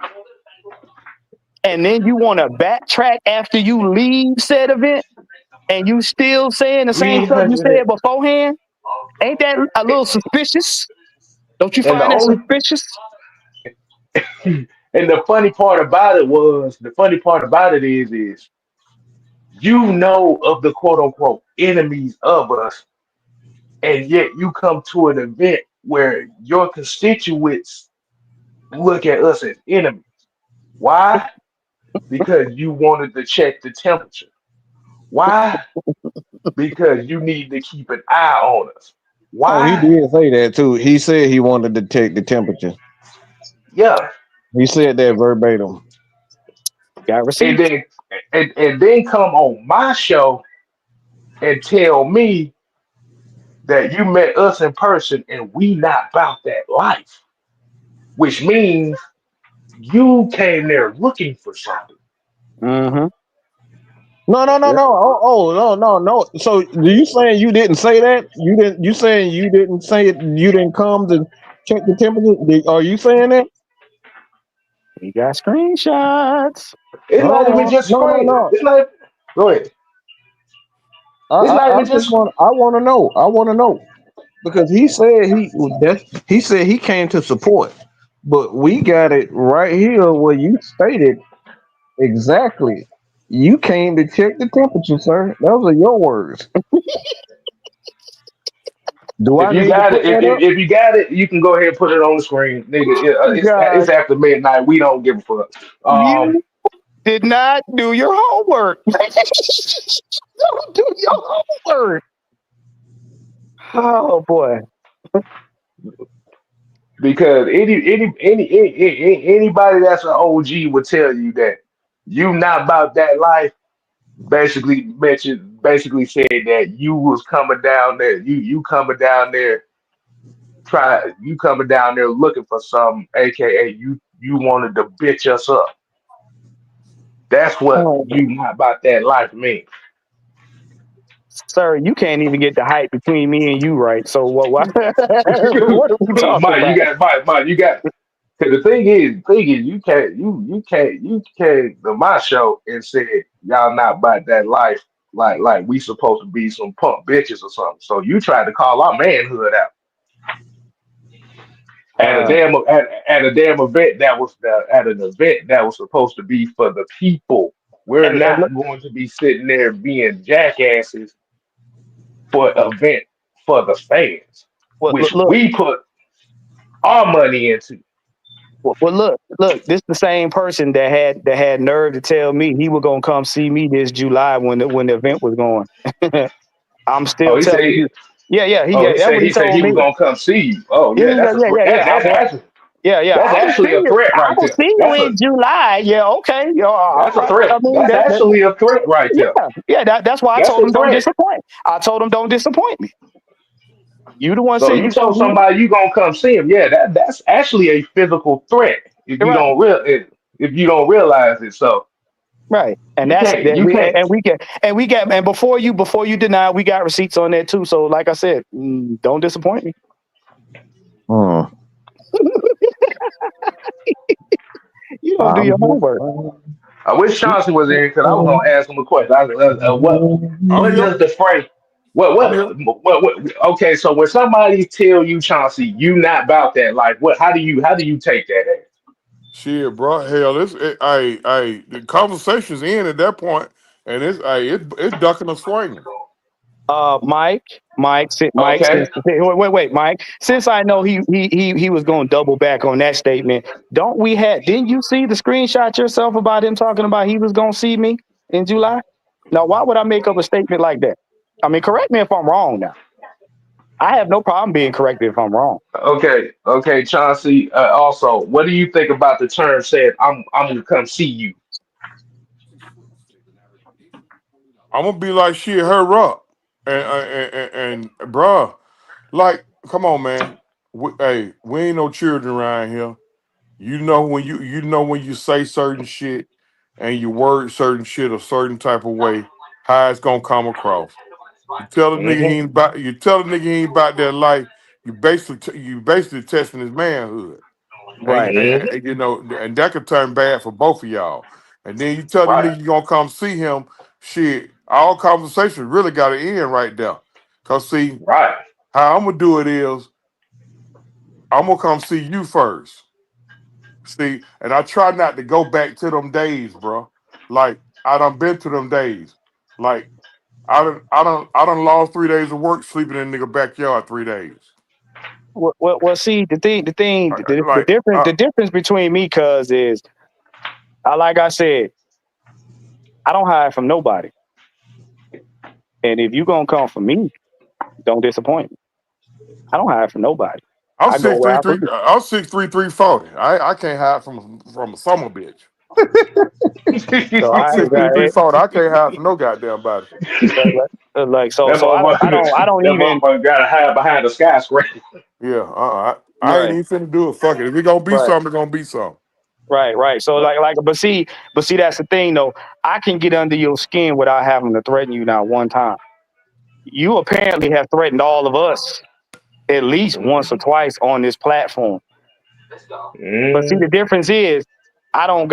and then you want to backtrack after you leave said event, and you still saying the same stuff you 300. said beforehand. Ain't that a little suspicious? Don't you And the find that only suspicious? and the funny part about it is you know of the quote unquote enemies of us, and yet you come to an event where your constituents look at us as enemies. Why? Because you wanted to check the temperature. Why? Because you need to keep an eye on us. Oh, he Why? did say that too. He said he wanted to take the temperature. Yeah. He said that verbatim. Got And receipts. then and then come on my show and tell me that you met us in person and we not about that life, which means you came there looking for something. Mm-hmm. No, no, no, Yep. no. Oh, no, no, no. So you saying you didn't say that? You didn't. You saying you didn't say it? You didn't come to check the temperature? Are you saying that? We got screenshots. It's not Hold even on. just No, no, screen. no. It's not. Go ahead. It's not I even just just. want. I want to know. I want to know because he said he said he came to support, but we got it right here where you stated exactly. You came to check the temperature, sir. Those are your words. Do If I you need to got put it, that up? if you got it, you can go ahead and put it on the screen, nigga. It's God, after midnight. We don't give a fuck. Um, you did not do your homework. Don't do your homework. Oh boy. because anybody that's an OG would tell you that you not about that life. Basically said that you was coming down there. You coming down there. You coming down there looking for something, aka you wanted to bitch us up. That's what Oh, you not about that life means. sir, you can't even get the height between me and you, right? So what what are we talking Mike, about? You got. Cause thing is, you came to my show and said y'all not about that life, like we supposed to be some punk bitches or something. So you tried to call our manhood out Uh at a damn event at an event that was supposed to be for the people. We're hey, look, not going to be sitting there being jackasses for an event for the fans, which look, we put our money into. look, this the same person that had nerve to tell me he was gonna come see me this July when the event was going. I'm Oh, still he said. telling you. Oh, That's what he he said told he was me. gonna come see you. Oh Yeah, yeah, yeah, that's a yeah, threat. yeah, yeah. Yeah. That's I will see actually a you. threat I right will there. see you in July. Yeah, okay. Yeah, all That's a right. I threat. mean That's actually a threat right there. yeah. That's why I That's told a him don't threat. disappoint. I told him don't disappoint me. You the one So said you you gonna told do somebody you gonna come see him. Yeah, that's actually a physical threat it. Right, if you don't realize it. So right. And you that's can't that you can't. we get and before you deny, we got receipts on that too. So like I said, don't disappoint me. Hmm. You don't do I'm your just homework. I wish Chauncey was in here because I was gonna ask him a question. I was, I'm what here. does the phrase I'm here. okay, so when somebody tell you, Chauncey, you not about that life, how do you take that as? Shit, bro. Hell, the conversation's in at that point, and it's ducking and swinging. Mike, Okay. wait, Mike. Since I know he was going to double back on that statement, don't we have? Didn't you see the screenshot yourself about him talking about he was going to see me in July? Now, why would I make up a statement like that? I mean, correct me if I'm wrong. Now, I have no problem being corrected if I'm wrong. Okay, Chauncey. Also, what do you think about the term said? I'm gonna come see you. I'm gonna be like, shit, her up, and bruh, like, come on, man. Hey, we ain't no children around here. You know when you say certain shit and you word certain shit a certain type of way, how it's gonna come across. Hmm. You tell a nigga he ain't about that life. You basically testing his manhood, Right. and you know, and that could turn bad for both of y'all. And then you tell the Right. nigga you gonna come see him. Shit, all conversation really got to end right there. Cause see, Right. how I'm gonna do it is I'm gonna come see you first. See, and I try not to go back to them days, bro. Like I done been to them days. Like I done lost 3 days of work sleeping in nigga backyard 3 days. Well, see, Like the difference between me, cuz, is like I said, I don't hide from nobody, and if you gonna come for me, don't disappoint me. I don't hide from nobody. I'm I go six where three I three. please. I'm 6'3", 340. I can't hide from a summer bitch. So I'm I ain't got 6'3", it. 40. I can't hide from no goddamn body. Like so, That so I don't that even motherfucker gotta hide behind a skyscraper. Yeah, I ain't right, even finna do it. Fuck it. If it gonna be right, something, it's gonna be something. right. So but see, that's the thing though. I can get under your skin without having to threaten you now one time. You apparently have threatened all of us at least once or twice on this platform. But see, the Mm, difference is, I don't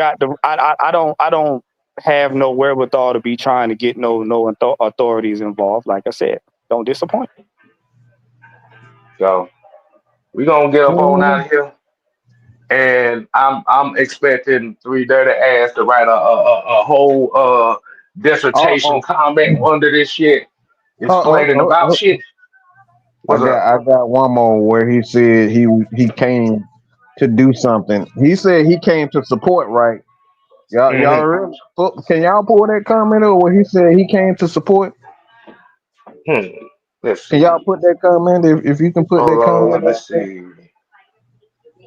have no wherewithal to be trying to get no authorities involved. Like I said, don't disappoint. so we gonna get up on out Mhm. of here, and I'm expecting Three Dirty Ass to write a whole Oh, dissertation oh, comment under this shit, oh, oh, explaining oh, about oh. shit. I What's got up? I got one more where he said he came to do something. He said he came to support, right? Y'all Hmm. can y'all pull that comment over where he said he came to support? Hmm. Let's Can y'all see. put that comment if you can put Hold that on. Let comment me up there? see.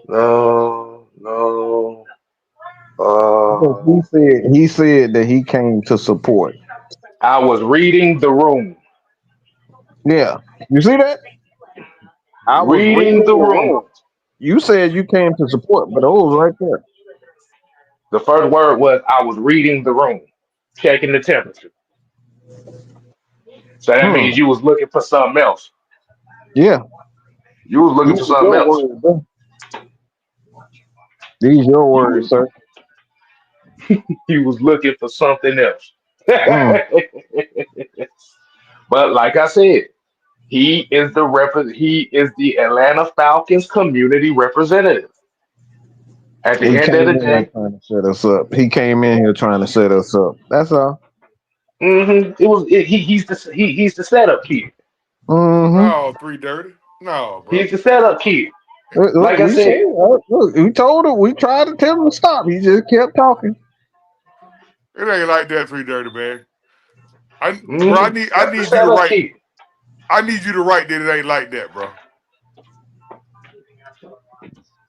No, no. Because Uh, he said that he came to support. I was reading the room. Yeah. You see that? I was Reading reading the the room. room. You said you came to support, but it was right there. The first word was I was reading the room, checking the temperature. So that Hmm. means you was looking for something else. Yeah. You was looking These for are something your else. words, bro. These your You words, was sir. you was looking for something else. Mm. But like I said, he is the Atlanta Falcons community representative. At the He end of came the in here day, trying to set us up. He came in here trying to set us up. That's all. he's the setup kid. Mm-hmm. No, 3 dirty. No, bro. He's the setup kid. Look, Like I we said, said, look, we told him, we tried to tell him to stop. He just kept talking. It ain't like that, 3 dirty, man. Bro, I that's the need you to setup write. kid. I need you to write that it ain't like that, bro.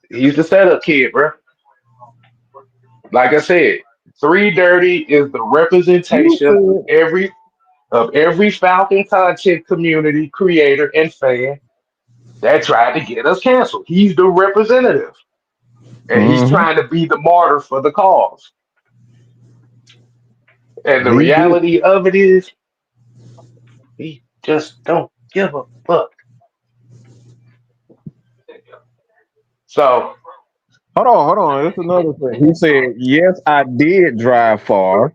He's the setup kid, bro. Like I said, Three Dirty is the You representation said, of every Falcon content community creator and fan that tried to get us canceled. He's the representative, and he's mm-hmm. trying to be the martyr for the cause. And the He did. reality of it is, he just don't give a fuck. So, Hold on. That's another thing. He said, yes, I did drive far.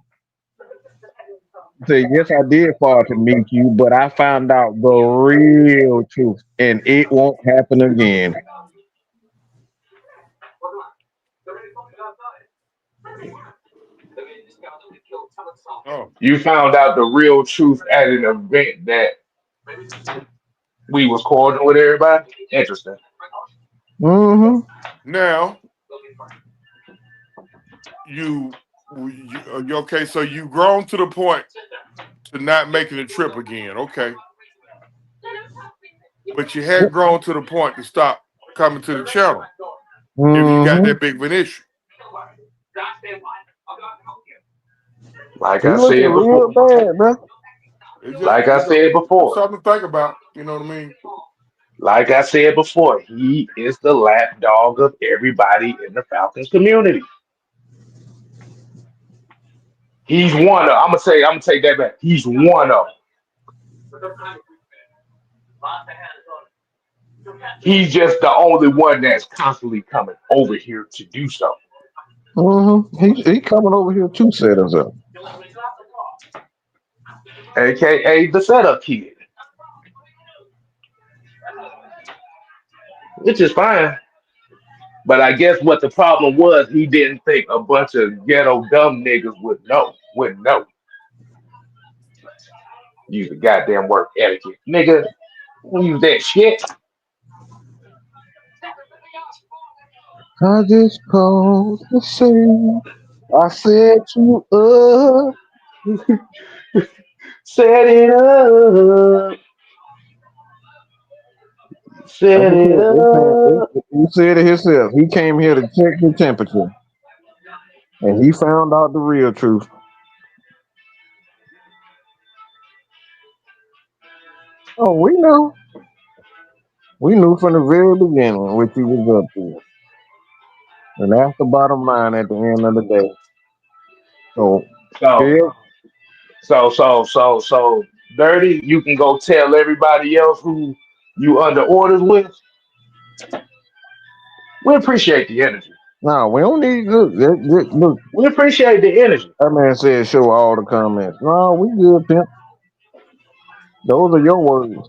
He said, yes, I did far to meet you, but I found out the real truth, and it won't happen again. Oh, you found out the real truth at an event that we was cordial with everybody. Interesting. Mm-hmm. now okay? So you grown to the point to not making the trip again, okay? But you hadn't grown to the point to stop coming to the channel if you got Mm-hmm. that big of an issue. Like He I looking said real before. bad, bro. It's just, Like I said just before. something to think about. You know what I mean? Like I said before, he is the lapdog of everybody in the Falcons community. He's one of. I'm gonna take that back. He's one of. He's just the only one that's constantly coming over here to do so. Mm-hmm. He coming over here to set us up. AKA the setup kid. Which is fine. But I guess what the problem was, he didn't think a bunch of ghetto dumb niggas would know. Wouldn't know. Use the goddamn work etiquette. Nigga, don't use that shit. I just called to say I set you up. Set it up. Like Set I it said, up. he said it himself. He came here to check the temperature. And he found out the real truth. Oh, we know. We knew from the very beginning what he was up to. And that's the bottom line at the end of the day. So, So, Kev, so dirty. You can go tell everybody else who you under orders with. We appreciate the energy. nah, we don't need, look, We appreciate the energy. that man said show all the comments. No, we good, pimp. Those are your words.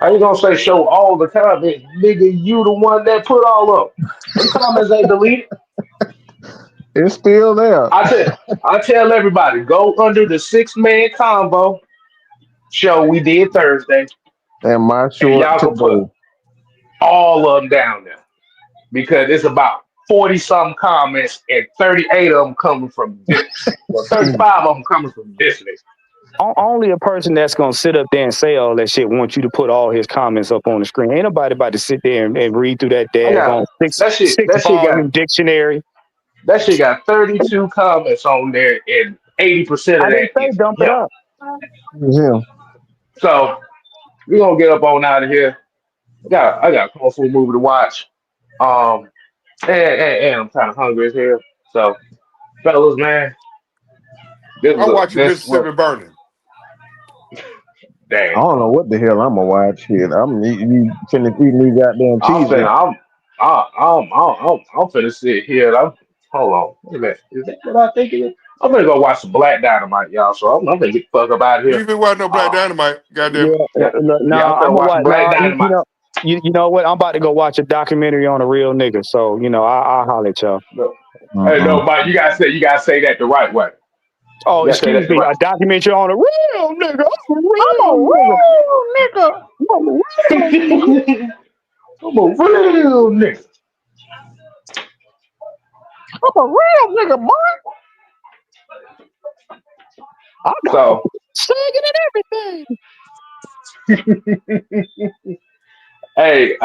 How you gonna say show all the comments, nigga? You the one that put all up. Them comments ain't deleted. It's still there. I tell I tell everybody go under the 6-man combo show we did Thursday, And my and short y'all can put today. all of them down there because it's about 40 something comments and 38 of them coming from this. Well, 35 of them coming from this nigga. Only a person that's gonna sit up there and say all that shit wants you to put all his comments up on the screen. Ain't nobody about to sit there and read through that I got daggone that shit. six volume dictionary. That shit got 32 comments on there, and 80% I of didn't that say is dump it him. up. Yeah. So we're gonna get up on out of here. I got a kung fu movie to watch. And I'm kind of hungry as hell. So, fellas, man, I'm watching this was Mississippi Burning. I damn. don't know what the hell I'm gonna watch here. I'm you finna eat me goddamn I'm cheese. saying I'm finna sit here. Hold on, wait a minute. Is that what I think it is? I'm gonna go watch some Black Dynamite, y'all. So I'm gonna get the fuck up out of You here. ain't been watching no Black Uh, Dynamite, goddamn Yeah, it. yeah, yeah, no, I'm I'm finna gonna watch some watch. Black No, Dynamite. you know what? I'm about to go watch a documentary on a real nigga. So I'll holler at y'all. No, hey, Uh-uh. no, Mike, you gotta say that the right way. Oh, You gotta say that excuse the me, right. a documentary on a real nigga. I'm a I'm a real nigga. real nigga. I'm a real nigga. I'm a real nigga. I'm a real nigga, boy. I got So singing and everything. hey,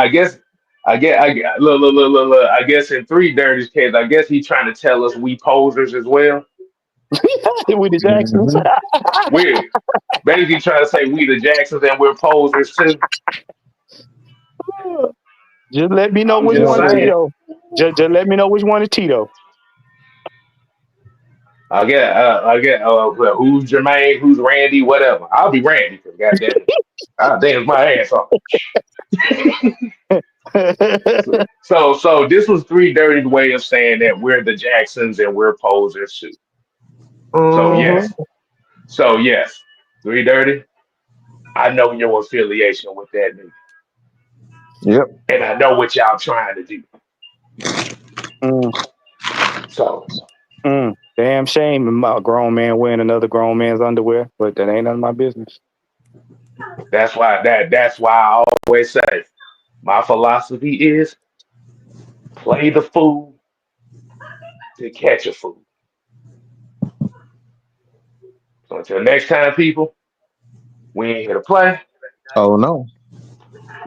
look. I guess in Three Dirty's case, I guess he's trying to tell us we posers as well. With the Jacksons. Mm-hmm. We're basically trying to say we the Jacksons and we're posers too. Just let me know I'm which just one is saying. Tito. Just let me know which one is Tito. I get. Well, who's Jermaine? Who's Randy? Whatever. I'll be Randy because goddamn it, I dance my ass off. So this was Three Dirty's way of saying that we're the Jacksons and we're posers too. So Mhm. yes, so yes, Three Dirty. I know your affiliation with that nigga, Yep. and I know what y'all trying to do. Mm, So Damn shame a grown man wearing another grown man's underwear, but that ain't none of my business. that's why I always say my philosophy is play the fool to catch a fool. So until next time, people, we ain't here to play. Oh no.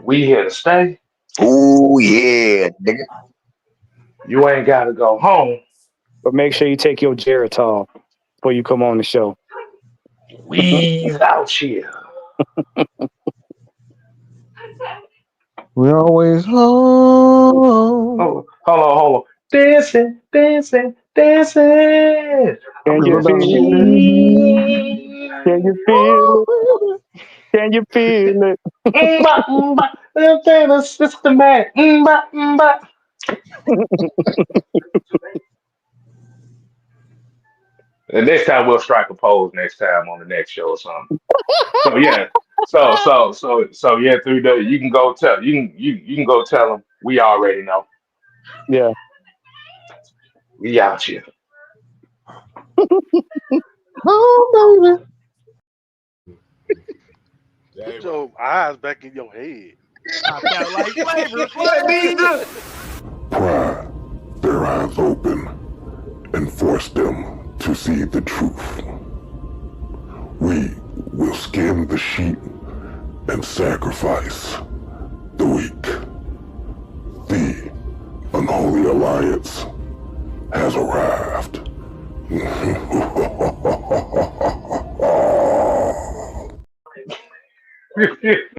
We here to stay. Oh yeah, nigga. You ain't gotta go home. But make sure you take your Geritol before you come on the show. We's out here. We always home. Hold on. Dancing, dancing, dancing. Can you People Across the down feel it? street. Can you feel it? Can you feel it? Mba, mba, little Taylor, sister man. Mba, mba. And next time we'll strike a pose next time on the next show or something. So yeah. So yeah, through the you can go tell you can go tell them we already know. Yeah. We out here. home, baby. Put your eyes back in your head. I got like flavor. Pry their eyes open and force them to see the truth. We will skin the sheep and sacrifice the weak. The Unholy Alliance has arrived.